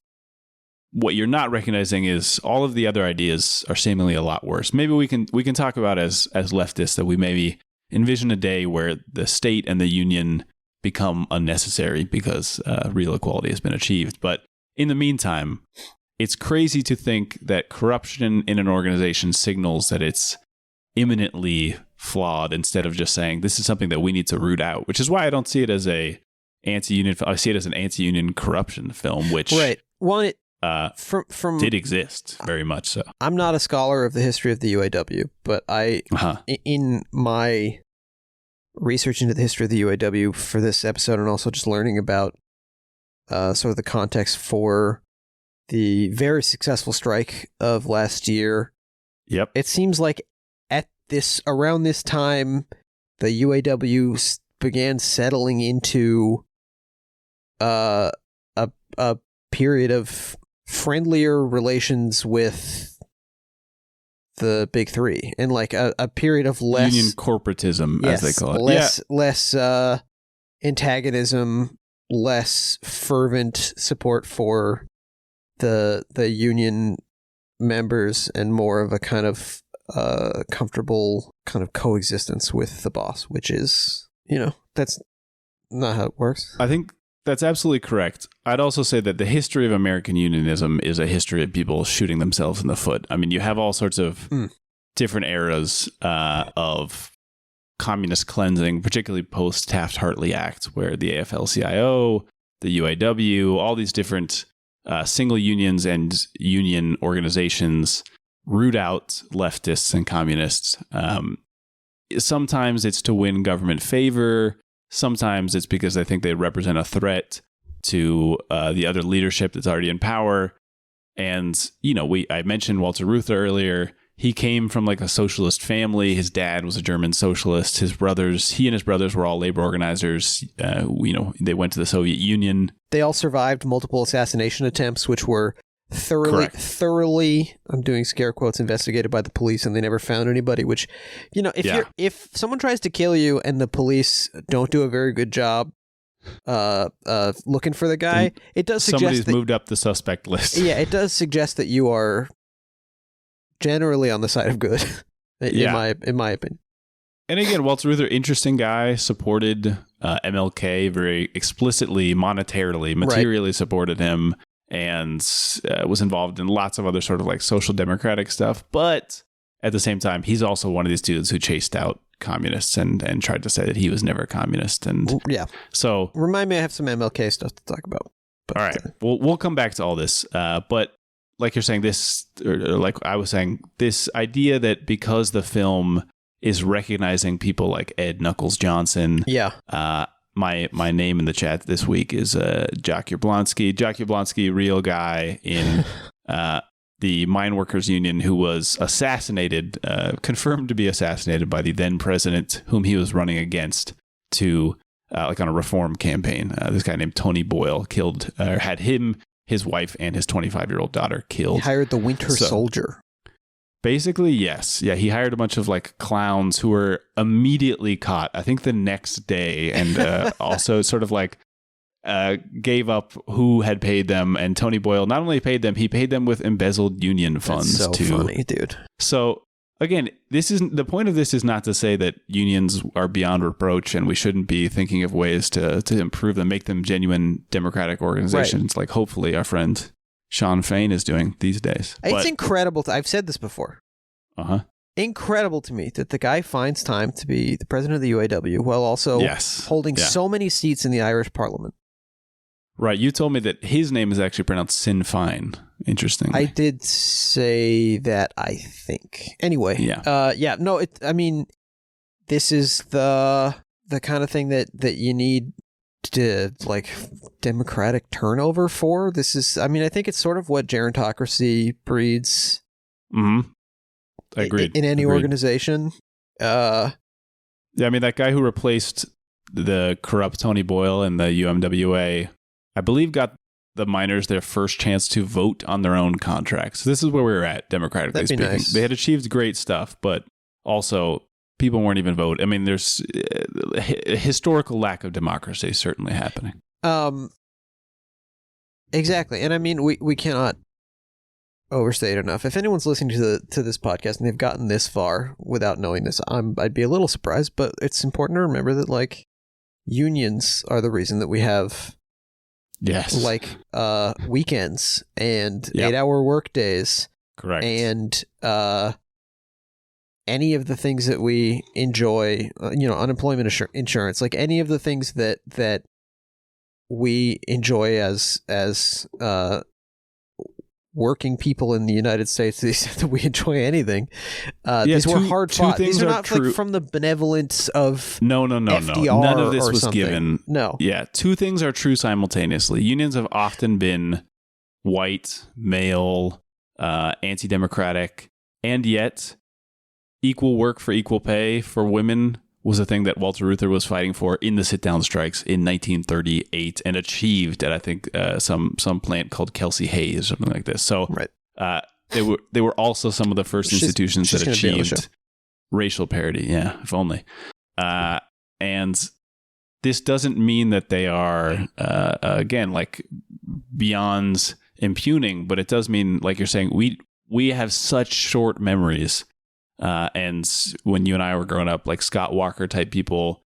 what you're not recognizing is all of the other ideas are seemingly a lot worse. Maybe we can talk about as leftists that we maybe envision a day where the state and the union become unnecessary because real equality has been achieved. But in the meantime, it's crazy to think that corruption in an organization signals that it's imminently flawed, instead of just saying this is something that we need to root out, which is why I don't see it as a anti-union. I see it as an anti-union corruption film, which Well, from did exist very much so. I'm not a scholar of the history of the UAW, but in my research into the history of the UAW for this episode, and also just learning about sort of the context for the very successful strike of last year. Yep. It seems like around this time, the UAW began settling into a period of friendlier relations with the big three, and like a period of less union corporatism, as they call it. Less antagonism, less fervent support for the union members, and more of a kind of comfortable kind of coexistence with the boss, which is, that's not how it works. I think that's absolutely correct. I'd also say that the history of American unionism is a history of people shooting themselves in the foot. I mean, you have all sorts of different eras of communist cleansing, particularly post-Taft-Hartley Act, where the AFL-CIO, the UAW, all these different single unions and union organizations root out leftists and communists. Sometimes it's to win government favor. Sometimes it's because they think they represent a threat to the other leadership that's already in power. And, I mentioned Walter Reuther earlier. He came from like a socialist family. His dad was a German socialist. He and his brothers were all labor organizers. They went to the Soviet Union. They all survived multiple assassination attempts, which were thoroughly, I'm doing scare quotes, investigated by the police, and they never found anybody, which, if someone tries to kill you and the police don't do a very good job looking for the guy, it does suggest somebody's moved up the suspect list. Yeah, it does suggest that you are generally on the side of good, in my opinion. And again, Walter Reuther, interesting guy, supported MLK very explicitly, monetarily, materially supported him. and was involved in lots of other sort of like social democratic stuff. But at the same time, he's also one of these dudes who chased out communists and tried to say that he was never a communist. And yeah. So remind me, I have some MLK stuff to talk about. But, all right, we'll come back to all this. But like you're saying, this, or like I was saying, this idea that because the film is recognizing people like Ed Knuckles Johnson. Yeah. My name in the chat this week is Jock Yablonsky. Jock Yablonsky, real guy in the mine workers union who was assassinated, confirmed to be assassinated by the then president whom he was running against to like on a reform campaign. This guy named Tony Boyle had him, his wife, and his 25-year-old daughter killed. He hired the Winter Soldier. Basically, yes. Yeah, he hired a bunch of like clowns who were immediately caught, I think the next day, and also sort of like gave up who had paid them. And Tony Boyle not only paid them, he paid them with embezzled union funds. That's so funny, dude. So again, the point of this is not to say that unions are beyond reproach and we shouldn't be thinking of ways to improve them, make them genuine democratic organizations, like hopefully our friend Sean Fain is doing these days. It's incredible. I've said this before. Incredible to me that the guy finds time to be the president of the UAW while also holding so many seats in the Irish Parliament. Right. You told me that his name is actually pronounced Sinn Féin. Interesting. I did say that, I think. Anyway. Yeah. No, I mean, this is the kind of thing that you need to like democratic turnover for. This is, I mean, I think it's sort of what gerontocracy breeds. Mm-hmm. I agree. In any organization. Yeah, I mean, that guy who replaced the corrupt Tony Boyle in the UMWA, I believe got the miners their first chance to vote on their own contracts. So this is where we were at, democratically speaking. Nice. They had achieved great stuff, but also people weren't even voting. I mean, there's a historical lack of democracy certainly happening. Exactly. And I mean, we cannot overstate enough. If anyone's listening to this podcast and they've gotten this far without knowing this, I'd be a little surprised, but it's important to remember that like unions are the reason that we have like weekends and 8-hour work days. Correct. And any of the things that we enjoy, unemployment insurance, like any of the things that we enjoy as working people in the United States, that we enjoy anything. These were hard fought. These are not like from the benevolence of no. FDR. None of this was something. Given. No. Yeah, two things are true simultaneously. Unions have often been white, male, anti-democratic, and yet equal work for equal pay for women was a thing that Walter Reuther was fighting for in the sit-down strikes in 1938 and achieved at, I think, some plant called Kelsey Hayes or something like this. So they were also some of the first institutions that achieved racial parity. Yeah, if only. And this doesn't mean that they are, again, like beyond impugning, but it does mean, like you're saying, we have such short memories. And when you and I were growing up, like Scott Walker type people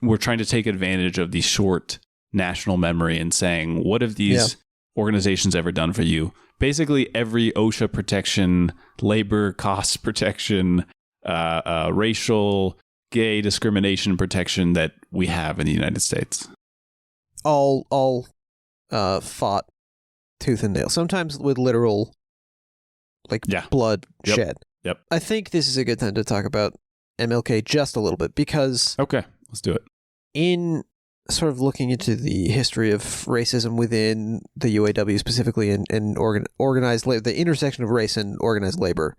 were trying to take advantage of the short national memory and saying, what have these organizations ever done for you? Basically, every OSHA protection, labor cost protection, racial, gay discrimination protection that we have in the United States. All fought tooth and nail, sometimes with literal blood shed. Yep. I think this is a good time to talk about MLK just a little bit because... Okay, let's do it. In sort of looking into the history of racism within the UAW, specifically in organized labor, the intersection of race and organized labor,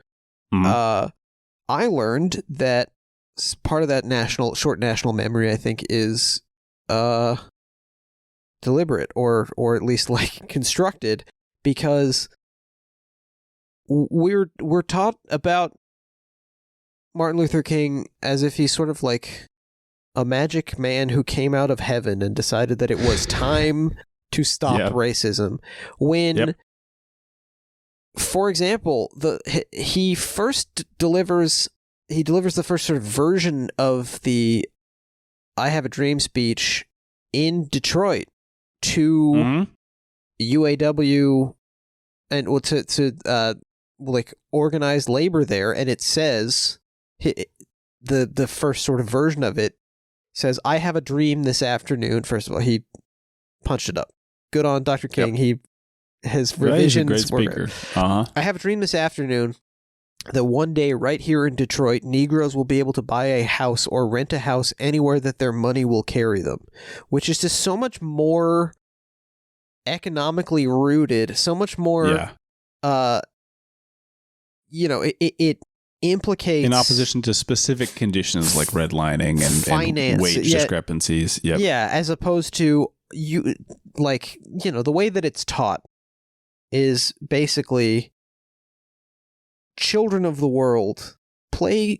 I learned that part of that short national memory, I think, is deliberate or at least like constructed because... We're taught about Martin Luther King as if he's sort of like a magic man who came out of heaven and decided that it was time to stop racism. When, for example, he delivers the first sort of version of the "I Have a Dream" speech in Detroit to UAW and to like organized labor there, and it says the first sort of version of it says, "I have a dream this afternoon." First of all, he punched it up. Good on Dr. King. Yep. His revisions he's a great speaker. I have a dream this afternoon that one day right here in Detroit, Negroes will be able to buy a house or rent a house anywhere that their money will carry them, which is just so much more economically rooted, so much more, it implicates... in opposition to specific conditions like redlining and wage discrepancies. Yep. Yeah, as opposed to, the way that it's taught is basically... children of the world, play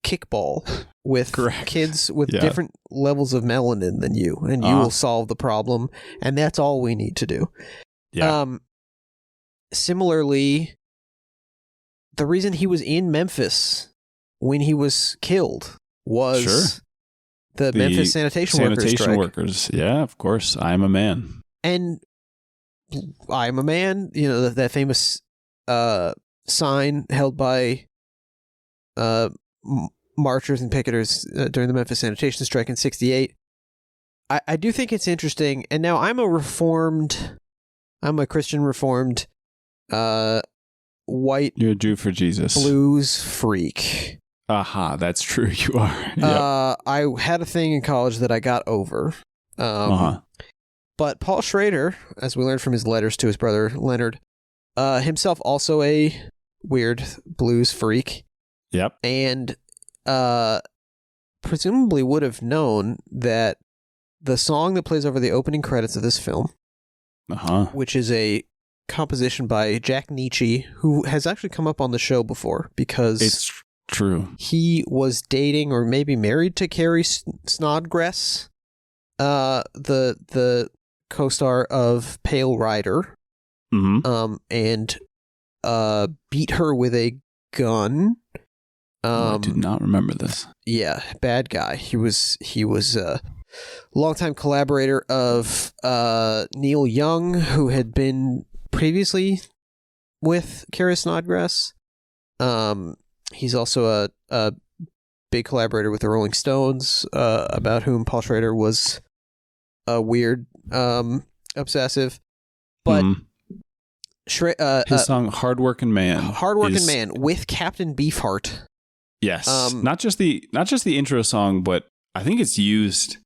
kickball with kids with different levels of melanin than you, and you will solve the problem, and that's all we need to do. Yeah. Similarly, the reason he was in Memphis when he was killed was the Memphis sanitation workers. Yeah, of course. I'm a man. And I'm a man, that famous sign held by marchers and picketers during the Memphis sanitation strike in 1968. I do think it's interesting, and now I'm a Christian reformed white, you're a Jew for Jesus, blues freak. Aha, that's true, you are. Yep. I had a thing in college that I got over. But Paul Schrader, as we learned from his letters to his brother Leonard, himself also a weird blues freak. Yep. And presumably would have known that the song that plays over the opening credits of this film, which is a composition by Jack Nietzsche, who has actually come up on the show before because it's true. He was dating or maybe married to Carrie Snodgrass, the co-star of Pale Rider, and beat her with a gun. I did not remember this. Yeah, bad guy. He was a longtime collaborator of Neil Young, who had been previously with Carrie Snodgrass. He's also a big collaborator with the Rolling Stones, about whom Paul Schrader was a weird obsessive. But his song "Hard Workin' Man" with Captain Beefheart. Yes, not just the intro song, but I think it's used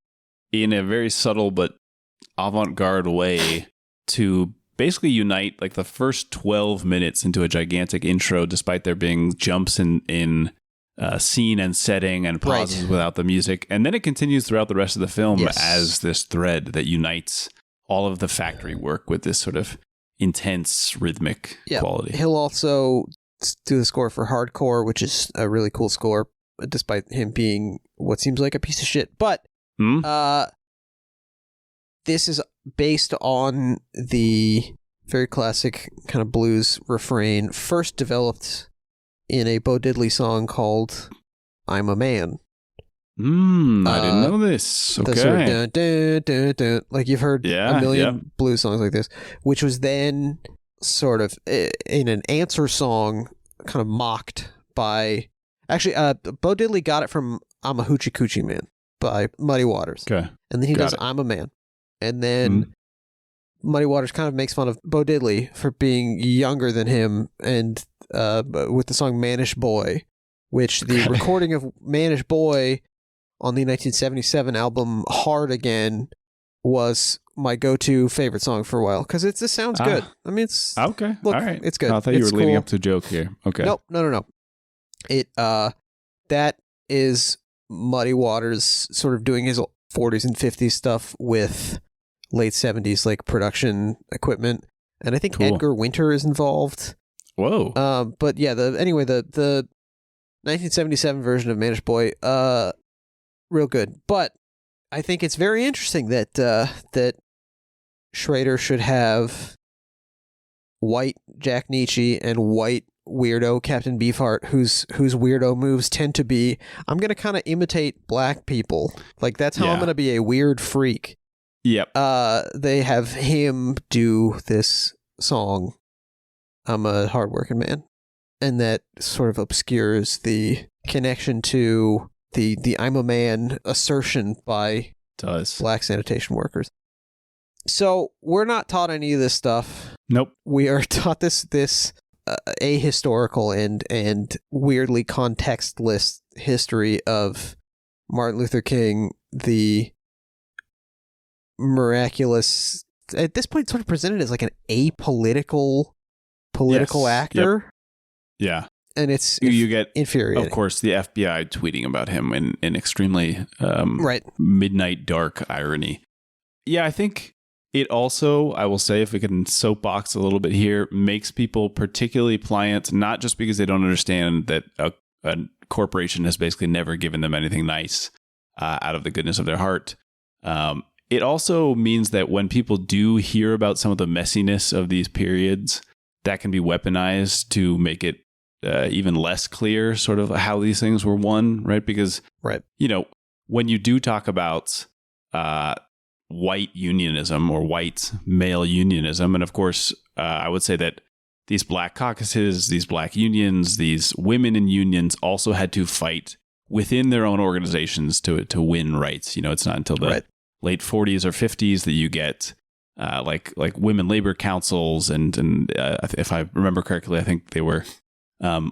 in a very subtle but avant-garde way to basically unite like the first 12 minutes into a gigantic intro, despite there being jumps in scene and setting and pauses without the music. And then it continues throughout the rest of the film as this thread that unites all of the factory work with this sort of intense rhythmic quality. He'll also do the score for Hardcore, which is a really cool score, despite him being what seems like a piece of shit. But this is based on the very classic kind of blues refrain first developed in a Bo Diddley song called "I'm a Man." I didn't know this. Okay. Sort of dun, dun, dun, dun, like you've heard a million blues songs like this, which was then sort of in an answer song kind of mocked by... Actually, Bo Diddley got it from "I'm a Hoochie Coochie Man" by Muddy Waters. Okay. And then he does "I'm a Man." And then Muddy Waters kind of makes fun of Bo Diddley for being younger than him, and with the song "Mannish Boy," which the recording of "Mannish Boy" on the 1977 album "Hard Again" was my go-to favorite song for a while, because it just sounds good. I mean, it's... Okay, look, all right. It's good. I thought you were leading up to a joke here. Okay. Nope, no. It, that is Muddy Waters sort of doing his 40s and 50s stuff with late 70s, like, production equipment. And I think Edgar Winter is involved. Whoa. But yeah, the 1977 version of "Mannish Boy, real good. But I think it's very interesting that that Schrader should have white Jack Nietzsche and white weirdo Captain Beefheart, whose weirdo moves tend to be, I'm going to kind of imitate black people. Like, that's how I'm going to be a weird freak. Yep. They have him do this song, I'm a hardworking man. And that sort of obscures the connection to the I'm a man assertion by black sanitation workers. So we're not taught any of this stuff. Nope. We are taught this ahistorical and weirdly contextless history of Martin Luther King, the miraculous, at this point sort of presented as like an apolitical actor. Yep. Yeah. And it's you get infuriating. Of course, the FBI tweeting about him in extremely right. midnight dark irony. Yeah, I think it also, I will say, if we can soapbox a little bit here, makes people particularly pliant, not just because they don't understand that a corporation has basically never given them anything nice out of the goodness of their heart. It also means that when people do hear about some of the messiness of these periods, that can be weaponized to make it even less clear sort of how these things were won, right? Because, you know, when you do talk about white unionism or white male unionism, and of course, I would say that these black caucuses, these black unions, these women in unions also had to fight within their own organizations to win rights. You know, it's not until the late 40s or 50s that you get like women labor councils, and if I remember correctly, I think they were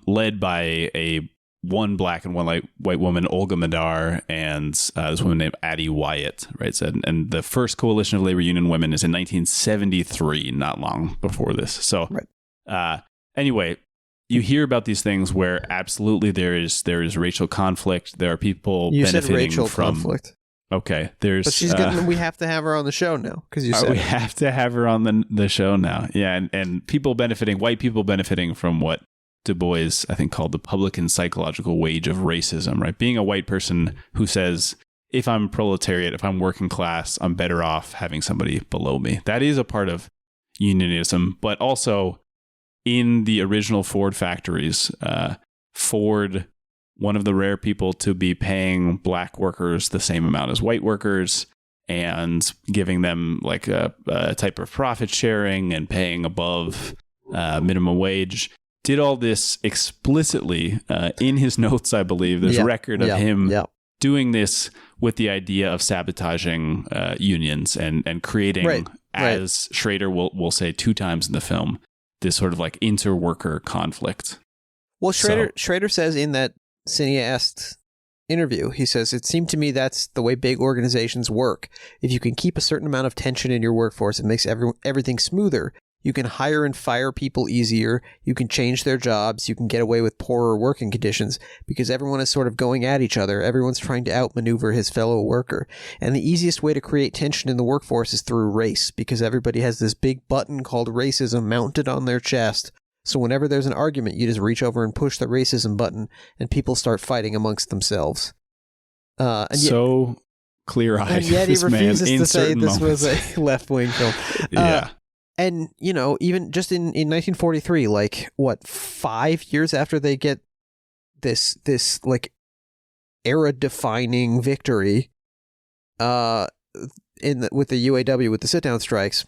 led by one black and one white woman, Olga Madar, and this woman named Addie Wyatt, right? So, and the first coalition of labor union women is in 1973, not long before this. So anyway, you hear about these things where absolutely there is racial conflict. There are people benefiting said racial from conflict. Okay, there's. But she's good. We have to have her on the show now because you said we have to have her on the show now. Yeah, and people benefiting, white people benefiting from what Du Bois, I think, called the publican psychological wage of racism. Right, being a white person who says, if I'm proletariat, if I'm working class, I'm better off having somebody below me. That is a part of unionism, but also in the original Ford factories, Ford, one of the rare people to be paying black workers the same amount as white workers and giving them like a type of profit sharing and paying above minimum wage, did all this explicitly in his notes, I believe. There's record of him doing this with the idea of sabotaging unions and creating, as Schrader will say 2 times in the film, this sort of like inter-worker conflict. Well, Schrader says in that cineast interview, he says, it seemed to me that's the way big organizations work. If you can keep a certain amount of tension in your workforce, it makes everything smoother. You can hire and fire people easier. You can change their jobs. You can get away with poorer working conditions because everyone is sort of going at each other. Everyone's trying to outmaneuver his fellow worker. And the easiest way to create tension in the workforce is through race, because everybody has this big button called racism mounted on their chest. So whenever there's an argument, you just reach over and push the racism button, and people start fighting amongst themselves. So clear-eyed. And yet he refuses to say this was a left-wing film. And, you know, even just in 1943, like, 5 years after they get this like, era-defining victory with the UAW, with the sit-down strikes,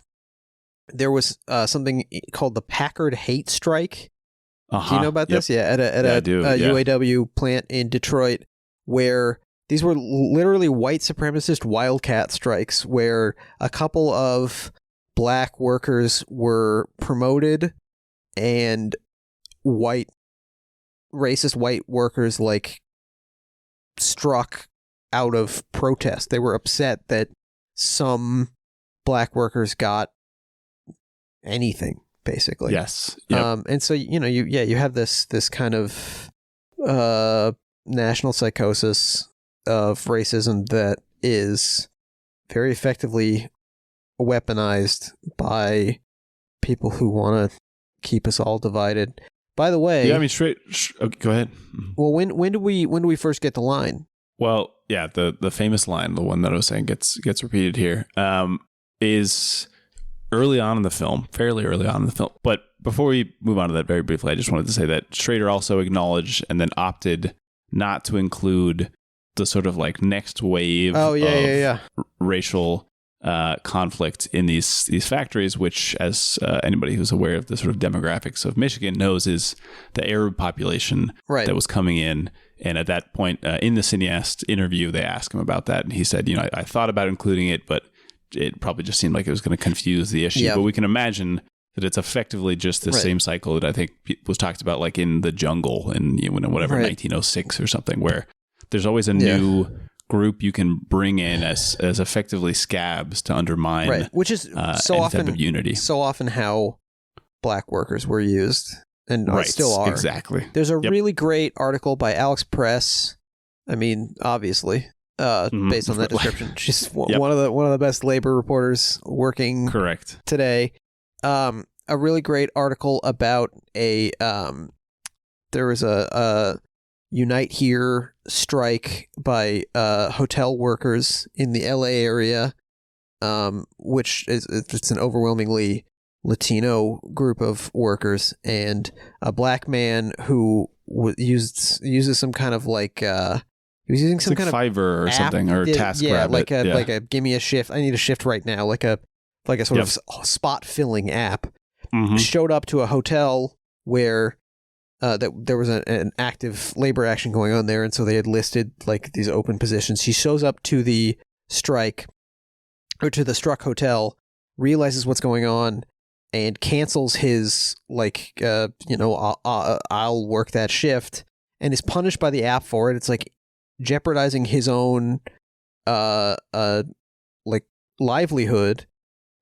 there was something called the Packard hate strike. Do you know about this? Yeah, at a UAW plant in Detroit, where these were literally white supremacist wildcat strikes, where a couple of black workers were promoted and racist white workers like struck out of protest. They were upset that some black workers got anything, basically. Yes. Yep. And so, you know, you have this kind of national psychosis of racism that is very effectively weaponized by people who want to keep us all divided. By the way, yeah, I mean, okay, go ahead. Well, when do we first get the line? Well, yeah, the famous line, the one that I was saying gets repeated here, is early on in the film, fairly early on in the film. But before we move on to that very briefly, I just wanted to say that Schrader also acknowledged and then opted not to include the sort of like next wave of racial conflict in these factories, which, as anybody who's aware of the sort of demographics of Michigan knows, is the Arab population that was coming in. And at that point, in the cineast interview, they asked him about that. And he said, I thought about including it, but it probably just seemed like it was going to confuse the issue. But we can imagine that it's effectively just the same cycle that I think was talked about, like in The Jungle in 1906 or something, where there's always a new group you can bring in as effectively scabs to undermine, which is so often type of unity. So often how black workers were used and still are. Exactly. There's a really great article by Alex Press. I mean, obviously, based on that description, she's one of the best labor reporters working today. A really great article about there was a Unite Here strike by hotel workers in the LA area, which it's an overwhelmingly Latino group of workers, and a black man who uses some kind of like he was using some kind of Fiverr or app, something, or TaskRabbit, like a give me a shift. I need a shift right now, like a sort of spot filling app. Showed up to a hotel where that there was an active labor action going on there, and so they had listed like these open positions. He shows up to the strike or to the struck hotel, realizes what's going on, and cancels his I'll work that shift, and is punished by the app for it. It's like jeopardizing his own livelihood.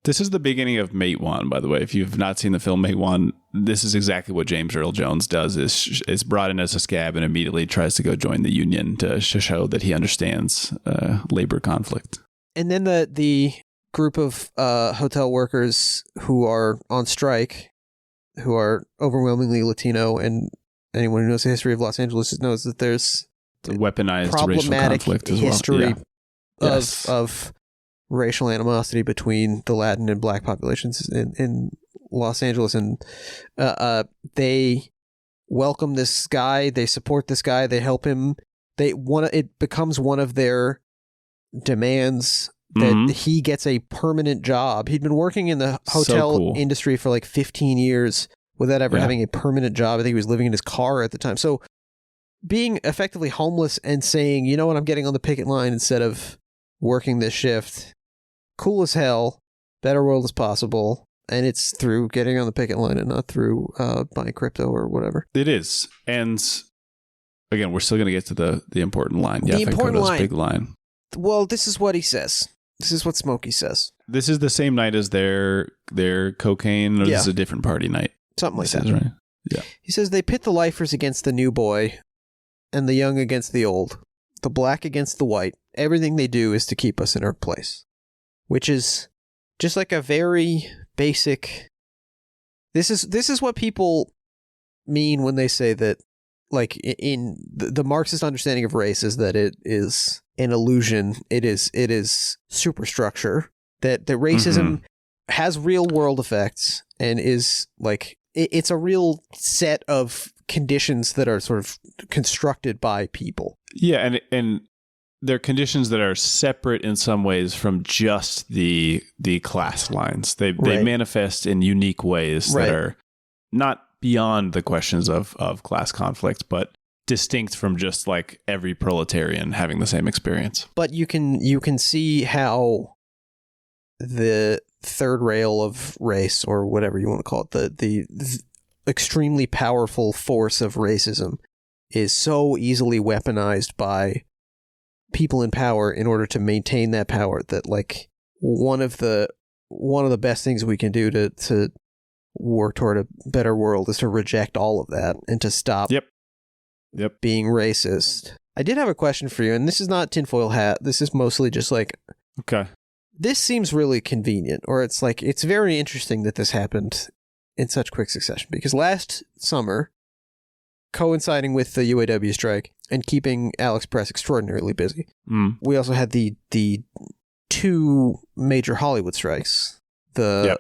This is the beginning of Mate One, by the way. If you've not seen the film Mate One, this is exactly what James Earl Jones does. Is brought in as a scab and immediately tries to go join the union to show that he understands labor conflict. And then the group of hotel workers who are on strike, who are overwhelmingly Latino, and anyone who knows the history of Los Angeles knows that there's the weaponized racial problematic conflict as history well. of racial animosity between the Latin and black populations in Los Angeles, and they welcome this guy, they support this guy, they help him. It becomes one of their demands that he gets a permanent job. He'd been working in the hotel industry for like 15 years without ever having a permanent job. I think he was living in his car at the time. So being effectively homeless and saying, you know what, I'm getting on the picket line instead of working this shift. Cool as hell, better world as possible, and it's through getting on the picket line and not through buying crypto or whatever. It is, and again, we're still going to get to the important line. The important line. Big line. Well, this is what he says. This is what Smokey says. This is the same night as their cocaine, or this is a different party night? Something like that. Right? Yeah. He says they pit the lifers against the new boy, and the young against the old, the black against the white. Everything they do is to keep us in our place. Which is just like a very basic. This is what people mean when they say that, like, in the Marxist understanding of race is that it is an illusion. It is superstructure. That racism has real world effects and is like it's a real set of conditions that are sort of constructed by people. Yeah, and they're conditions that are separate in some ways from just the class lines. They manifest in unique ways that are not beyond the questions of class conflict, but distinct from just like every proletarian having the same experience. But you can see how the third rail of race, or whatever you want to call it, the extremely powerful force of racism is so easily weaponized by people in power in order to maintain that power, that like one of the best things we can do to work toward a better world is to reject all of that and to stop being racist. I did have a question for you, and this is not tinfoil hat. This is mostly just like, okay, this seems really convenient, or it's like, it's very interesting that this happened in such quick succession, because last summer, coinciding with the UAW strike and keeping Alex Press extraordinarily busy, we also had the two major Hollywood strikes, the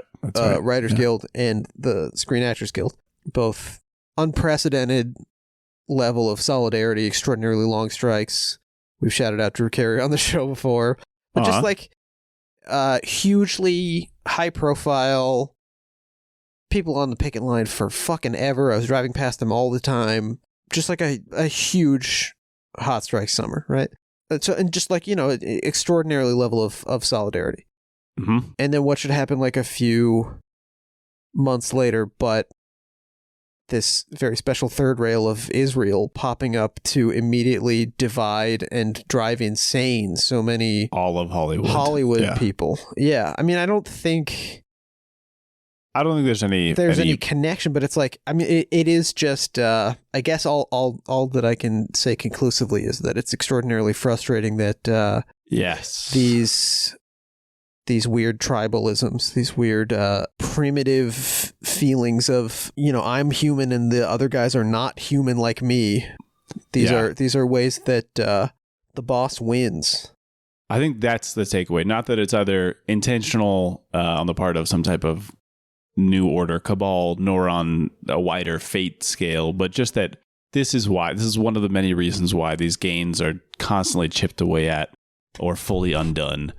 Writers Guild and the Screen Actors Guild, both unprecedented level of solidarity, extraordinarily long strikes. We've shouted out Drew Carey on the show before, but just like hugely high profile people on the picket line for fucking ever. I was driving past them all the time. Just like a huge hot strike summer, right? So, and just like, extraordinarily level of solidarity. Mm-hmm. And then what should happen like a few months later, but this very special third rail of Israel popping up to immediately divide and drive insane so many all of Hollywood people. Yeah. I mean, I don't think there's any connection, but it's like, I mean, it is just, I guess all that I can say conclusively is that it's extraordinarily frustrating that, yes, these weird tribalisms, these weird primitive feelings of, I'm human and the other guys are not human like me. These are ways that the boss wins. I think that's the takeaway. Not that it's either intentional on the part of some type of New Order cabal, nor on a wider fate scale, but just that this is one of the many reasons why these gains are constantly chipped away at or fully undone.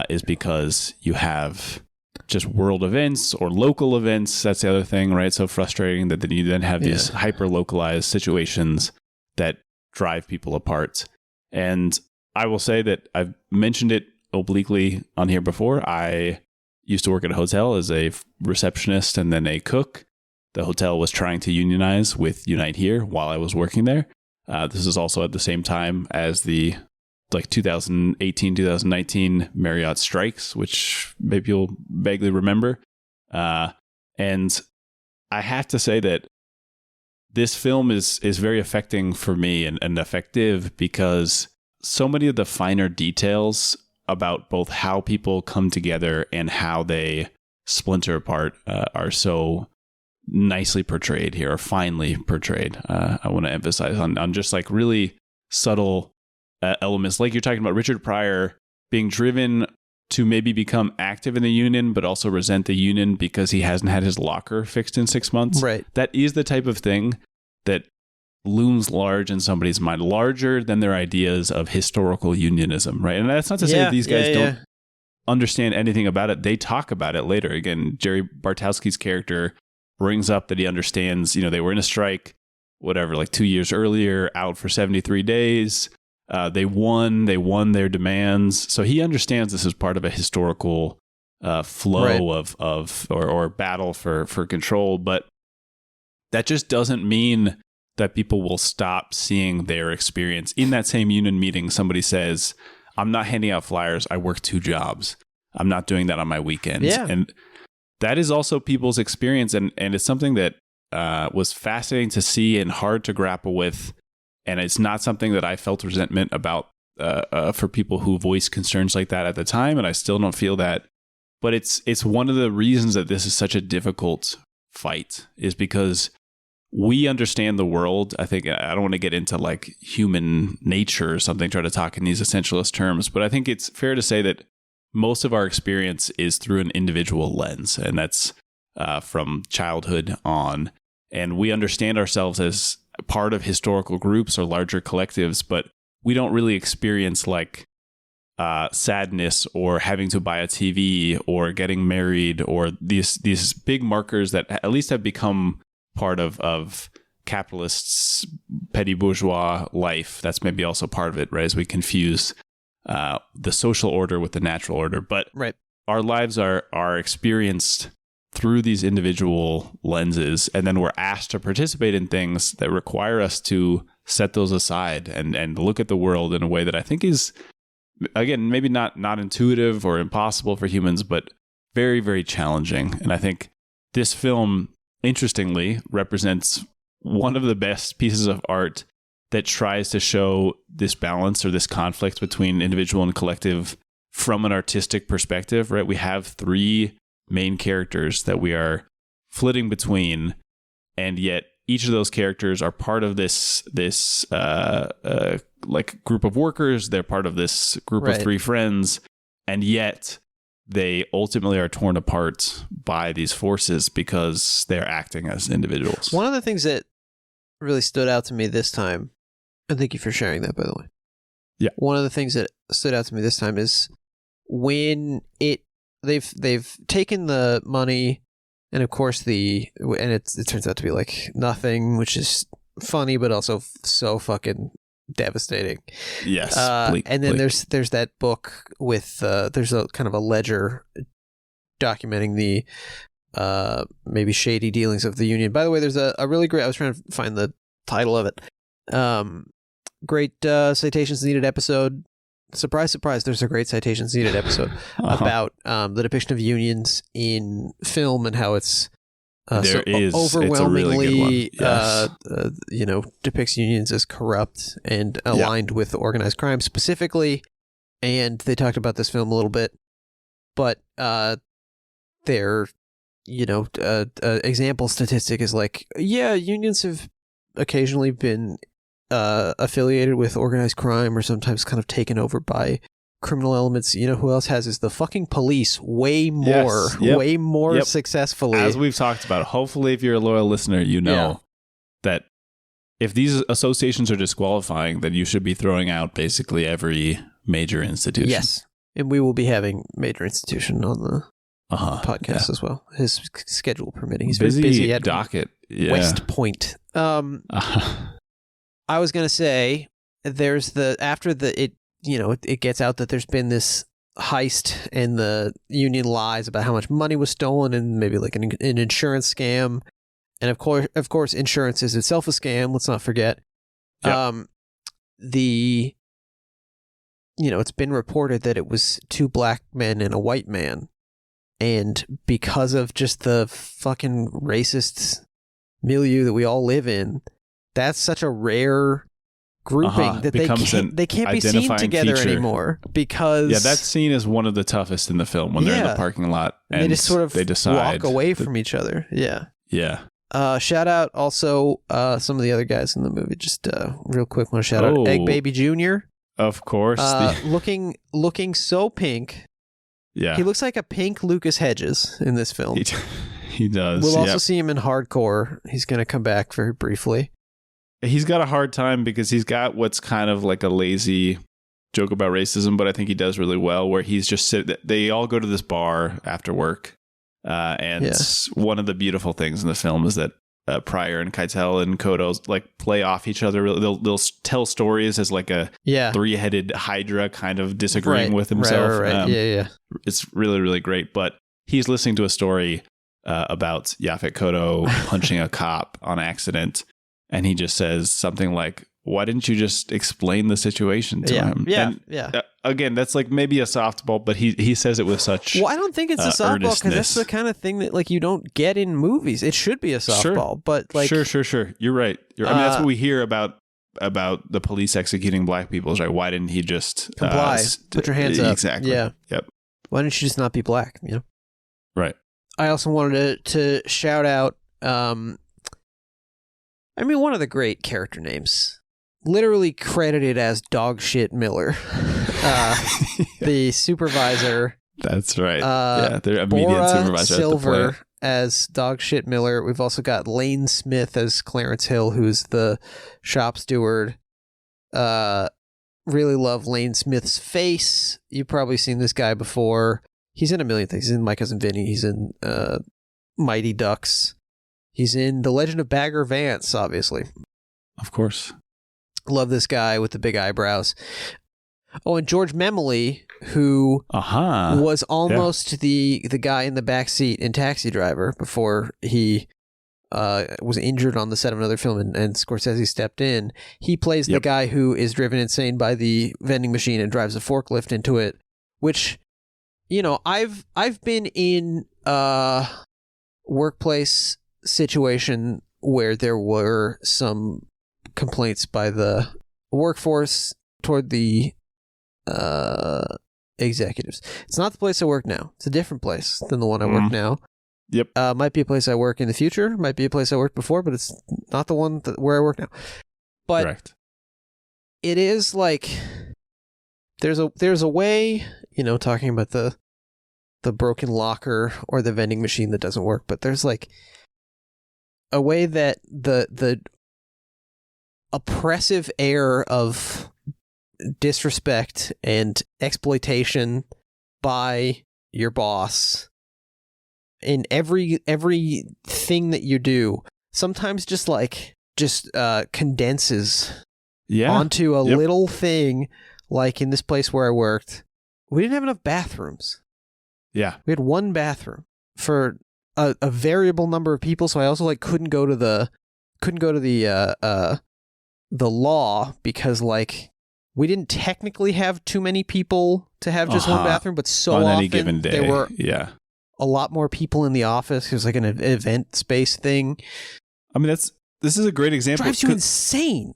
Is because you have just world events or local events. That's the other thing, right? So frustrating that then you have these hyper-localized situations that drive people apart. And I will say that I've mentioned it obliquely on here before. I used to work at a hotel as a receptionist and then a cook. The hotel was trying to unionize with Unite Here while I was working there. This is also at the same time as the 2018, 2019 Marriott strikes, which maybe you'll vaguely remember. And I have to say that this film is very affecting for me and effective because so many of the finer details about both how people come together and how they splinter apart are so nicely portrayed here, or finely portrayed. I want to emphasize on just like really subtle elements, like you're talking about Richard Pryor being driven to maybe become active in the union, but also resent the union because he hasn't had his locker fixed in 6 months. Right. That is the type of thing that looms large in somebody's mind, larger than their ideas of historical unionism, right? And that's not to say that these guys don't understand anything about it. They talk about it later. Again, Jerry Bartowski's character brings up that he understands, they were in a strike, whatever, like 2 years earlier, out for 73 days. They won their demands. So he understands this is part of a historical flow or battle for control. But that just doesn't mean that people will stop seeing their experience. In that same union meeting, somebody says, I'm not handing out flyers. I work 2 jobs. I'm not doing that on my weekends. Yeah. And that is also people's experience. And it's something that was fascinating to see and hard to grapple with. And it's not something that I felt resentment about for people who voiced concerns like that at the time. And I still don't feel that. But it's one of the reasons that this is such a difficult fight, is because we understand the world. I think I don't want to get into like human nature or something, try to talk in these essentialist terms. But I think it's fair to say that most of our experience is through an individual lens. And that's from childhood on. And we understand ourselves as part of historical groups or larger collectives, but we don't really experience like sadness or having to buy a TV or getting married or these big markers that at least have become part of capitalists' petty bourgeois life. That's maybe also part of it, right? As we confuse the social order with the natural order. But our lives are experienced through these individual lenses, and then we're asked to participate in things that require us to set those aside and look at the world in a way that I think is, again, maybe not intuitive or impossible for humans, but very, very challenging. And I think this film, interestingly, represents one of the best pieces of art that tries to show this balance or this conflict between individual and collective from an artistic perspective, right? We have 3 main characters that we are flitting between, and yet each of those characters are part of this like group of workers. They're part of this group of 3 friends, and yet they ultimately are torn apart by these forces because they're acting as individuals. One of the things that really stood out to me this time, and thank you for sharing that, by the way. Yeah. One of the things that stood out to me this time is when they've taken the money, and of course it turns out to be like nothing, which is funny but also so fucking devastating. Yes. And then there's that book with there's a kind of a ledger documenting the maybe shady dealings of the Union. By the way, there's a really great, I was trying to find the title of it. Great Citations Needed episode. Surprise, surprise, there's a great Citations Needed episode about the depiction of unions in film and how it's overwhelmingly depicts unions as corrupt and aligned with organized crime specifically. And they talked about this film a little bit, but their example statistic is like, unions have occasionally been affiliated with organized crime or sometimes kind of taken over by criminal elements. You know who else has is the fucking police way more successfully. As we've talked about, hopefully if you're a loyal listener, you know that if these associations are disqualifying, then you should be throwing out basically every major institution. Yes. And we will be having Major Institution on the podcast as well. His schedule permitting. He's very busy at docket. West Point. I was going to say there's it gets out that there's been this heist and the union lies about how much money was stolen and maybe like an insurance scam. And of course, insurance is itself a scam. Let's not forget. Yep. It's been reported that it was 2 black men and a white man. And because of just the fucking racist milieu that we all live in, that's such a rare grouping that they can't be seen together anymore because that scene is one of the toughest in the film when they're in the parking lot and they just sort of walk away from each other. Shout out also some of the other guys in the movie. Just real quick, want to shout out Egg Baby Jr. Of course, looking so pink. Yeah, he looks like a pink Lucas Hedges in this film. He does. We'll also see him in Hardcore. He's going to come back very briefly. He's got a hard time because he's got what's kind of like a lazy joke about racism, but I think he does really well where he's just they all go to this bar after work. One of the beautiful things in the film is that Pryor and Keitel and Kotto like play off each other. They'll tell stories as like a 3-headed Hydra kind of disagreeing with himself. Right. It's really, really great. But he's listening to a story about Yaphet Kotto punching a cop on accident. And he just says something like, why didn't you just explain the situation to him? Again, that's like maybe a softball, but he says it with such Well, I don't think it's a softball because that's the kind of thing that like you don't get in movies. It should be a softball, but like... Sure. You're right. I mean, that's what we hear about the police executing black people, is right? Why didn't he just... comply. Put your hands up. Exactly. Yeah. Yep. Why didn't you just not be black, you know? Right. I also wanted to shout out... one of the great character names, literally credited as Dogshit Miller, the supervisor. That's right. Their immediate Bora supervisor Silver as Dogshit Miller. We've also got Lane Smith as Clarence Hill, who's the shop steward. Really love Lane Smith's face. You've probably seen this guy before. He's in a million things. He's in My Cousin Vinny. He's in Mighty Ducks. He's in The Legend of Bagger Vance, obviously. Of course. Love this guy with the big eyebrows. Oh, and George Memley, who was almost the guy in the backseat in Taxi Driver before he was injured on the set of another film and Scorsese stepped in. He plays the guy who is driven insane by the vending machine and drives a forklift into it, which, I've been in a workplace situation where there were some complaints by the workforce toward the executives. It's not the place I work now. It's a different place than the one I work now. Yep. Might be a place I work in the future. Might be a place I worked before, but it's not the one where I work now. But correct. It is like there's a way, talking about the broken locker or the vending machine that doesn't work, but there's like a way that the oppressive air of disrespect and exploitation by your boss in every thing that you do. Sometimes just condenses onto a little thing. Like in this place where I worked, we didn't have enough bathrooms. Yeah. We had one bathroom for a variable number of people, so I also couldn't go to the law because we didn't technically have too many people to have just one bathroom, but on often any given day, there were a lot more people in the office. It was like an event space thing. I mean, this is a great example. It drives you insane.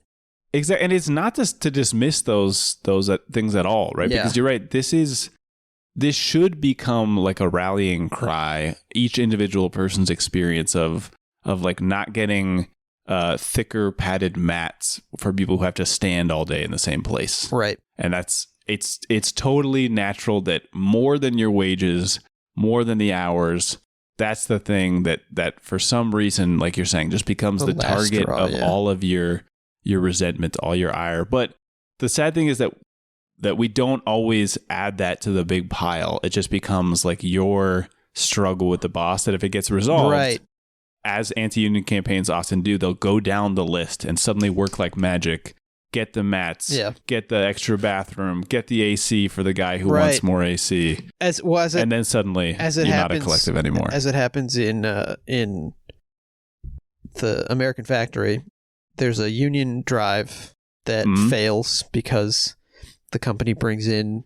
Exactly, and it's not just to dismiss those things at all, right? Yeah. Because you're right. This should become like a rallying cry. Each individual person's experience of not getting thicker padded mats for people who have to stand all day in the same place, right? And it's totally natural that more than your wages, more than the hours. That's the thing that for some reason, like you're saying, just becomes the target of all of your resentment, all your ire. But the sad thing is that we don't always add that to the big pile. It just becomes like your struggle with the boss, that if it gets resolved, right, as anti-union campaigns often do, they'll go down the list and suddenly work like magic. Get the mats, get the extra bathroom, get the AC for the guy who wants more AC. And then suddenly you're not a collective anymore. As it happens in the American factory, there's a union drive that fails because the company brings in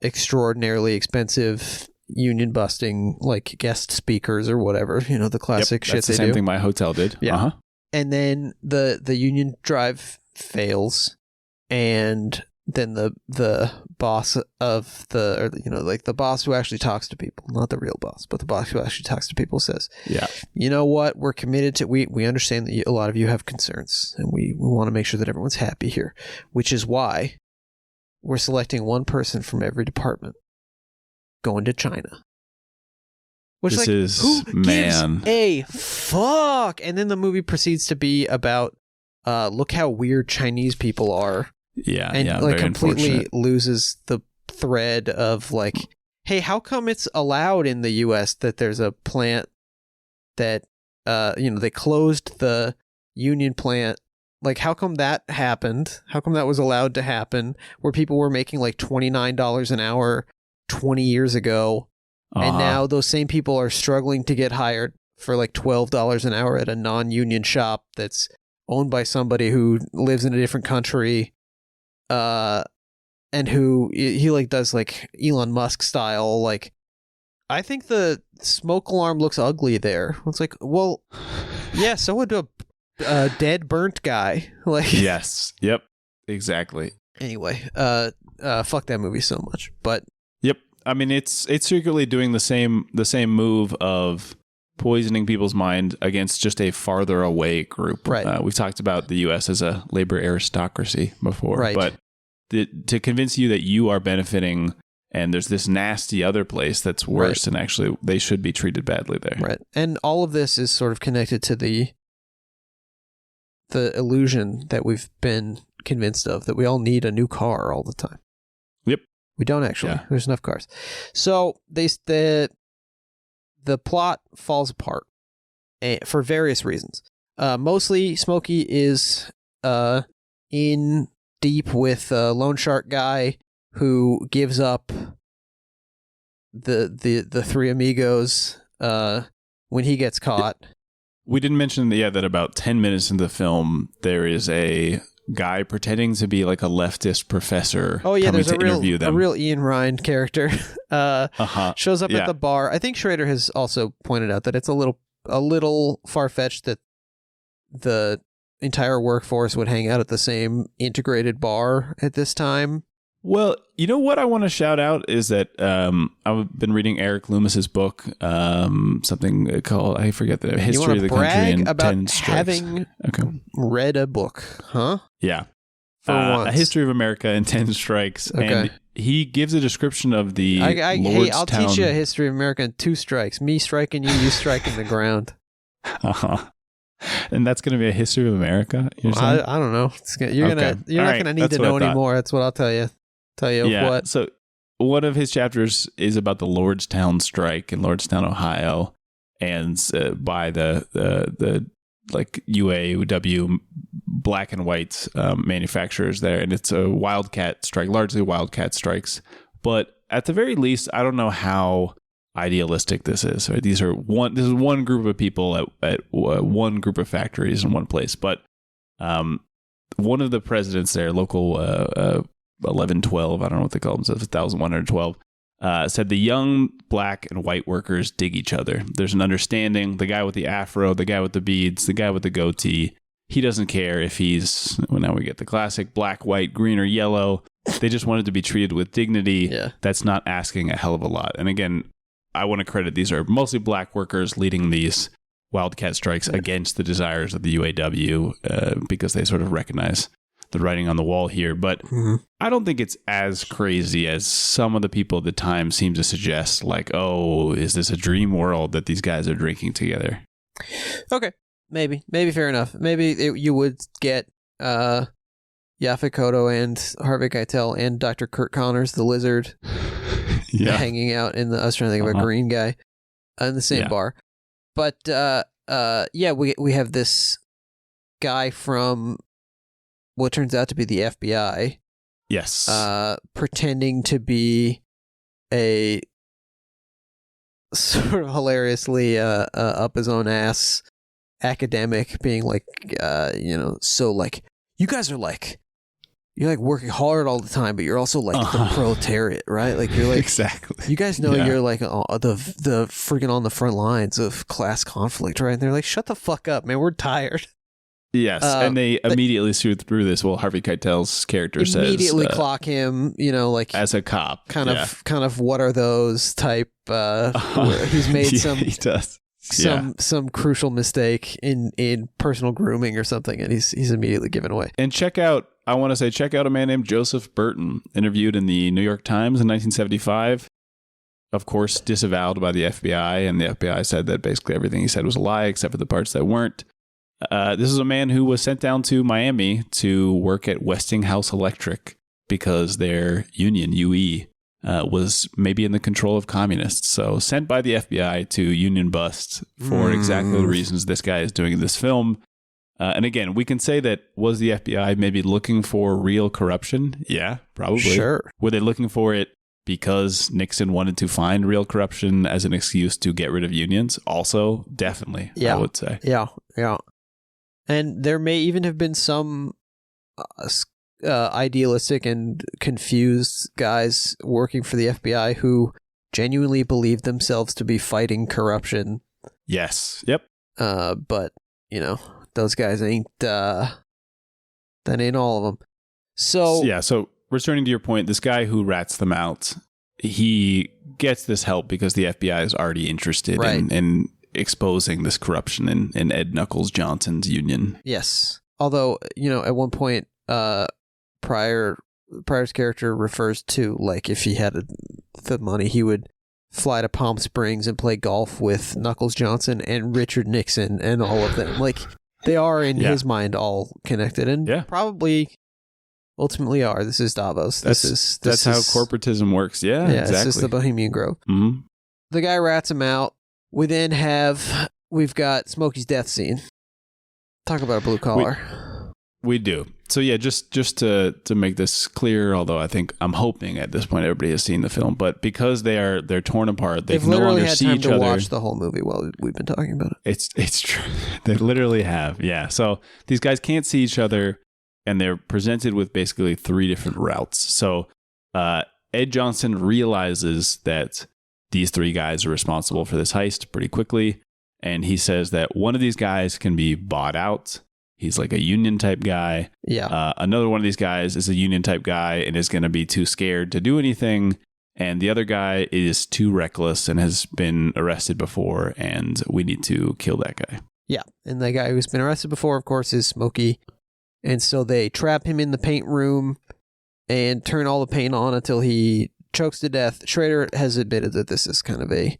extraordinarily expensive union busting guest speakers or whatever, the classic shit they do. That's the same thing my hotel did. Yeah. And then the union drive fails, and then the boss of the boss who actually talks to people, not the real boss, but the boss who actually talks to people, says, you know what, we're committed to, we understand that a lot of you have concerns, and we want to make sure that everyone's happy here, which is why we're selecting one person from every department going to China. Which who gives a fuck? And then the movie proceeds to be about look how weird Chinese people are. And completely loses the thread of hey, how come it's allowed in the US that there's a plant that they closed the union plant? How come that happened? How come that was allowed to happen where people were making $29 an hour 20 years ago? And now those same people are struggling to get hired for $12 an hour at a non-union shop that's owned by somebody who lives in a different country, and who he does Elon Musk style. I think the smoke alarm looks ugly there. It's well, yeah, so would a dead burnt guy. Yes, yep, exactly. Anyway, fuck that movie so much, but. Yep. I mean, it's secretly doing the same move of poisoning people's mind against just a farther away group. Right. We've talked about the U.S. as a labor aristocracy before, right. But to convince you that you are benefiting and there's this nasty other place that's worse, and actually they should be treated badly there. Right. And all of this is sort of connected to the illusion that we've been convinced of, that we all need a new car all the time. Yep. We don't actually. Yeah. There's enough cars. So the plot falls apart for various reasons. Mostly Smokey is in deep with a loan shark guy who gives up the three amigos when he gets caught. We didn't mention that about 10 minutes into the film there is a guy pretending to be a leftist professor. There's a real Ian Ryan character shows up at the bar. I think Schrader has also pointed out that it's a little far-fetched that the entire workforce would hang out at the same integrated bar at this time. Well, you know what I want to shout out is that I've been reading Eric Loomis's book, something called, I forget the History of the Country in 10 Strikes. Having read a book, huh? Yeah. For once. A History of America in 10 Strikes. Okay. And he gives a description of the I'll teach you a History of America in 2 strikes. Me striking you, you striking the ground. And that's going to be a History of America? I don't know. You're not going to need to know anymore. That's what I'll tell you. Yeah, what? so one of his chapters is about the Lordstown strike in Lordstown, Ohio, and by the like UAW black and white manufacturers there, and it's a wildcat strike, largely wildcat strikes. But at the very least, I don't know how idealistic this is. Right? This is one group of people at one group of factories in one place, but one of the presidents there, local 1112, I don't know what they call themselves, 1112, said the young black and white workers dig each other. There's an understanding. The guy with the afro, the guy with the beads, the guy with the goatee, he doesn't care if he's, well, now we get the classic black, white, green, or yellow. They just wanted to be treated with dignity. Yeah. That's not asking a hell of a lot. And again, I want to credit, these are mostly black workers leading these wildcat strikes against the desires of the UAW because they sort of recognize the writing on the wall here. But I don't think it's as crazy as some of the people at the time seem to suggest, like, oh, is this a dream world that these guys are drinking together? Okay. Maybe fair enough. Maybe you would get Yaphet Kotto and Harvey Keitel and Dr. Kurt Connors, the lizard, hanging out in the, I was trying to think of a green guy, in the same bar. But we have this guy from what turns out to be the FBI. Yes. Pretending to be a sort of hilariously up his own ass academic, being like, so like, you guys are like, you're like working hard all the time, but you're also like the proletariat, right? Like you're like, exactly. You guys know you're like the freaking on the front lines of class conflict, right? And they're like, shut the fuck up, man. We're tired. Yes, and they immediately shoot through this. Well, Harvey Keitel's character says immediately clock him, like as a cop, kind of what are those type. He's made he does. some crucial mistake in personal grooming or something, and he's immediately given away. And check out a man named Joseph Burton, interviewed in the New York Times in 1975. Of course, disavowed by the FBI, and the FBI said that basically everything he said was a lie, except for the parts that weren't. This is a man who was sent down to Miami to work at Westinghouse Electric because their union, UE, was maybe in the control of communists. So sent by the FBI to union bust for exactly the reasons this guy is doing in this film. And again, we can say that, was the FBI maybe looking for real corruption? Yeah, probably. Sure. Were they looking for it because Nixon wanted to find real corruption as an excuse to get rid of unions? Also, definitely, I would say. Yeah. And there may even have been some idealistic and confused guys working for the FBI who genuinely believed themselves to be fighting corruption. Yes. Yep. But, those guys ain't, that ain't all of them. So returning to your point, this guy who rats them out, he gets this help because the FBI is already interested in exposing this corruption in Ed Knuckles Johnson's union. Yes. Although, at one point, Pryor's character refers to, like, if he had the money, he would fly to Palm Springs and play golf with Knuckles Johnson and Richard Nixon and all of them. Like, they are, in his mind, all connected, and probably ultimately are. This is Davos. That's how corporatism works. Yeah, exactly. This is the Bohemian Grove. Mm-hmm. The guy rats him out. We then we've got Smokey's death scene. Talk about a blue collar. We do. So yeah, just to make this clear, although I'm hoping at this point everybody has seen the film, but because they're torn apart, they can no longer see each other. They've literally had time to watch the whole movie while we've been talking about it. It's true. They literally have. Yeah. So these guys can't see each other, and they're presented with basically three different routes. So Ed Johnson realizes that these three guys are responsible for this heist pretty quickly, and he says that one of these guys can be bought out. He's like a union type guy. Yeah. Another one of these guys is a union type guy and is going to be too scared to do anything. And the other guy is too reckless and has been arrested before, and we need to kill that guy. Yeah. And the guy who's been arrested before, of course, is Smokey. And so they trap him in the paint room and turn all the paint on until he chokes to death. Schrader has admitted that this is kind of a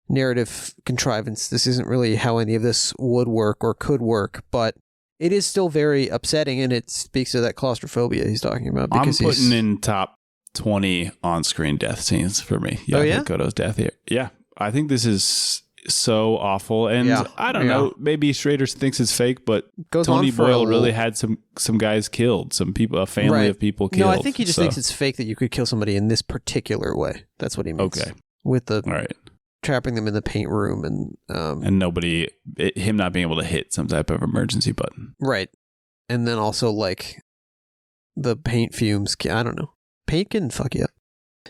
narrative contrivance. This isn't really how any of this would work or could work, but it is still very upsetting, and it speaks to that claustrophobia he's talking about. Because I'm putting in top 20 on-screen death scenes for me. Yaphet Kotto's death here. Yeah. I think this is so awful. And I don't know, maybe Schrader thinks it's fake, but Tony Boyle really had some guys killed, some people, a family of people killed. No, I think he just thinks it's fake that you could kill somebody in this particular way. That's what he means. Okay. With the trapping them in the paint room and nobody, him not being able to hit some type of emergency button. Right. And then also like the paint fumes, I don't know. Paint can fuck you up.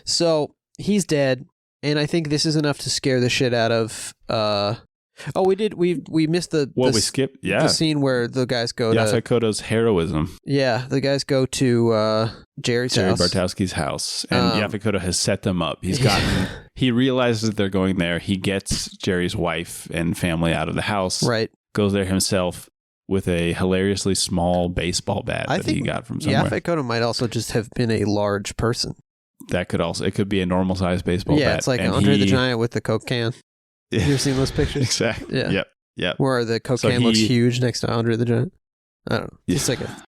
So he's dead. And I think this is enough to scare the shit out of. We missed the. We skipped? Yeah, the scene where the guys go to Yaphet Kotto's heroism. Yeah, the guys go to Jerry Bartowski's house, and Yaphet Kotto has set them up. He's gotten. He realizes that they're going there. He gets Jerry's wife and family out of the house. Right. Goes there himself with a hilariously small baseball bat that he got from somewhere. Yaphet Kotto might also just have been a large person. That could also, it could be a normal sized baseball bat. Yeah, it's like Andre the Giant with the Coke can. You ever seen those pictures? Exactly. Yeah. Yep. Where the Coke can looks huge next to Andre the Giant. I don't know. It's like a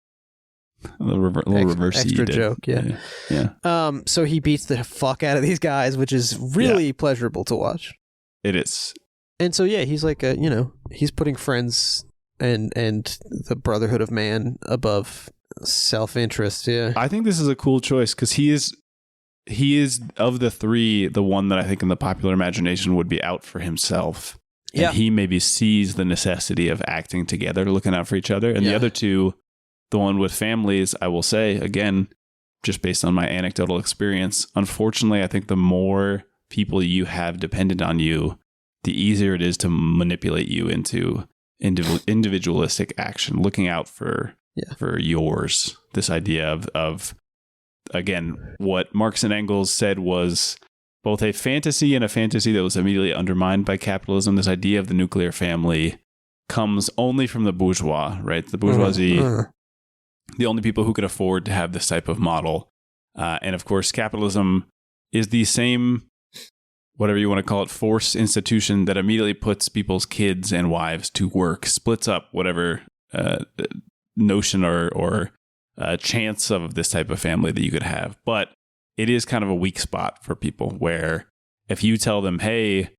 little reverse extra joke. Yeah. So he beats the fuck out of these guys, which is really pleasurable to watch. It is. And so, he's like, he's putting friends and the brotherhood of man above self-interest. Yeah. I think this is a cool choice because he is of the three, the one that I think in the popular imagination would be out for himself. And he maybe sees the necessity of acting together, looking out for each other. And the other two, the one with families, I will say, again, just based on my anecdotal experience, unfortunately, I think the more people you have dependent on you, the easier it is to manipulate you into individualistic action, looking out for yours. This idea of again, what Marx and Engels said was both a fantasy and a fantasy that was immediately undermined by capitalism. This idea of the nuclear family comes only from the bourgeois, right? The bourgeoisie, the only people who could afford to have this type of model. And of course, capitalism is the same, whatever you want to call it, force institution that immediately puts people's kids and wives to work, splits up whatever notion or chance of this type of family that you could have. But it is kind of a weak spot for people where if you tell them, hey,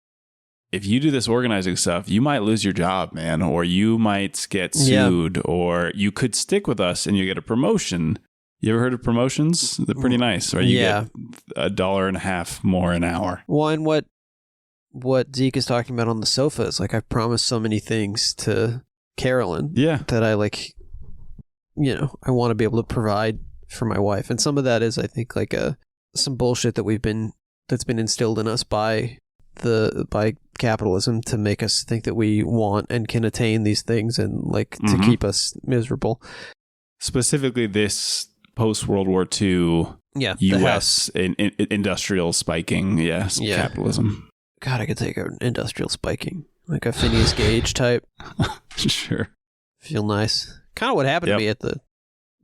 if you do this organizing stuff, you might lose your job, man, or you might get sued, or you could stick with us and you get a promotion. You ever heard of promotions? They're pretty nice, right? You get $1.50 more an hour. Well, and what Zeke is talking about on the sofa is like, I've promised so many things to Carolyn that I like, I want to be able to provide for my wife. And some of that is, I think, like some bullshit that's been instilled in us by capitalism to make us think that we want and can attain these things and like to keep us miserable. Specifically this post-World War II U.S. Industrial spiking, capitalism. God, I could take an industrial spiking. Like a Phineas Gage type. Sure. Feel nice. Kind of what happened to me at the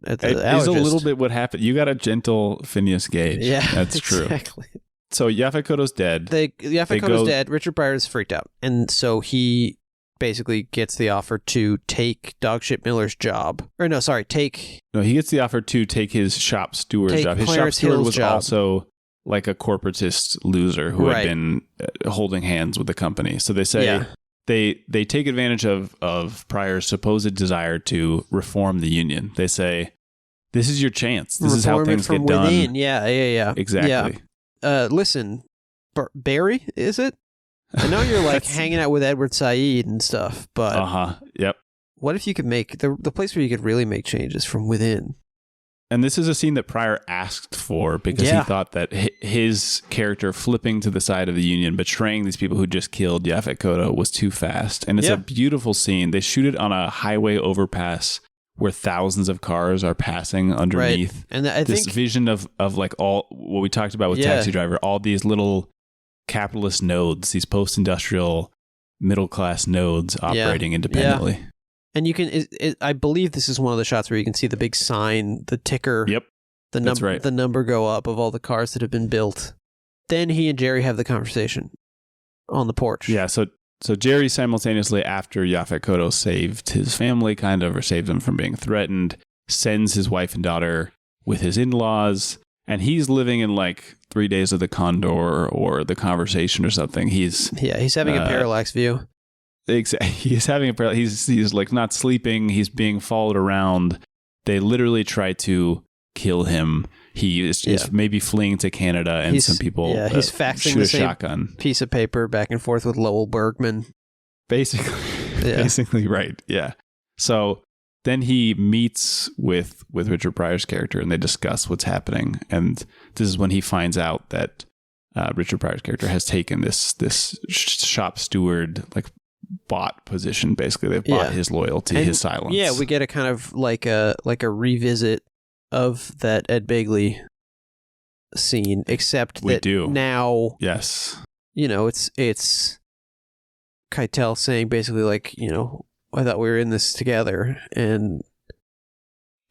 It is a little bit what happened. You got a gentle Phineas Gage. Yeah, that's true. Exactly. So Yaphet Kotto's dead. Yaphet Kotto's dead. Richard Pryor is freaked out. And so he basically gets the offer to take Dogshit Miller's job. Or no, sorry, he gets the offer to take his shop steward's job. His Clarence shop steward Hill's was job. Also like a corporatist loser who had been holding hands with the company. So they say they take advantage of Pryor's supposed desire to reform the union. They say, this is your chance. This is how things get done. Within. Yeah. Exactly. Yeah. Listen, Barry, is it? I know you're like hanging out with Edward Said and stuff, but Yep. What if you could make the place where you could really make changes from within? And this is a scene that Pryor asked for because he thought that his character flipping to the side of the Union, betraying these people who just killed Yaphet Kotto, was too fast. And it's a beautiful scene. They shoot it on a highway overpass where thousands of cars are passing underneath. Right. And I this think vision of like all what we talked about with Taxi Driver, all these little capitalist nodes, these post-industrial middle-class nodes operating independently. Yeah. And you can, I believe this is one of the shots where you can see the big sign, the ticker, the number go up of all the cars that have been built. Then he and Jerry have the conversation on the porch. Yeah, so Jerry simultaneously, after Yaphet Kotto saved his family, or saved them from being threatened, sends his wife and daughter with his in-laws, And he's living in like 3 Days of the Condor or The Conversation or something. He's having a parallax view. He's having a he's like not sleeping. He's being followed around. They literally try to kill him. He is maybe fleeing to Canada, and some people he's faxing shoot the a same shotgun piece of paper back and forth with Lowell Bergman. Basically, right. Yeah. So then he meets with Richard Pryor's character, and they discuss what's happening. And this is when he finds out that Richard Pryor's character has taken this shop steward like bot position. Basically, they've bought his loyalty, his silence. Yeah, we get a kind of like a revisit of that Ed Begley scene, except that now, yes, it's Keitel saying basically like, I thought we were in this together, and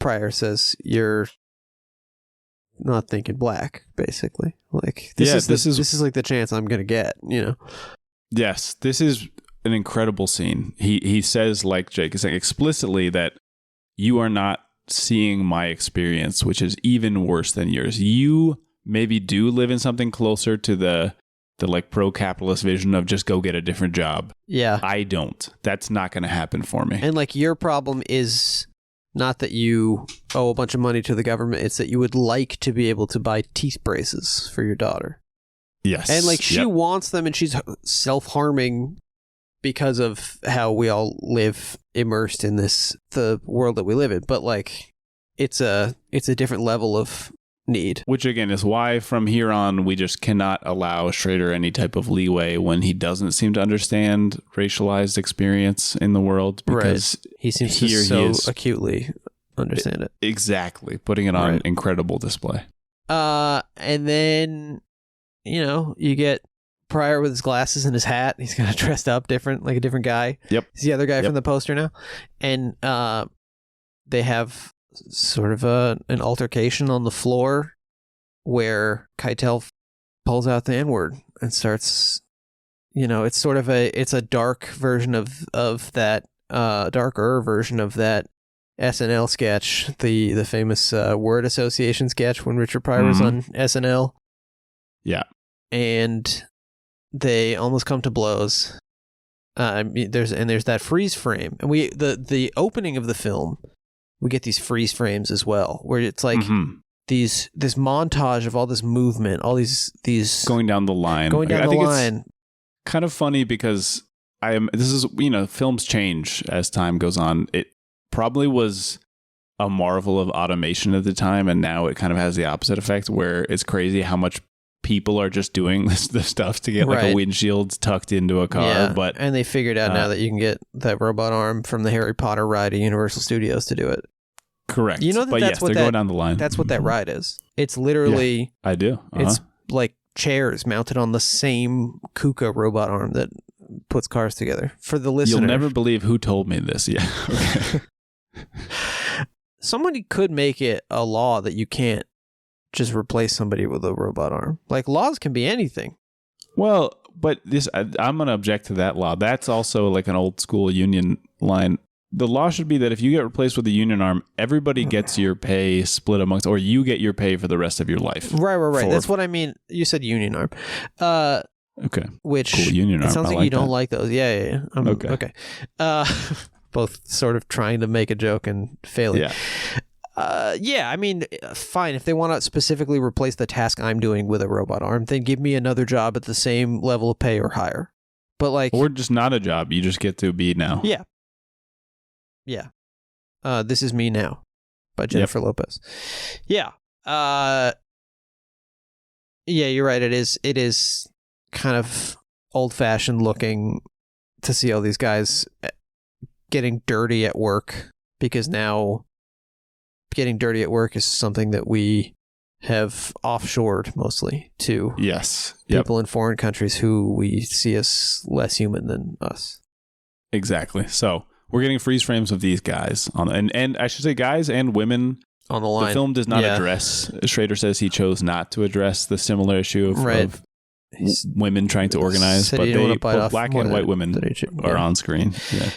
Pryor says, you're not thinking black, basically. Like this is like the chance I'm gonna get, Yes, this is an incredible scene. He says, like Jake is saying, explicitly that you are not seeing my experience, which is even worse than yours. You maybe do live in something closer to the like pro-capitalist vision of just go get a different job. Yeah. I don't. That's not going to happen for me. And like your problem is not that you owe a bunch of money to the government. It's that you would like to be able to buy teeth braces for your daughter. Yes. And like she wants them, and she's self-harming because of how we all live immersed in the world that we live in. But like it's a different level of need. Which again is why from here on we just cannot allow Schrader any type of leeway when he doesn't seem to understand racialized experience in the world, because he seems to so acutely understand it. Exactly. Putting it on incredible display. And then you get Pryor with his glasses and his hat. He's kind of dressed up different, like a different guy. Yep. He's the other guy from the poster now. And they have sort of an altercation on the floor where Keitel pulls out the N-word and starts, it's sort of it's a dark version of that, darker version of that SNL sketch, the famous word association sketch when Richard Pryor was on SNL. Yeah. And they almost come to blows. There's that freeze frame, and the opening of the film, we get these freeze frames as well, where it's like this montage of all this movement, all these going down the line. It's kind of funny because films change as time goes on. It probably was a marvel of automation at the time, and now it kind of has the opposite effect, where it's crazy how much people are just doing this stuff to get like a windshield tucked into a car. And they figured out now that you can get that robot arm from the Harry Potter ride at Universal Studios to do it. Correct. That's what they're going down the line. That's what that ride is. It's literally I do. It's like chairs mounted on the same KUKA robot arm that puts cars together. For the listener, you'll never believe who told me this. Yeah. Okay. Somebody could make it a law that you can't just replace somebody with a robot arm. Like, laws can be anything. Well, but I'm going to object to that law. That's also like an old school union line. The law should be that if you get replaced with a union arm, everybody gets your pay split amongst, or you get your pay for the rest of your life. Right. That's what I mean. You said union arm. Okay. Which cool, union arm. It sounds like you don't like those. Yeah. Okay. Both sort of trying to make a joke and failing. Yeah. I mean, fine. If they want to specifically replace the task I'm doing with a robot arm, then give me another job at the same level of pay or higher. But like, or just not a job. You just get to be now. Yeah. This Is Me Now by Jennifer Lopez. Yeah. You're right. It is kind of old-fashioned looking to see all these guys getting dirty at work, because now getting dirty at work is something that we have offshored mostly to people in foreign countries who we see as less human than us. Exactly. So we're getting freeze frames of these guys and I should say guys and women on the line. The film does not address. Schrader says he chose not to address the similar issue of women trying to organize, but both black and white women are on screen.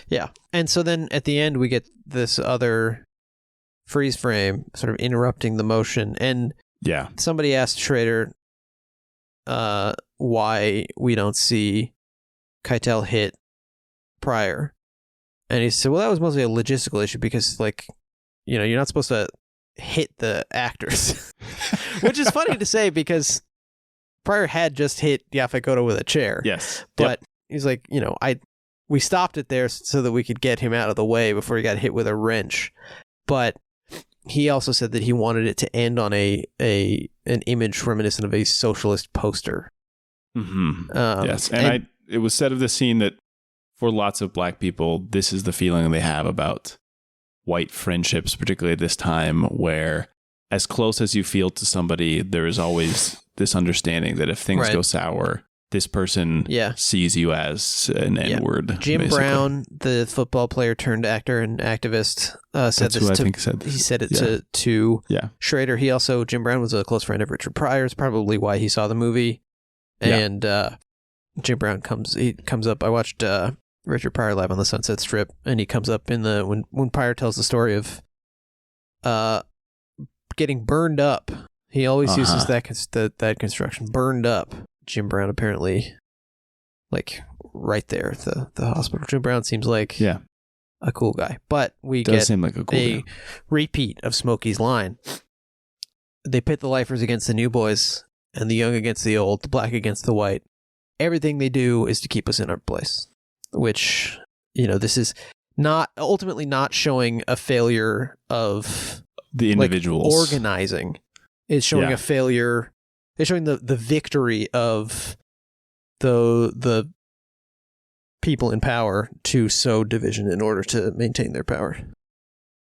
Yeah. And so then at the end we get this other freeze frame sort of interrupting the motion, and Yeah. Somebody asked Schrader why we don't see Keitel hit Pryor. And he said, well, that was mostly a logistical issue because, like, you know, you're not supposed to hit the actors. Which is funny to say because Pryor had just hit Yaphet Kotto with a chair. Yes. But he's like, you know, we stopped it there so that we could get him out of the way before he got hit with a wrench. But he also said that he wanted it to end on an image reminiscent of a socialist poster. Mm-hmm. Yes. And it was said of the scene that for lots of black people, this is the feeling they have about white friendships, particularly at this time, where as close as you feel to somebody, there is always this understanding that if things go sour, this person sees you as an N-word. Jim basically. Brown, the football player turned actor and activist, said this. He said it to Schrader. Jim Brown was a close friend of Richard Pryor. It's probably why he saw the movie. And Jim Brown comes up. I watched Richard Pryor live on the Sunset Strip, and he comes up in when Pryor tells the story of getting burned up. He always uses that construction, burned up. Jim Brown apparently, like, right there at the hospital. Jim Brown seems like a cool guy, but we get seem like a cool guy. Repeat of Smokey's line. They pit the lifers against the new boys, and the young against the old, the black against the white. Everything they do is to keep us in our place, which, you know, this is ultimately not showing a failure of the individuals organizing. It's showing a failure. It's showing the victory of the people in power to sow division in order to maintain their power.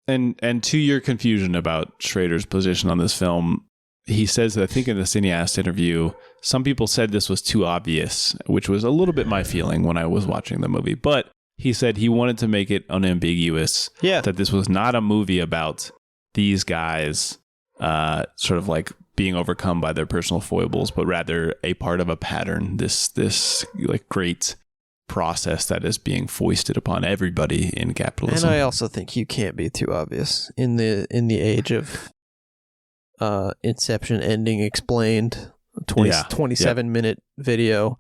And to your confusion about Schrader's position on this film, he says that I think in the Cineast interview, some people said this was too obvious, which was a little bit my feeling when I was watching the movie. But he said he wanted to make it unambiguous that this was not a movie about these guys sort of like being overcome by their personal foibles, but rather a part of a pattern, this like great process that is being foisted upon everybody in capitalism. And I also think you can't be too obvious in the age of Inception ending explained, 27-minute video.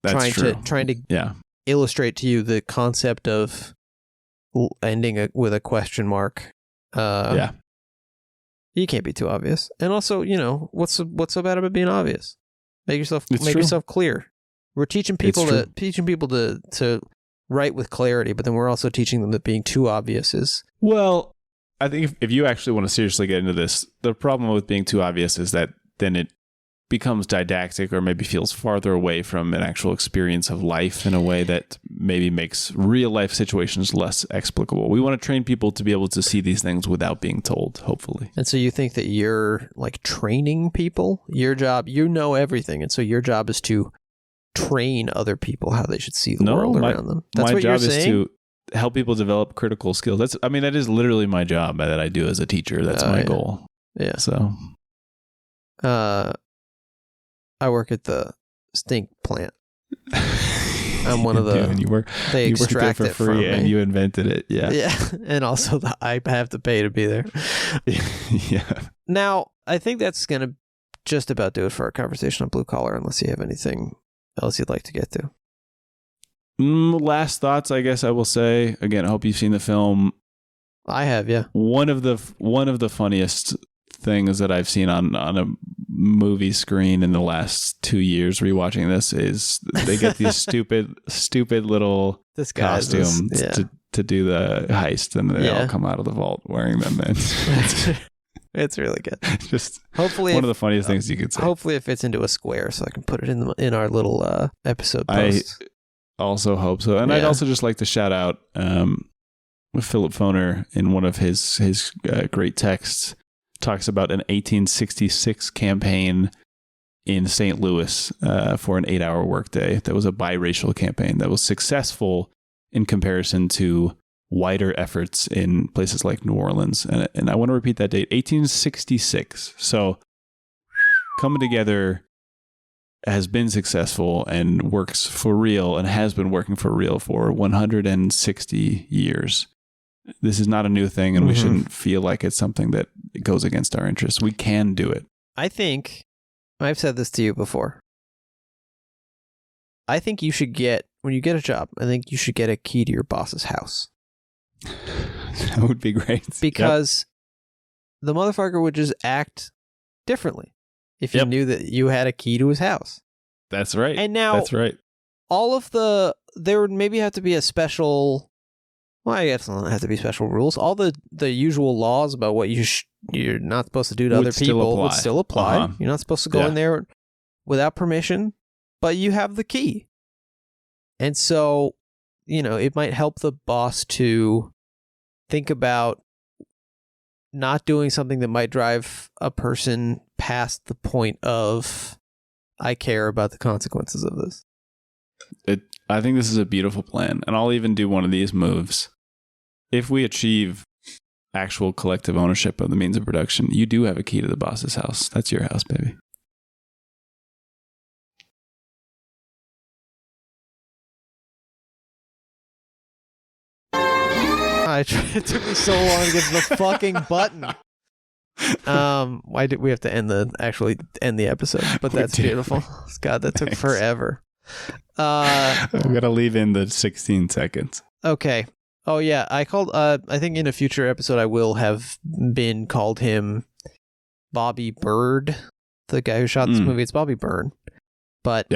That's trying to illustrate to you the concept of ending with a question mark. You can't be too obvious. And also, you know, what's so bad about being obvious? Make yourself clear. We're teaching people to write with clarity, but then we're also teaching them that being too obvious is... Well, I think if you actually want to seriously get into this, the problem with being too obvious is that then it becomes didactic or maybe feels farther away from an actual experience of life in a way that maybe makes real life situations less explicable. We want to train people to be able to see these things without being told, hopefully. And so you think that you're like training people? Your job, you know everything, and so your job is to train other people how they should see the world around them. That's what you're saying? My job is to help people develop critical skills. That is literally my job that I do as a teacher. That's my goal. Yeah. So I work at the stink plant. I'm one of the... And you work there for free and you invented it. Yeah. Yeah. And also I have to pay to be there. Yeah. Now, I think that's going to just about do it for our conversation on Blue Collar, unless you have anything else you'd like to get to. Last thoughts, I guess I will say. Again, I hope you've seen the film. I have, yeah. One of the funniest things that I've seen on a movie screen in the last 2 years rewatching this is they get these stupid little costumes to do the heist, and they all come out of the vault wearing them. It's really good. Just hopefully one of the funniest things you could say. Hopefully it fits into a square so I can put it in our little episode post. I also hope so. And I'd also just like to shout out Philip Foner in one of his great texts talks about an 1866 campaign in St. Louis for an 8-hour workday. That was a biracial campaign that was successful in comparison to wider efforts in places like New Orleans. And I want to repeat that date, 1866. So coming together has been successful and works for real and has been working for real for 160 years. This is not a new thing, and we shouldn't feel like it's something that goes against our interests. We can do it. I think, I've said this to you before. I think you should get, when you get a job, I think you should get a key to your boss's house. That would be great. Because the motherfucker would just act differently if you knew that you had a key to his house. That's right. And now, that's right. all of there would maybe have to be a special, well, I guess it doesn't have to be special rules. All the usual laws about what you're not supposed to do to other people would still apply. You're not supposed to go in there without permission, but you have the key. And so, it might help the boss to think about not doing something that might drive a person past the point of, I care about the consequences of this. I think this is a beautiful plan, and I'll even do one of these moves. If we achieve actual collective ownership of the means of production, you do have a key to the boss's house. That's your house, baby. It took me so long to get to the fucking button. Why did we have to end the episode? But that's beautiful. God, that took forever. I'm gonna leave in the 16 seconds. Okay. Oh yeah, I called. I think in a future episode I will have called him Bobby Bird, the guy who shot this movie. It's Bobby Byrne. But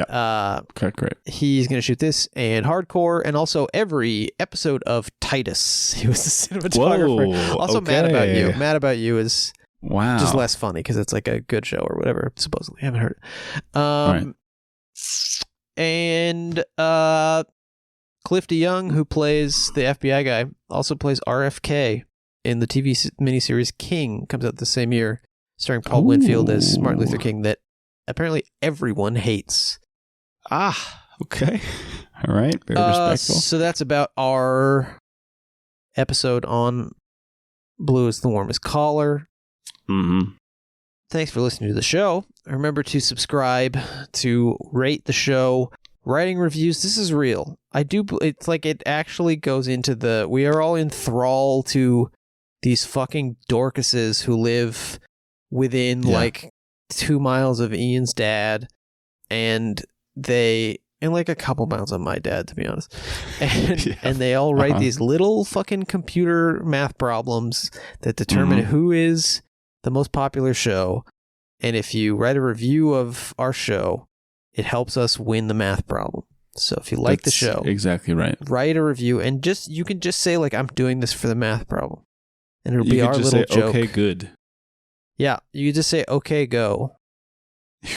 correct. He's going to shoot this and Hardcore and also every episode of Titus. He was the cinematographer. Whoa, also Mad About You. Mad About You is just less funny because it's like a good show or whatever, supposedly. I haven't heard it. Right. And Clifty Young, who plays the FBI guy, also plays RFK in the TV miniseries King. Comes out the same year, starring Paul Winfield as Martin Luther King, that apparently everyone hates. Okay. All right. Very respectful. So that's about our episode on Blue is the Warmest Collar. Mm-hmm. Thanks for listening to the show. Remember to subscribe, to rate the show, writing reviews. This is real. It's like it actually goes into we are all in thrall to these fucking Dorcases who live within like 2 miles of Ian's dad, and like a couple miles of my dad, to be honest. And they all write these little fucking computer math problems that determine who is the most popular show. And if you write a review of our show, it helps us win the math problem. So if you like the show, exactly right, write a review, and you can just say like, I'm doing this for the math problem, and it'll be our little joke. Okay, good. Yeah, you just say, okay, go.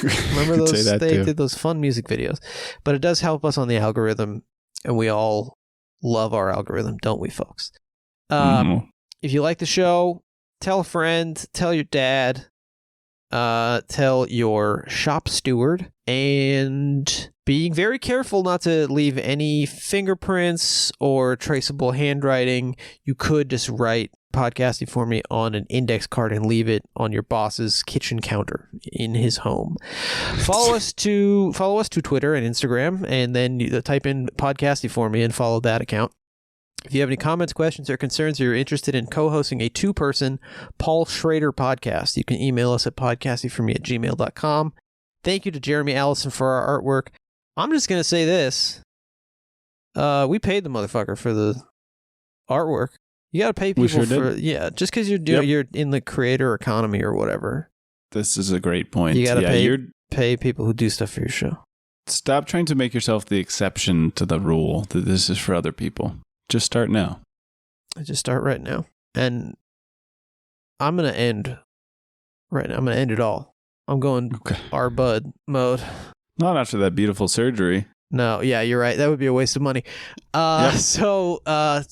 Remember those? They did those fun music videos. But it does help us on the algorithm, and we all love our algorithm, don't we, folks? If you like the show, tell a friend, tell your dad, tell your shop steward, and being very careful not to leave any fingerprints or traceable handwriting. You could just write podcasting for me on an index card and leave it on your boss's kitchen counter in his home. Follow us to Twitter and Instagram, and then you type in podcasting for me and follow that account. If you have any comments, questions, or concerns, or you're interested in co-hosting a 2-person Paul Schrader podcast, you can email us at podcastingforme@gmail.com. Thank you to Jeremy Allison for our artwork. I'm just going to say this. We paid the motherfucker for the artwork. You got to pay people just because you're in the creator economy or whatever. This is a great point. You got to pay people who do stuff for your show. Stop trying to make yourself the exception to the rule that this is for other people. Just start now. Just start right now. And I'm going to end right now. I'm going to end it all. I'm going our bud mode. Not after that beautiful surgery. No, yeah, you're right. That would be a waste of money. So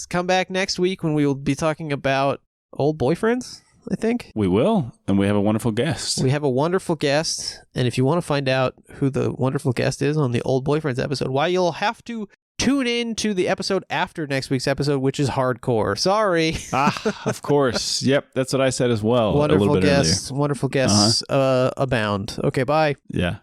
come back next week when we will be talking about old boyfriends, I think. We will. And we have a wonderful guest. We have a wonderful guest. And if you want to find out who the wonderful guest is on the old boyfriends episode, you'll have to tune in to the episode after next week's episode, which is Hardcore. Sorry. Of course. Yep, that's what I said as well. Wonderful guests abound. Okay, bye. Yeah.